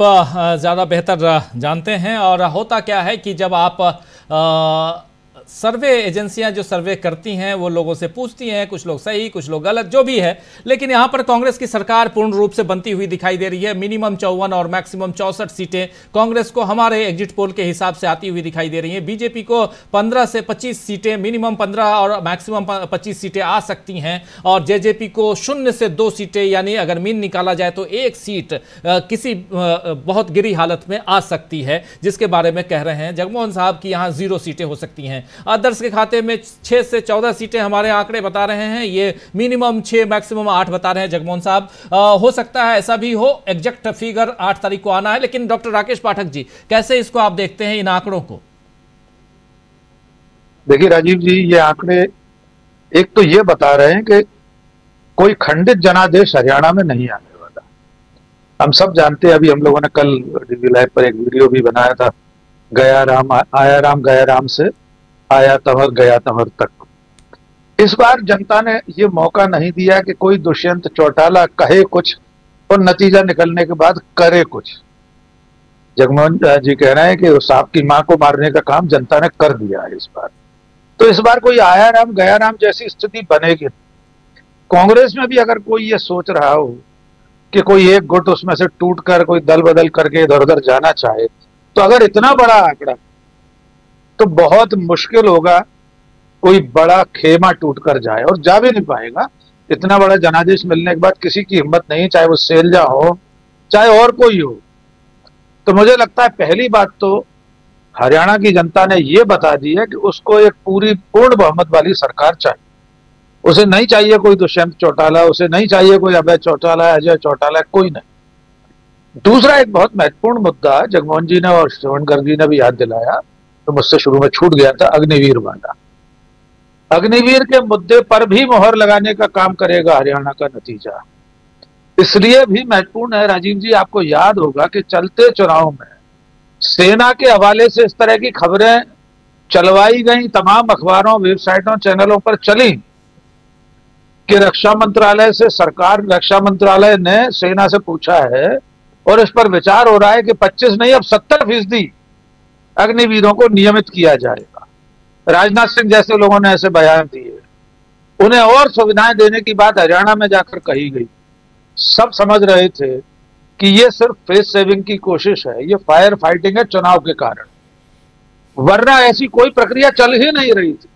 ज़्यादा बेहतर जानते हैं। और होता क्या है कि जब आप सर्वे एजेंसियां जो सर्वे करती हैं वो लोगों से पूछती हैं, कुछ लोग सही कुछ लोग गलत, जो भी है, लेकिन यहां पर कांग्रेस की सरकार पूर्ण रूप से बनती हुई दिखाई दे रही है। मिनिमम 54 और मैक्सिमम 64 सीटें कांग्रेस को हमारे एग्जिट पोल के हिसाब से आती हुई दिखाई दे रही हैं। बीजेपी को 15 से 25 सीटें, मिनिमम 15 और मैक्सिमम 25 सीटें आ सकती हैं। और जेजेपी को 0 से 2 सीटें, यानी अगर मीन निकाला जाए तो 1 सीट किसी बहुत गिरी हालत में आ सकती है, जिसके बारे में कह रहे हैं जगमोहन साहब की यहां 0 सीटें हो सकती हैं। अदर्स के खाते में 6 से 14 सीटें हमारे आंकड़े बता रहे हैं। ये मिनिमम 6 मैक्सिमम 8 बता रहे हैं जगमोहन साहब। हो सकता है ऐसा भी हो, एग्जैक्ट फिगर 8 तारीख को आना है। लेकिन डॉक्टर राकेश पाठक जी, कैसे इसको आप देखते हैं इन आंकड़ों को? देखिए राजीव जी, ये आंकड़े एक तो ये बता रहे हैं कि कोई खंडित जनादेश हरियाणा में नहीं आने वाला। हम सब जानते हैं, अभी हम लोगों ने कल DV लाइव पर एक वीडियो भी बनाया था, गया राम आया राम गया राम से आया तंवर गया तंवर तक। इस बार जनता ने ये मौका नहीं दिया कि कोई दुष्यंत चौटाला कहे कुछ और नतीजा निकलने के बाद करे कुछ। जगमोहन जी कह रहे हैं कि उस सांप की मां को मारने का काम जनता ने कर दिया है इस बार। तो इस बार कोई आया राम गया राम जैसी स्थिति बनेगी। कांग्रेस में भी अगर कोई ये सोच रहा हो कि कोई एक गुट उसमें से टूट कर कोई दल बदल करके इधर उधर जाना चाहे, तो अगर इतना बड़ा आंकड़ा, तो बहुत मुश्किल होगा कोई बड़ा खेमा टूट कर जाए, और जा भी नहीं पाएगा। इतना बड़ा जनादेश मिलने के बाद किसी की हिम्मत नहीं, चाहे वो सैलजा हो चाहे और कोई हो। तो मुझे लगता है पहली बात तो हरियाणा की जनता ने ये बता दी है कि उसको एक पूर्ण बहुमत वाली सरकार चाहिए। उसे नहीं चाहिए कोई दुष्यंत चौटाला, उसे नहीं चाहिए कोई अभय चौटाला, अजय चौटाला, कोई नहीं। दूसरा एक बहुत महत्वपूर्ण मुद्दा जगमोहन जी ने और श्रवण गर्ग जी ने भी याद दिलाया, तो मुझसे शुरू में छूट गया था, अग्निवीर वाला। अग्निवीर के मुद्दे पर भी मोहर लगाने का काम करेगा हरियाणा का नतीजा। इसलिए भी महत्वपूर्ण है राजीव जी, आपको याद होगा कि चलते चुनाव में सेना के हवाले से इस तरह की खबरें चलवाई गई, तमाम अखबारों, वेबसाइटों, चैनलों पर चली कि रक्षा मंत्रालय से सरकार, रक्षा मंत्रालय ने सेना से पूछा है और इस पर विचार हो रहा है कि 25 नहीं अब 70% अग्निवीरों को नियमित किया जाएगा। राजनाथ सिंह जैसे लोगों ने ऐसे बयान दिए, उन्हें और सुविधाएं देने की बात हरियाणा में जाकर कही गई। सब समझ रहे थे कि ये सिर्फ फेस सेविंग की कोशिश है, ये फायर फाइटिंग है चुनाव के कारण, वरना ऐसी कोई प्रक्रिया चल ही नहीं रही थी।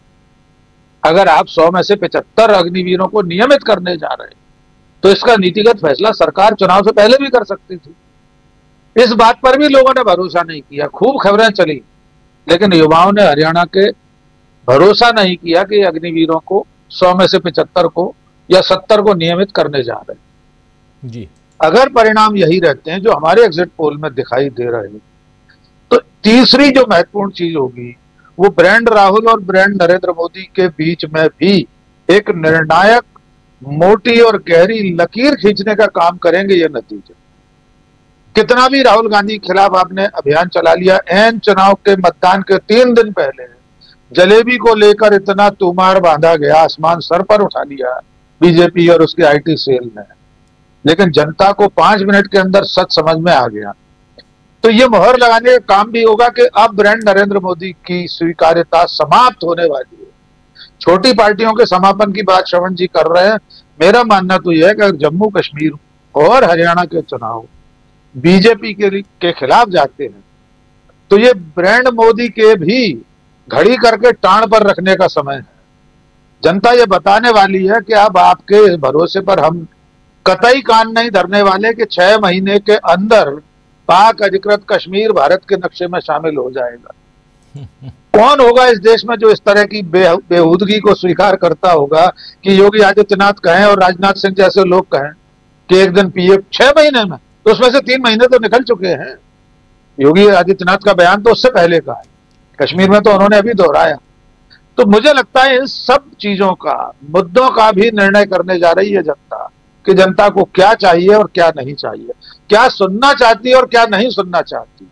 अगर आप 100 में से 75 अग्निवीरों को नियमित करने जा रहे हैं, तो इसका नीतिगत फैसला सरकार चुनाव से पहले भी कर सकती थी। इस बात पर भी लोगों ने भरोसा नहीं किया, खूब खबरें चली, लेकिन युवाओं ने हरियाणा के भरोसा नहीं किया कि अग्निवीरों को 100 में से 75 को या 70 को नियमित करने जा रहे हैं जी। अगर परिणाम यही रहते हैं जो हमारे एग्जिट पोल में दिखाई दे रहे हैं, तो तीसरी जो महत्वपूर्ण चीज होगी वो ब्रांड राहुल और ब्रांड नरेंद्र मोदी के बीच में भी एक निर्णायक, मोटी और गहरी लकीर खींचने का काम करेंगे ये नतीजे। कितना भी राहुल गांधी के खिलाफ आपने अभियान चला लिया, एन चुनाव के मतदान के 3 दिन पहले जलेबी को लेकर इतना तुमार बांधा गया, आसमान सर पर उठा लिया बीजेपी और उसके IT सेल ने, लेकिन जनता को 5 मिनट के अंदर सच समझ में आ गया। तो ये मोहर लगाने का काम भी होगा कि अब ब्रांड नरेंद्र मोदी की स्वीकार्यता समाप्त होने वाली है। छोटी पार्टियों के समापन की बात श्रवण जी कर रहे हैं। मेरा मानना तो यह है कि अगर जम्मू कश्मीर और हरियाणा के चुनाव बीजेपी के खिलाफ जाते हैं, तो ये ब्रांड मोदी के भी घड़ी करके टाण पर रखने का समय है। जनता ये बताने वाली है कि अब आपके इस भरोसे पर हम कतई कान नहीं धरने वाले कि 6 महीने के अंदर पाक अधिकृत कश्मीर भारत के नक्शे में शामिल हो जाएगा। कौन होगा इस देश में जो इस तरह की बेहूदगी को स्वीकार करता होगा कि योगी आदित्यनाथ कहें और राजनाथ सिंह जैसे लोग कहें कि एक दिन पीए 6 महीने में, तो उसमें से 3 महीने तो निकल चुके हैं। योगी आदित्यनाथ का बयान तो उससे पहले का है, कश्मीर में तो उन्होंने अभी दोहराया। तो मुझे लगता है इन सब चीजों का, मुद्दों का भी निर्णय करने जा रही है जनता कि जनता को क्या चाहिए और क्या नहीं चाहिए, क्या सुनना चाहती है और क्या नहीं सुनना चाहती,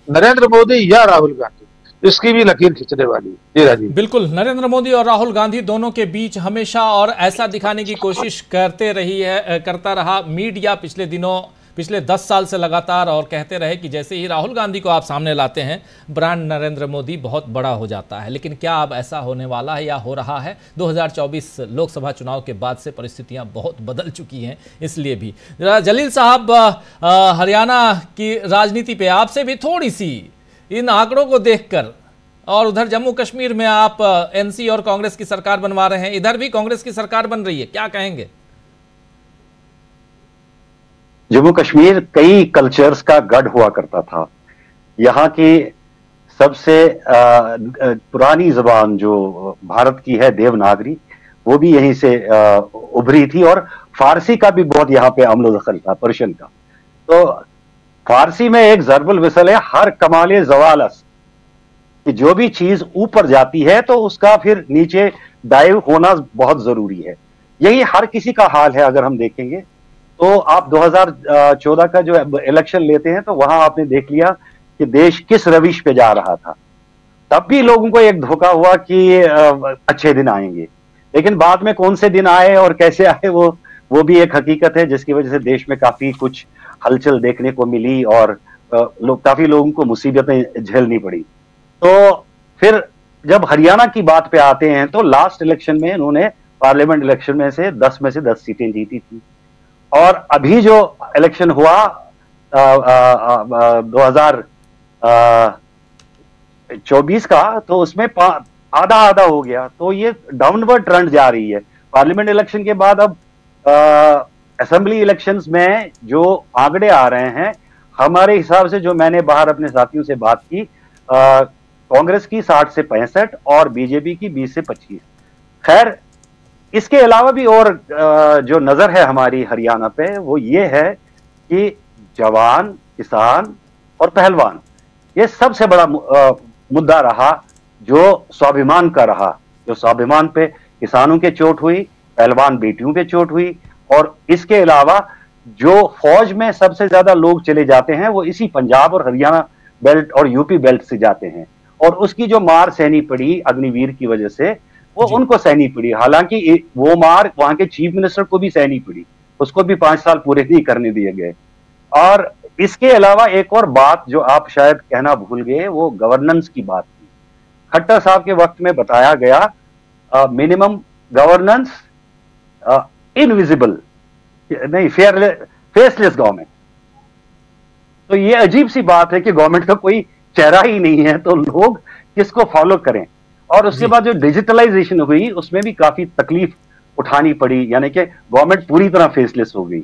नरेंद्र मोदी या राहुल गांधी। इसकी भी लकीर खींचने वाली है। जी राजीव। बिल्कुल, नरेंद्र मोदी और राहुल गांधी दोनों के बीच हमेशा और ऐसा दिखाने की कोशिश करता रहा मीडिया पिछले 10 साल से लगातार, और कहते रहे कि जैसे ही राहुल गांधी को आप सामने लाते हैं ब्रांड नरेंद्र मोदी बहुत बड़ा हो जाता है। लेकिन क्या अब ऐसा होने वाला है या हो रहा है? 2024 लोकसभा चुनाव के बाद से परिस्थितियां बहुत बदल चुकी हैं, इसलिए भी। जलील साहब, हरियाणा की राजनीति पे आपसे भी थोड़ी सी इन आंकड़ों को देखकर, और उधर जम्मू कश्मीर में आप एनसी और कांग्रेस की सरकार बनवा रहे हैं, इधर भी कांग्रेस की सरकार बन रही है, क्या कहेंगे? जम्मू कश्मीर कई कल्चर्स का गढ़ हुआ करता था। यहाँ की सबसे पुरानी जबान जो भारत की है, देवनागरी, वो भी यहीं से उभरी थी, और फारसी का भी बहुत यहाँ पे अमल दखल था, पर्शियन का। तो फारसी में एक जरबुल विसल है, हर कमाले जवालस, कि जो भी चीज ऊपर जाती है तो उसका फिर नीचे डाइव होना बहुत जरूरी है। यही हर किसी का हाल है। अगर हम देखेंगे तो आप 2014 का जो इलेक्शन लेते हैं तो वहां आपने देख लिया कि देश किस रविश पे जा रहा था। तब भी लोगों को एक धोखा हुआ कि अच्छे दिन आएंगे, लेकिन बाद में कौन से दिन आए और कैसे आए वो भी एक हकीकत है, जिसकी वजह से देश में काफी कुछ हलचल देखने को मिली और काफी लोगों को मुसीबतें झेलनी पड़ी। तो फिर जब हरियाणा की बात पे आते हैं तो लास्ट इलेक्शन में इन्होंने पार्लियामेंट इलेक्शन में से 10 सीटें जीती थी, और अभी जो इलेक्शन हुआ 2024 का, तो उसमें आधा आधा हो गया। तो ये डाउनवर्ड ट्रेंड जा रही है। पार्लियामेंट इलेक्शन के बाद अब असेंबली इलेक्शंस में जो आंकड़े आ रहे हैं, हमारे हिसाब से, जो मैंने बाहर अपने साथियों से बात की, कांग्रेस की 60 से 65 और बीजेपी की 20 से 25। खैर, इसके अलावा भी और जो नजर है हमारी हरियाणा पे, वो ये है कि जवान, किसान और पहलवान, ये सबसे बड़ा मुद्दा रहा, जो स्वाभिमान का रहा। जो स्वाभिमान पे किसानों के चोट हुई, पहलवान बेटियों पे चोट हुई, और इसके अलावा जो फौज में सबसे ज्यादा लोग चले जाते हैं वो इसी पंजाब और हरियाणा बेल्ट और यूपी बेल्ट से जाते हैं, और उसकी जो मार सहनी पड़ी अग्निवीर की वजह से, वो उनको सहनी पड़ी। हालांकि वो मार वहां के चीफ मिनिस्टर को भी सहनी पड़ी, उसको भी 5 साल पूरे नहीं करने दिए गए। और इसके अलावा एक और बात जो आप शायद कहना भूल गए, वो गवर्नेंस की बात थी। खट्टर साहब के वक्त में बताया गया मिनिमम गवर्नेंस, इनविजिबल नहीं, फेसलेस गवर्नमेंट। तो ये अजीब सी बात है कि गवर्नमेंट का कोई चेहरा ही नहीं है, तो लोग किसको फॉलो करें। और उसके बाद जो डिजिटलाइजेशन हुई, उसमें भी काफी तकलीफ उठानी पड़ी, यानी कि गवर्नमेंट पूरी तरह फेसलेस हो गई।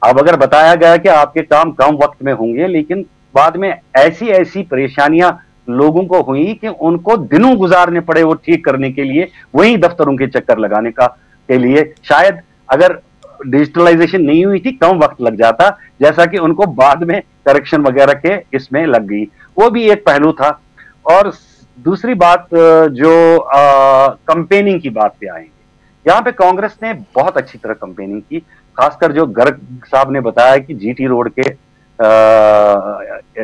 अब अगर बताया गया कि आपके काम कम वक्त में होंगे, लेकिन बाद में ऐसी ऐसी परेशानियां लोगों को हुई कि उनको दिनों गुजारने पड़े वो ठीक करने के लिए, वही दफ्तरों के चक्कर लगाने के लिए। शायद अगर डिजिटलाइजेशन नहीं हुई थी, कम वक्त लग जाता, जैसा कि उनको बाद में करेक्शन वगैरह के इसमें लग गई। वो भी एक पहलू था। और दूसरी बात, जो कंपेनिंग की बात पे आएंगे, यहाँ पे कांग्रेस ने बहुत अच्छी तरह कंपेनिंग की। खासकर जो गर्ग साहब ने बताया कि जीटी रोड के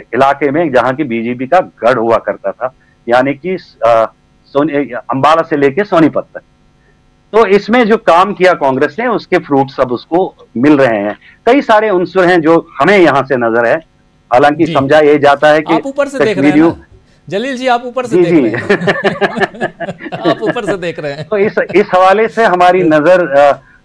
इलाके में, जहां की बीजेपी का गढ़ हुआ करता था, यानी कि अंबाला से लेके सोनीपत तक, तो इसमें जो काम किया कांग्रेस ने, उसके फ्रूट सब उसको मिल रहे हैं। कई सारे उन्सर हैं जो हमें यहां से नजर है। हालांकि समझा ये जाता है कि आप ऊपर से देख रहे हैं ना? जलील जी, आप ऊपर से देख रहे हैं। आप ऊपर से देख रहे हैं। तो इस हवाले से हमारी नजर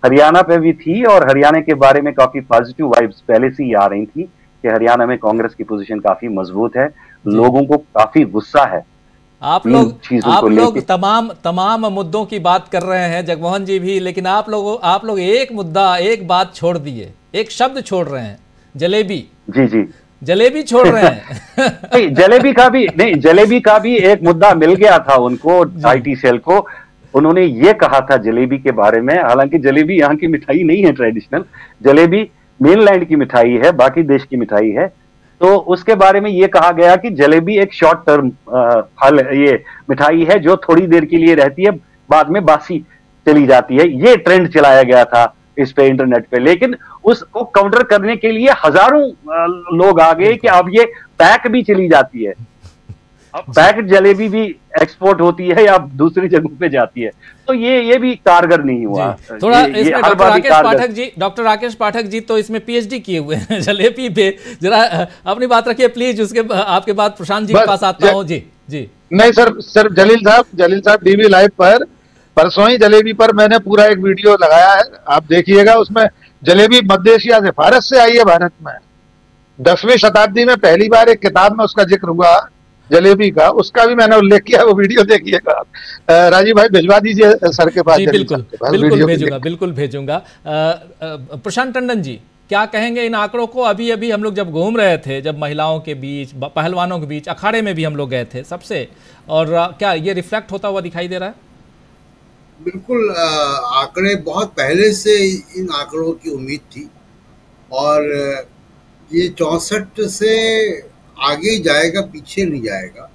हरियाणा पे भी थी, और हरियाणा के बारे में काफी पॉजिटिव वाइब्स पहले से ही आ रही थी कि हरियाणा में कांग्रेस की पोजीशन काफी मजबूत है, लोगों को काफी गुस्सा है। आप लोग तमाम मुद्दों की बात कर रहे हैं, जगमोहन जी भी, लेकिन आप लोग एक मुद्दा, एक बात छोड़ दिए, एक शब्द छोड़ रहे हैं, जलेबी। जी, जलेबी छोड़ रहे हैं। नहीं, जलेबी का भी एक मुद्दा मिल गया था उनको, आईटी सेल को। उन्होंने ये कहा था जलेबी के बारे में, हालांकि जलेबी यहाँ की मिठाई नहीं है ट्रेडिशनल, जलेबी मेनलैंड की मिठाई है, बाकी देश की मिठाई है। तो उसके बारे में ये कहा गया कि जलेबी एक शॉर्ट टर्म फल, ये मिठाई है जो थोड़ी देर के लिए रहती है, बाद में बासी चली जाती है। ये ट्रेंड चलाया गया था इस पे, इंटरनेट पे। लेकिन उसको काउंटर करने के लिए हजारों लोग आ गए कि अब ये पैक भी चली जाती है। अब पैक्ड जलेबी भी एक्सपोर्ट होती है या दूसरी जगहों पे जाती है, तो ये भी कारगर नहीं हुआ। थोड़ा इसमें डॉक्टर राकेश पाठक जी तो इसमें पीएचडी किए हुए हैं जलेबी पे, जरा अपनी बात रखिए प्लीज, उसके आपके बाद प्रशांत जी के पास आता हूँ। जी जी नहीं सर जलील साहब डीवी लाइव पर परसों ही जलेबी पर मैंने पूरा एक वीडियो लगाया है, आप देखिएगा। उसमें जलेबी मध्य एशिया से, फारस से आई है भारत में। 10वीं शताब्दी में पहली बार एक किताब में उसका जिक्र हुआ जलेबी का, उसका भी मैंने उल्लेख किया, वो वीडियो देखिएगा। राजीव भाई भिजवा दीजिए सर के पास। बिल्कुल भेजूंगा। प्रशांत टंडन जी क्या कहेंगे इन आंकड़ों को? अभी हम लोग जब घूम रहे थे, जब महिलाओं के बीच, पहलवानों के बीच, अखाड़े में भी हम लोग गए थे सबसे, और क्या ये रिफ्लेक्ट होता हुआ दिखाई दे रहा है? बिल्कुल, आंकड़े बहुत पहले से इन आंकड़ों की उम्मीद थी, और ये 64 से आगे जाएगा, पीछे नहीं जाएगा,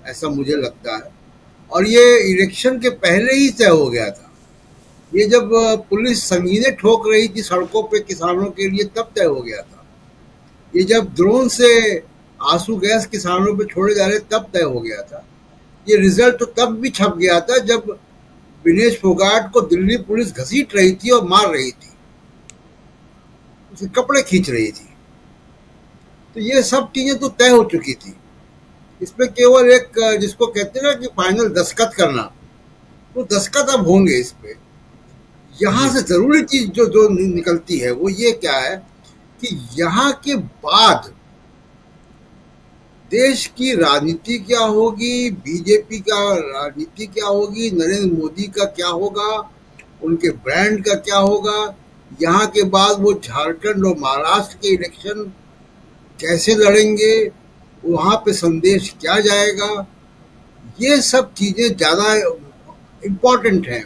ऐसा मुझे लगता है। और ये इलेक्शन के पहले ही तय हो गया था। ये जब पुलिस संगीनें ठोक रही थी सड़कों पे किसानों के लिए, तब तय हो गया था। ये जब ड्रोन से आंसू गैस किसानों पे छोड़े जा रहे, तब तय हो गया था। ये रिजल्ट तो तब भी छप गया था जब विनेश फोगाट को दिल्ली पुलिस घसीट रही थी और मार रही थी, उसके कपड़े खींच रही थी। तो ये सब चीजें तो तय हो चुकी थी। इसमें केवल एक, जिसको कहते हैं ना कि फाइनल दस्तखत करना, तो दस्तखत अब होंगे इस पे। यहाँ से जरूरी चीज जो निकलती है वो ये क्या है कि यहाँ के बाद देश की राजनीति क्या होगी, बीजेपी का राजनीति क्या होगी, नरेंद्र मोदी का क्या होगा, उनके ब्रांड का क्या होगा, यहाँ के बाद वो झारखंड और महाराष्ट्र के इलेक्शन कैसे लड़ेंगे, वहाँ पे संदेश क्या जाएगा, ये सब चीजें ज्यादा इम्पोर्टेंट हैं।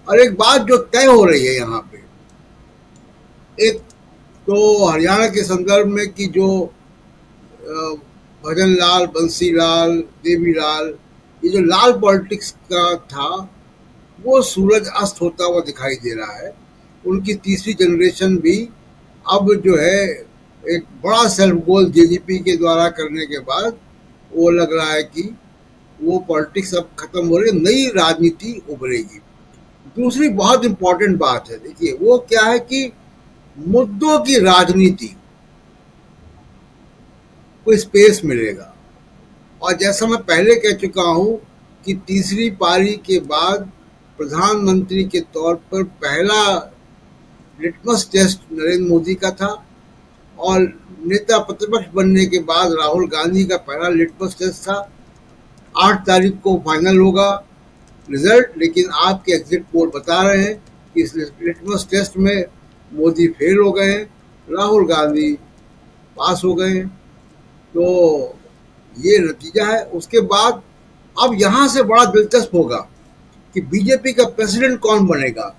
और एक बात जो तय हो रही है यहाँ पे, एक तो हरियाणा के संदर्भ में कि जो भजन लाल, बंसी लाल, देवी लाल, ये जो लाल पॉलिटिक्स का था, वो सूरज अस्त होता हुआ दिखाई दे रहा है। उनकी तीसरी जनरेशन भी अब जो है एक बड़ा सेल्फ गोल जेजेपी के द्वारा करने के बाद वो लग रहा है कि वो पॉलिटिक्स अब खत्म हो रही है, नई राजनीति उभरेगी। दूसरी बहुत इंपॉर्टेंट बात है, देखिए वो क्या है कि मुद्दों की राजनीति को स्पेस मिलेगा। और जैसा मैं पहले कह चुका हूं कि तीसरी पारी के बाद प्रधानमंत्री के तौर पर पहला लिटमस टेस्ट नरेंद्र मोदी का था, और नेता प्रतिपक्ष बनने के बाद राहुल गांधी का पहला लिटमस टेस्ट था। 8 तारीख को फाइनल होगा रिजल्ट, लेकिन आपके एग्जिट पोल बता रहे हैं कि इस लिटमस टेस्ट में मोदी फेल हो गए हैं, राहुल गांधी पास हो गए हैं। तो ये नतीजा है। उसके बाद अब यहाँ से बड़ा दिलचस्प होगा कि बीजेपी का प्रेसिडेंट कौन बनेगा।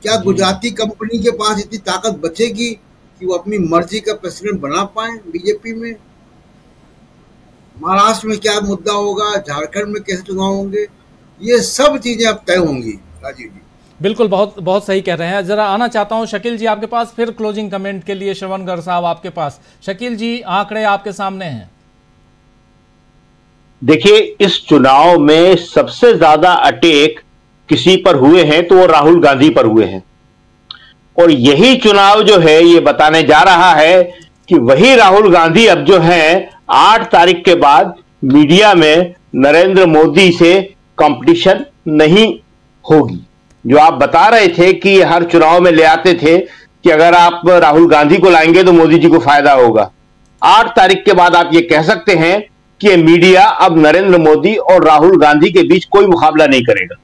क्या गुजराती कंपनी के पास इतनी ताकत बचेगी कि वो अपनी मर्जी का प्रेसिडेंट बना पाए बीजेपी में? महाराष्ट्र में क्या मुद्दा होगा, झारखंड में कैसे चुनाव होंगे, ये सब चीजें अब तय होंगी। राजीव जी बिल्कुल, बहुत बहुत सही कह रहे हैं। जरा आना चाहता हूं शकील जी आपके पास, फिर क्लोजिंग कमेंट के लिए श्रवणगर साहब आपके पास। शकील जी, आंकड़े आपके सामने हैं। देखिए, इस चुनाव में सबसे ज्यादा अटैक किसी पर हुए हैं तो वो राहुल गांधी पर हुए हैं, और यही चुनाव जो है ये बताने जा रहा है कि वही राहुल गांधी अब जो है 8 तारीख के बाद मीडिया में नरेंद्र मोदी से कंपटीशन नहीं होगी। जो आप बता रहे थे कि हर चुनाव में ले आते थे कि अगर आप राहुल गांधी को लाएंगे तो मोदी जी को फायदा होगा, 8 तारीख के बाद आप ये कह सकते हैं कि मीडिया अब नरेंद्र मोदी और राहुल गांधी के बीच कोई मुकाबला नहीं करेगा।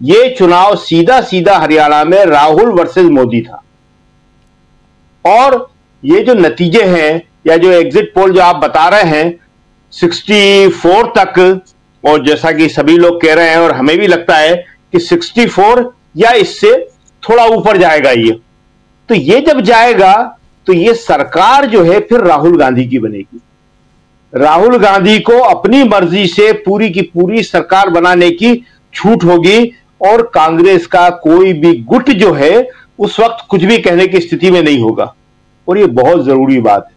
ये चुनाव सीधा सीधा हरियाणा में राहुल वर्सेस मोदी था। और ये जो नतीजे हैं या जो एग्जिट पोल जो आप बता रहे हैं 64 तक, और जैसा कि सभी लोग कह रहे हैं और हमें भी लगता है कि 64 या इससे थोड़ा ऊपर जाएगा ये, तो ये जब जाएगा तो ये सरकार जो है फिर राहुल गांधी की बनेगी। राहुल गांधी को अपनी मर्जी से पूरी की पूरी सरकार बनाने की छूट होगी, और कांग्रेस का कोई भी गुट जो है उस वक्त कुछ भी कहने की स्थिति में नहीं होगा। और ये बहुत जरूरी बात है।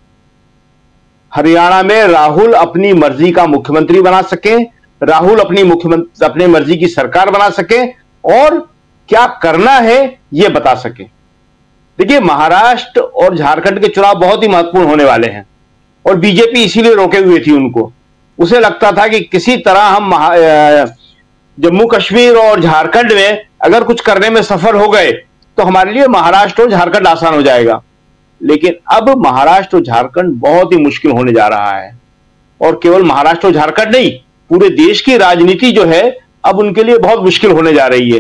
हरियाणा में राहुल अपनी मर्जी का मुख्यमंत्री बना सके, राहुल अपने मर्जी की सरकार बना सके और क्या करना है यह बता सके। देखिए, महाराष्ट्र और झारखंड के चुनाव बहुत ही महत्वपूर्ण होने वाले हैं और बीजेपी इसीलिए रोके हुए थी उनको। उसे लगता था कि किसी तरह हम जम्मू कश्मीर और झारखंड में अगर कुछ करने में सफल हो गए तो हमारे लिए महाराष्ट्र और झारखंड आसान हो जाएगा। लेकिन अब महाराष्ट्र और झारखंड बहुत ही मुश्किल होने जा रहा है और केवल महाराष्ट्र और झारखंड नहीं, पूरे देश की राजनीति जो है अब उनके लिए बहुत मुश्किल होने जा रही है।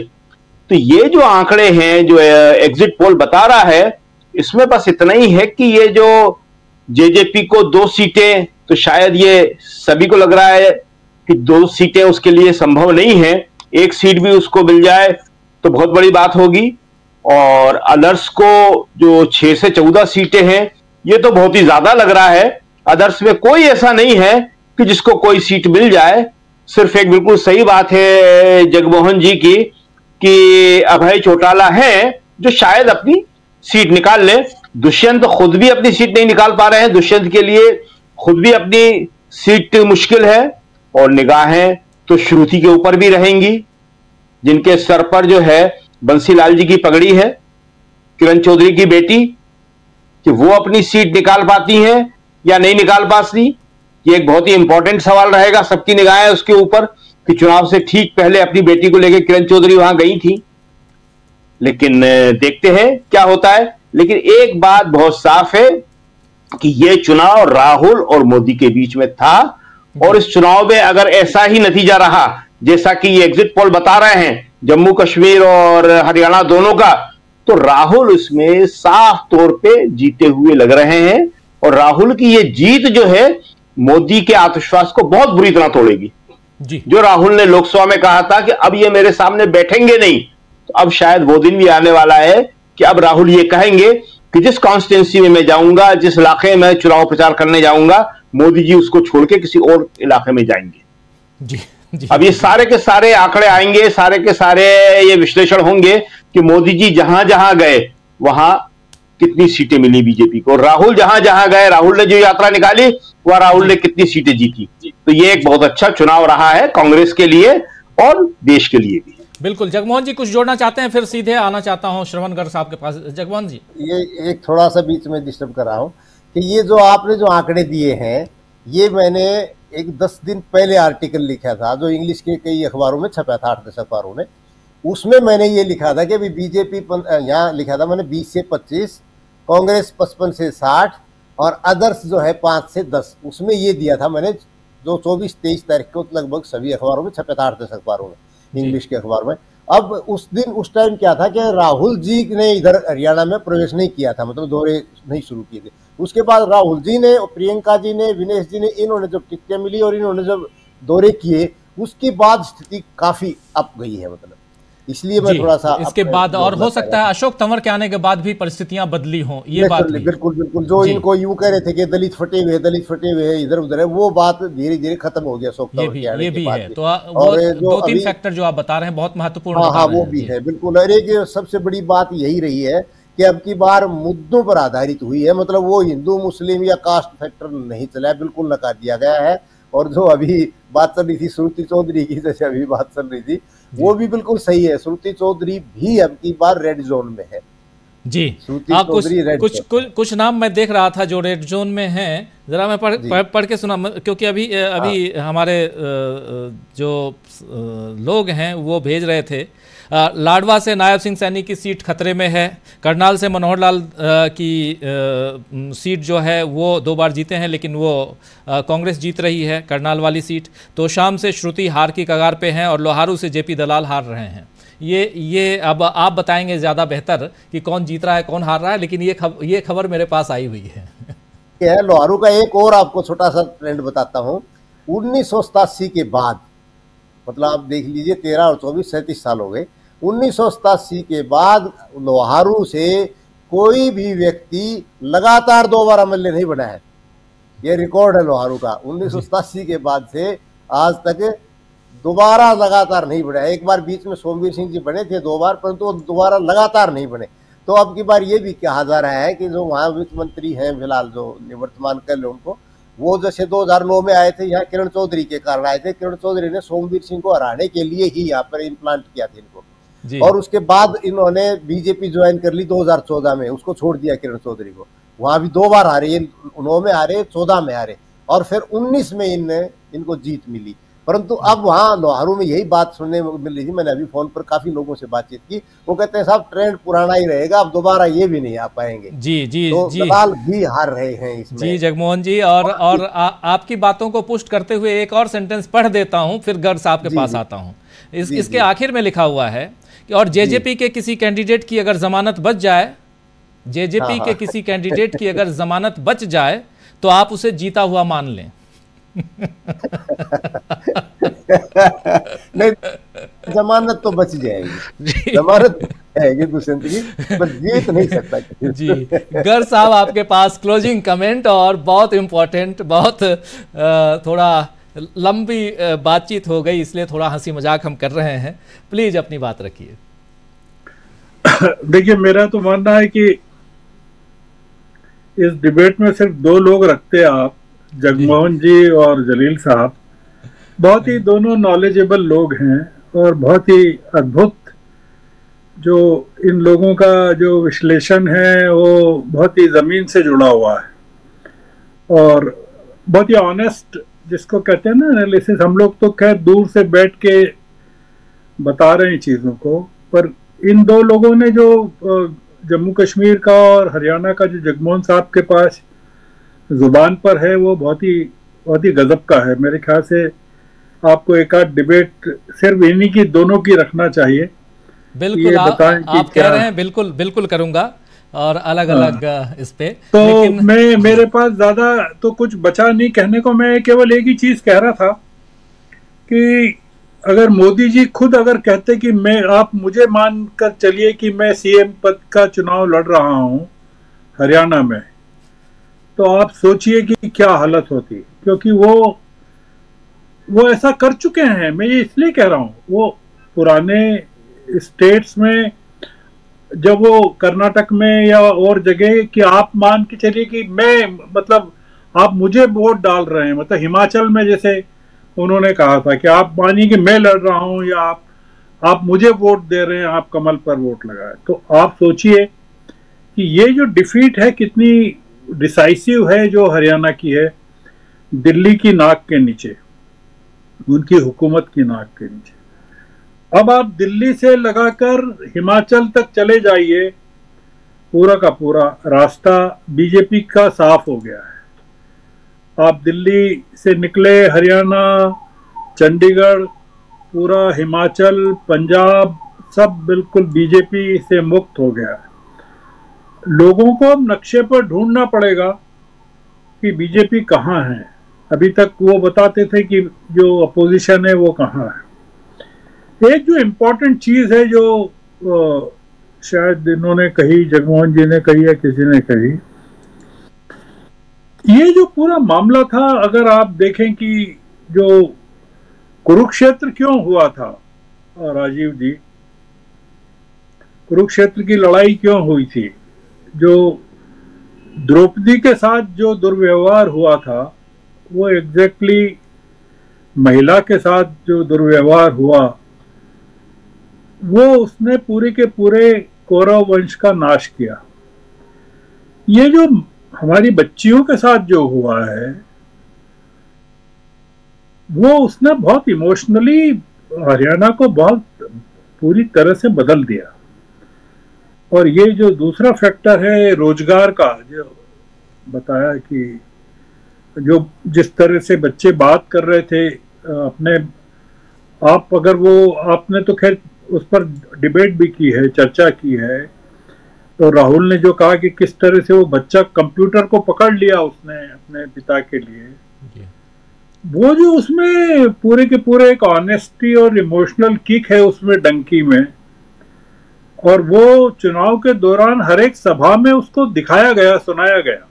तो ये जो आंकड़े हैं, जो एग्जिट पोल बता रहा है, इसमें बस इतना ही है कि ये जो जेजेपी को 2 सीटें, तो शायद ये सभी को लग रहा है कि 2 सीटें उसके लिए संभव नहीं है। 1 सीट भी उसको मिल जाए तो बहुत बड़ी बात होगी और अदर्स को जो 6 से 14 सीटें हैं ये तो बहुत ही ज्यादा लग रहा है। अदर्स में कोई ऐसा नहीं है कि जिसको कोई सीट मिल जाए। सिर्फ एक बिल्कुल सही बात है जगमोहन जी की कि अभय चौटाला है जो शायद अपनी सीट निकाल ले। दुष्यंत खुद भी अपनी सीट नहीं निकाल पा रहे हैं, दुष्यंत के लिए खुद भी अपनी सीट मुश्किल है और निगाहें तो श्रुति के ऊपर भी रहेंगी, जिनके सर पर जो है बंसीलाल जी की पगड़ी है, किरण चौधरी की बेटी, कि वो अपनी सीट निकाल पाती हैं या नहीं निकाल पाती। ये एक बहुत ही इंपॉर्टेंट सवाल रहेगा, सबकी निगाहें उसके ऊपर कि चुनाव से ठीक पहले अपनी बेटी को लेकर किरण चौधरी वहां गई थी। लेकिन देखते हैं क्या होता है। लेकिन एक बात बहुत साफ है कि यह चुनाव राहुल और मोदी के बीच में था और इस चुनाव में अगर ऐसा ही नतीजा रहा जैसा कि ये एग्जिट पोल बता रहे हैं जम्मू कश्मीर और हरियाणा दोनों का, तो राहुल इसमें साफ तौर पे जीते हुए लग रहे हैं और राहुल की ये जीत जो है मोदी के आत्मविश्वास को बहुत बुरी तरह तोड़ेगी। जी। जो राहुल ने लोकसभा में कहा था कि अब ये मेरे सामने बैठेंगे नहीं, तो अब शायद वो दिन भी आने वाला है कि अब राहुल ये कहेंगे कि जिस कॉन्स्टिट्यूंसी में मैं जाऊंगा, जिस इलाके में चुनाव प्रचार करने जाऊंगा, मोदी जी उसको छोड़ के किसी और इलाके में जाएंगे। जी, जी। अब ये सारे के सारे आंकड़े आएंगे, सारे के सारे ये विश्लेषण होंगे कि मोदी जी जहां जहां गए वहां कितनी सीटें मिली बीजेपी को, राहुल जहां जहां गए, राहुल ने जो यात्रा निकाली वह राहुल ने कितनी सीटें जीती। तो ये एक बहुत अच्छा चुनाव रहा है कांग्रेस के लिए और देश के लिए भी। बिल्कुल। जगमोहन जी कुछ जोड़ना चाहते हैं? फिर सीधे आना चाहता हूं श्रवण गर्ग साहब के पास। जगमोहन जी, ये एक थोड़ा सा बीच में डिस्टर्ब कर रहा हूं कि ये जो आपने जो आंकड़े दिए हैं, ये मैंने एक 10 दिन पहले आर्टिकल लिखा था जो इंग्लिश के कई अखबारों में छपा था, 8-10 अखबारों में। उसमें मैंने ये लिखा था कि अभी बीजेपी यहाँ लिखा था मैंने 20 से 25, कांग्रेस 55 से 60 और अदर्स जो है 5 से 10। उसमें ये दिया था मैंने जो 24-23 तारीख को लगभग सभी अखबारों में छपा था, 8-10 अखबारों में, इंग्लिश के अखबार में। अब उस दिन उस टाइम क्या था कि राहुल जी ने इधर हरियाणा में प्रवेश नहीं किया था, मतलब दौरे नहीं शुरू किए थे। उसके बाद राहुल जी ने और प्रियंका जी ने, विनेश जी ने, इन्होंने जब टिकटें मिली और इन्होंने जब दौरे किए, उसके बाद स्थिति काफी अप गई है, मतलब इसलिए मैं थोड़ा सा इसके बाद और हो सकता है अशोक तंवर के आने के बाद भी परिस्थितियां बदली हों, ये बात भी। बिल्कुल बिल्कुल। जो इनको यूं कह रहे थे कि दलित फटे हुए हैं, इधर उधर है, वो बात धीरे धीरे खत्म हो गया अशोक तंवर के आने के बाद। तो और 2-3 फैक्टर जो आप बता रहे हैं बहुत महत्वपूर्ण। हाँ, वो भी है बिल्कुल। और एक सबसे बड़ी बात यही रही है कि अब की बार मुद्दों पर आधारित हुई है, मतलब वो हिंदू मुस्लिम या कास्ट फैक्टर नहीं चला है, बिल्कुल नकार दिया गया है। और जो अभी बात चल रही थी श्रुति चौधरी की, जैसे अभी बात चल रही थी, वो भी बिल्कुल सही है। श्रुति चौधरी भी अब की बार रेड जोन में है। जी, कुछ नाम मैं देख रहा था जो रेड जोन में हैं, जरा मैं पढ़ के सुना, क्योंकि अभी हमारे जो लोग हैं वो भेज रहे थे। लाडवा से नायब सिंह सैनी की सीट खतरे में है। करनाल से मनोहर लाल की सीट जो है वो 2 बार जीते हैं, लेकिन वो कांग्रेस जीत रही है करनाल वाली सीट। तो शाम से श्रुति हार की कगार पे हैं और लोहारू से जेपी दलाल हार रहे हैं। ये अब आप बताएंगे ज़्यादा बेहतर कि कौन जीत रहा है कौन हार रहा है, लेकिन ये खबर मेरे पास आई हुई है। लोहारू का एक और आपको छोटा सा ट्रेंड बताता हूँ। 1987 के बाद, मतलब आप देख लीजिए 13 और 24 37 साल हो गए। 1987 के बाद लोहारू से कोई भी व्यक्ति लगातार 2 बार एमएलए नहीं बना है। ये रिकॉर्ड है लोहारू का। 1987 के बाद से आज तक दोबारा लगातार नहीं बना है। एक बार बीच में सोमवीर सिंह जी बने थे 2 बार, परंतु वो दोबारा लगातार नहीं बने। तो अब की बार ये भी कहा जा रहा है कि जो वहाँ वित्त मंत्री हैं फिलहाल, जो निवर्तमान कर ले उनको, वो जैसे 2009 में आए थे यहाँ किरण चौधरी के कारण आए थे। किरण चौधरी ने सोमवीर सिंह को हराने के लिए ही यहाँ पर इम्प्लांट किया था इनको, और उसके बाद इन्होंने बीजेपी ज्वाइन कर ली 2014 में, उसको छोड़ दिया किरण चौधरी को। वहां भी 2 बार हारे, 9 में हारे, 14 में हारे, और फिर 19 में इनको जीत मिली। परंतु अब वहाँ लोहारू में यही बात सुनने में मिल रही थी, मैंने अभी फोन पर काफी लोगों से बातचीत की, वो कहते हैं साहब ट्रेंड पुराना ही रहेगा, अब दोबारा ये भी नहीं आ पाएंगे। जी तो दलाल भी हार रहे हैं इसमें। जी जगमोहन जी, और आपकी बातों को पुष्ट करते हुए एक और सेंटेंस पढ़ देता हूं, फिर गर्ग साहब के पास आता हूं। इसके आखिर में लिखा हुआ है कि और जेजेपी के किसी कैंडिडेट की अगर जमानत बच जाए, जेजेपी के किसी कैंडिडेट की अगर जमानत बच जाए तो आप उसे जीता हुआ मान लें। नहीं, जमानत तो बच जाएगी, जमानत जाएगी दुष्यंत की, पर जीत नहीं सकता। जी गर्ग साहब, आपके पास क्लोजिंग कमेंट, और बहुत इंपॉर्टेंट, बहुत थोड़ा लंबी बातचीत हो गई, इसलिए थोड़ा हंसी मजाक हम कर रहे हैं, प्लीज अपनी बात रखिए। देखिए, मेरा तो मानना है कि इस डिबेट में सिर्फ 2 लोग रखते आप, जगमोहन जी और जलील साहब। बहुत ही दोनों नॉलेजेबल लोग हैं और बहुत ही अद्भुत, जो इन लोगों का जो विश्लेषण है वो बहुत ही ज़मीन से जुड़ा हुआ है और बहुत ही ऑनेस्ट, जिसको कहते हैं ना एनालिसिस। हम लोग तो खैर दूर से बैठ के बता रहे हैं चीज़ों को, पर इन 2 लोगों ने जो जम्मू कश्मीर का और हरियाणा का जो जगमोहन साहब के पास जुबान पर है, वो बहुत ही गजब का है। मेरे ख्याल से आपको एक आध डिबेट सिर्फ इन्हीं की, दोनों की रखना चाहिए। बिल्कुल, आप कह रहे हैं, बिल्कुल बिल्कुल करूंगा, और अलग अलग इस पे। तो लेकिन मेरे पास ज्यादा तो कुछ बचा नहीं कहने को। मैं केवल एक ही चीज कह रहा था कि अगर मोदी जी खुद अगर कहते कि आप मुझे मानकर चलिए कि मैं सीएम पद का चुनाव लड़ रहा हूं हरियाणा में, तो आप सोचिए कि क्या हालत होती, क्योंकि वो ऐसा कर चुके हैं। मैं ये इसलिए कह रहा हूँ, वो पुराने स्टेट्स में, जब वो कर्नाटक में या और जगह, कि आप मान के चलिए कि मैं, मतलब आप मुझे वोट डाल रहे हैं, मतलब हिमाचल में जैसे उन्होंने कहा था कि आप मानिए कि मैं लड़ रहा हूं या आप मुझे वोट दे रहे हैं, आप कमल पर वोट लगाए, तो आप सोचिए कि ये जो डिफीट है कितनी डिसाइसिव है जो हरियाणा की है, दिल्ली की नाक के नीचे, उनकी हुकूमत की नाक के नीचे। अब आप दिल्ली से लगाकर हिमाचल तक चले जाइए, पूरा का पूरा रास्ता बीजेपी का साफ हो गया है। आप दिल्ली से निकले, हरियाणा, चंडीगढ़, पूरा हिमाचल, पंजाब, सब बिल्कुल बीजेपी से मुक्त हो गया है। लोगों को अब नक्शे पर ढूंढना पड़ेगा कि बीजेपी कहाँ है। अभी तक वो बताते थे कि जो अपोजिशन है वो कहाँ है। एक जो इम्पोर्टेंट चीज है जो शायद इन्होंने कही, जगमोहन जी ने कही या किसी ने कही, ये जो पूरा मामला था, अगर आप देखें कि जो कुरुक्षेत्र क्यों हुआ था, राजीव जी, कुरुक्षेत्र की लड़ाई क्यों हुई थी, जो द्रौपदी के साथ जो दुर्व्यवहार हुआ था, वो एग्जैक्टली महिला के साथ जो दुर्व्यवहार हुआ, वो उसने पूरे के पूरे कौरव वंश का नाश किया। ये जो हमारी बच्चियों के साथ जो हुआ है, वो उसने बहुत इमोशनली हरियाणा को बहुत पूरी तरह से बदल दिया। और ये जो दूसरा फैक्टर है रोजगार का, जो बताया कि जो जिस तरह से बच्चे बात कर रहे थे अपने आप, अगर वो आपने तो खैर उस पर डिबेट भी की है, चर्चा की है, तो राहुल ने जो कहा कि किस तरह से वो बच्चा कंप्यूटर को पकड़ लिया उसने अपने पिता के लिए, वो जो उसमें पूरे के पूरे एक ऑनेस्टी और इमोशनल किक है उसमें डंकी में, और वो चुनाव के दौरान हर एक सभा में उसको दिखाया गया, सुनाया गया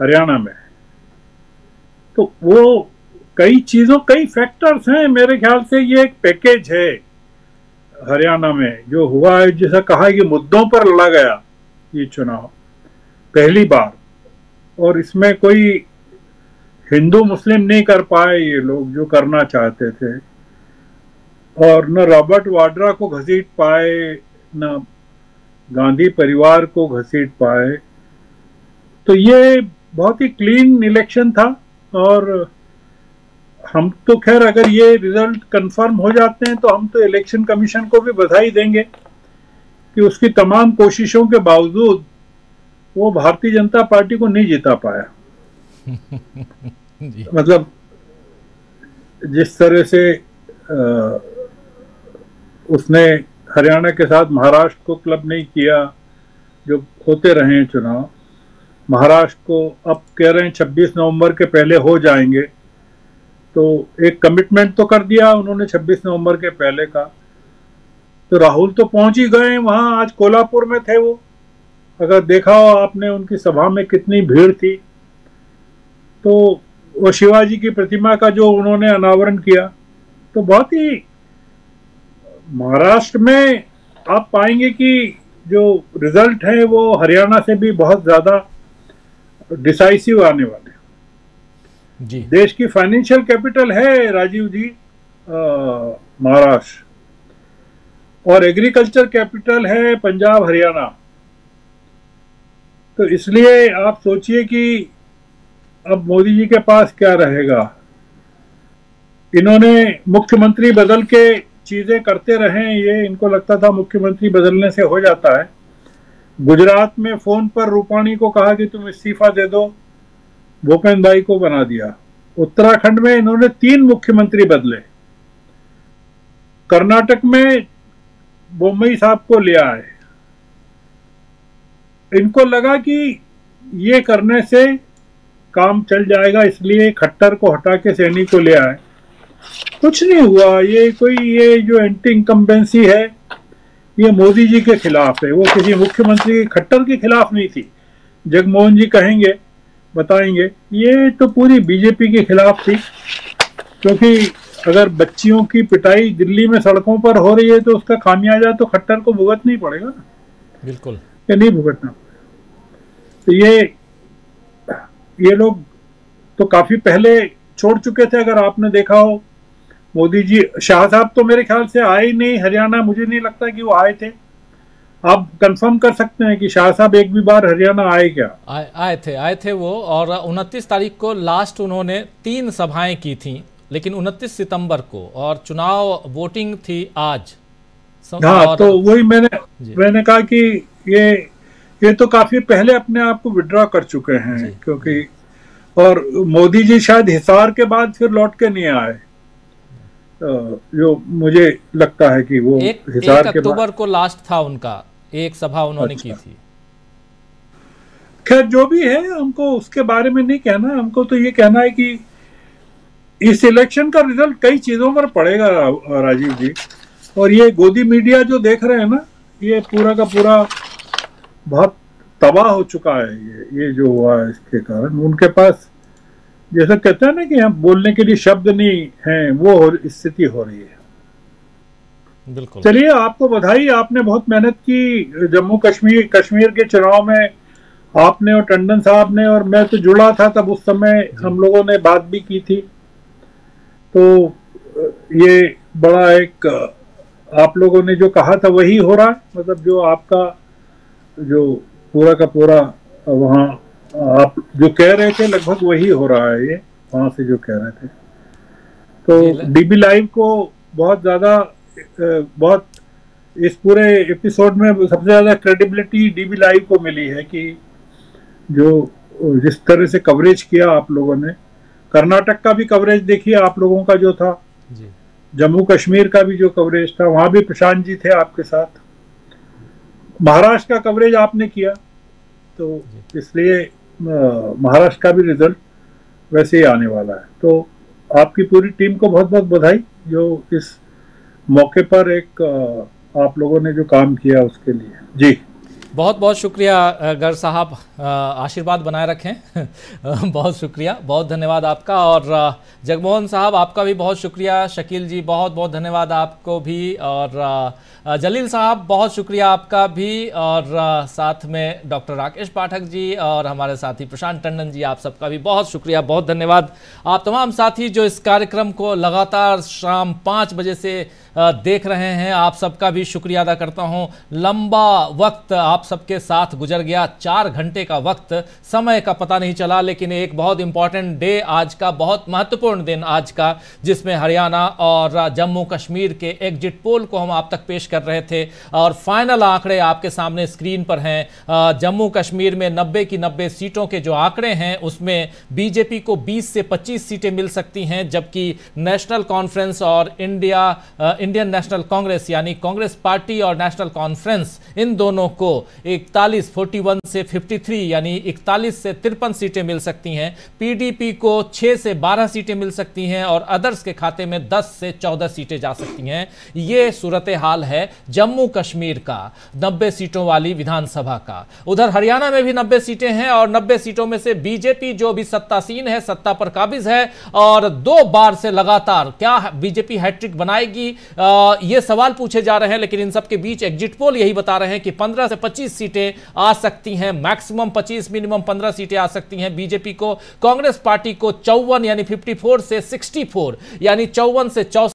हरियाणा में। तो वो कई चीजों, कई फैक्टर्स हैं, मेरे ख्याल से ये एक पैकेज है हरियाणा में जो हुआ है। जैसा कहा कि मुद्दों पर लड़ा गया ये चुनाव पहली बार, और इसमें कोई हिंदू मुस्लिम नहीं कर पाए ये लोग जो करना चाहते थे, और न रॉबर्ट वाड्रा को घसीट पाए, न गांधी परिवार को घसीट पाए। तो ये बहुत ही क्लीन इलेक्शन था, और हम तो खैर अगर ये रिजल्ट कंफर्म हो जाते हैं तो हम तो इलेक्शन कमीशन को भी बधाई देंगे कि उसकी तमाम कोशिशों के बावजूद वो भारतीय जनता पार्टी को नहीं जिता पाया। मतलब जिस तरह से उसने हरियाणा के साथ महाराष्ट्र को क्लब नहीं किया, जो होते रहे हैं चुनाव, महाराष्ट्र को अब कह रहे हैं 26 नवंबर के पहले हो जाएंगे, तो एक कमिटमेंट तो कर दिया उन्होंने 26 नवंबर के पहले का। तो राहुल तो पहुंच ही गए वहां, आज कोल्हापुर में थे वो, अगर देखा हो आपने उनकी सभा में कितनी भीड़ थी। तो वो शिवाजी की प्रतिमा का जो उन्होंने अनावरण किया, तो बहुत ही महाराष्ट्र में आप पाएंगे कि जो रिजल्ट है वो हरियाणा से भी बहुत ज्यादा डिसाइसिव आने वाले जी। देश की फाइनेंशियल कैपिटल है राजीव जी महाराष्ट्र, और एग्रीकल्चर कैपिटल है पंजाब हरियाणा। तो इसलिए आप सोचिए कि अब मोदी जी के पास क्या रहेगा। इन्होंने मुख्यमंत्री बदल के चीजें करते रहे, ये इनको लगता था मुख्यमंत्री बदलने से हो जाता है। गुजरात में फोन पर रूपाणी को कहा कि तुम इस्तीफा दे दो, भूपेंद्र भाई को बना दिया। उत्तराखंड में इन्होंने 3 मुख्यमंत्री बदले। कर्नाटक में बोम्मई साहब को ले आए। इनको लगा कि ये करने से काम चल जाएगा, इसलिए खट्टर को हटा के सैनी को ले आए। कुछ नहीं हुआ। ये जो एंटी इनकम्बेंसी है ये मोदी जी के खिलाफ है, वो किसी मुख्यमंत्री खट्टर के खिलाफ नहीं थी। जगमोहन जी कहेंगे, बताएंगे, ये तो पूरी बीजेपी के खिलाफ थी, क्योंकि अगर बच्चियों की पिटाई दिल्ली में सड़कों पर हो रही है तो उसका खामियाजा तो खट्टर को भुगतना ही पड़ेगा ना। बिल्कुल, या नहीं भुगतना। तो ये लोग तो काफी पहले छोड़ चुके थे। अगर आपने देखा हो, मोदी जी, शाह साहब तो मेरे ख्याल से आए ही नहीं हरियाणा, मुझे नहीं लगता कि वो आए थे। आप कंफर्म कर सकते हैं कि शाह साहब एक भी बार हरियाणा आए क्या? आए थे वो, और 29 तारीख को लास्ट उन्होंने 3 सभाएं की थी, लेकिन 29 सितंबर को, और चुनाव वोटिंग थी आज। हाँ, तो वही मैंने कहा कि ये तो काफी पहले अपने आप को विड्रॉ कर चुके हैं, क्योंकि और मोदी जी शायद हिसार के बाद फिर लौट के नहीं आए, जो मुझे लगता है कि वो हिसार के 1 अक्टूबर को लास्ट था उनका, एक सभा उन्होंने की थी। खैर जो भी है, हमको उसके बारे में नहीं कहना, हमको तो ये कहना है कि इस इलेक्शन का रिजल्ट कई चीजों पर पड़ेगा राजीव जी। और ये गोदी मीडिया जो देख रहे हैं ना, ये पूरा का पूरा बहुत तबाह हो चुका है। ये जो हुआ है, इसके कारण उनके पास, जैसा कहते हैं ना कि हम बोलने के लिए शब्द नहीं हैं, वो स्थिति हो रही है। बिल्कुल। चलिए, आपको बधाई, आपने बहुत मेहनत की जम्मू कश्मीर के चुनाव में। आपने और टंडन साहब ने, और मैं तो जुड़ा था तब, उस समय हम लोगों ने बात भी की थी। तो ये बड़ा एक, आप लोगों ने जो कहा था वही हो रहा है। मतलब जो आपका जो पूरा का पूरा वहाँ आप जो कह रहे थे लगभग वही हो रहा है, ये वहां से जो कह रहे थे। तो डीबी लाइव को बहुत ज्यादा, बहुत इस पूरे एपिसोड में सबसे ज्यादा क्रेडिबिलिटी डीबी लाइव को मिली है कि जो जिस तरह से कवरेज किया आप लोगों ने। कर्नाटक का भी कवरेज देखिए आप लोगों का जो था, जम्मू कश्मीर का भी जो कवरेज था, वहां भी प्रशांत जी थे आपके साथ। महाराष्ट्र का कवरेज आपने किया, तो इसलिए महाराष्ट्र का भी रिजल्ट वैसे ही आने वाला है। तो आपकी पूरी टीम को बहुत बहुत बधाई, जो इस मौके पर एक आप लोगों ने जो काम किया उसके लिए। जी। बहुत बहुत शुक्रिया गर साहब, आशीर्वाद बनाए रखें। बहुत शुक्रिया, बहुत धन्यवाद आपका। और जगमोहन साहब आपका भी बहुत शुक्रिया। शकील जी बहुत बहुत धन्यवाद आपको भी। और जलील साहब बहुत शुक्रिया आपका भी। और साथ में डॉक्टर राकेश पाठक जी और हमारे साथी प्रशांत टंडन जी, आप सबका भी बहुत शुक्रिया, बहुत धन्यवाद। आप तमाम साथी जो इस कार्यक्रम को लगातार शाम 5 बजे से देख रहे हैं, आप सबका भी शुक्रिया अदा करता हूं। लंबा वक्त आप सबके साथ गुजर गया, 4 घंटे का वक्त, समय का पता नहीं चला। लेकिन एक बहुत इंपॉर्टेंट डे आज का, बहुत महत्वपूर्ण दिन आज का, जिसमें हरियाणा और जम्मू कश्मीर के एग्जिट पोल को हम आप तक पेश कर रहे थे। और फाइनल आंकड़े आपके सामने स्क्रीन पर हैं। जम्मू कश्मीर में 90 की 90 सीटों के जो आंकड़े हैं, उसमें बीजेपी को 20 से 25 सीटें मिल सकती हैं, जबकि नेशनल कॉन्फ्रेंस और इंडियन नेशनल कांग्रेस यानी कांग्रेस पार्टी और नेशनल कॉन्फ्रेंस, इन दोनों को 41 से 53 यानी 41 से 53 सीटें मिल सकती हैं। पीडीपी को 6 से 12 सीटें मिल सकती हैं और अदर्स के खाते में 10 से 14 सीटें जा सकती हैं। ये सूरत हाल है जम्मू कश्मीर का 90 सीटों वाली विधानसभा का। उधर हरियाणा में भी 90 सीटें हैं और 90 सीटों में से बीजेपी जो भी सत्तासीन है, सत्ता पर काबिज है और 2 बार से लगातार क्या बीजेपी हैट्रिक बनाएगी, ये सवाल पूछे जा रहे हैं। लेकिन इन सब के बीच एग्जिट पोल यही बता रहे हैं कि 15 से 25 सीटें आ सकती हैं, मैक्सिमम 25, मिनिमम 15 सीटें आ सकती हैं बीजेपी को। कांग्रेस पार्टी को 54 यानी 54 से 64 यानी 54 से 64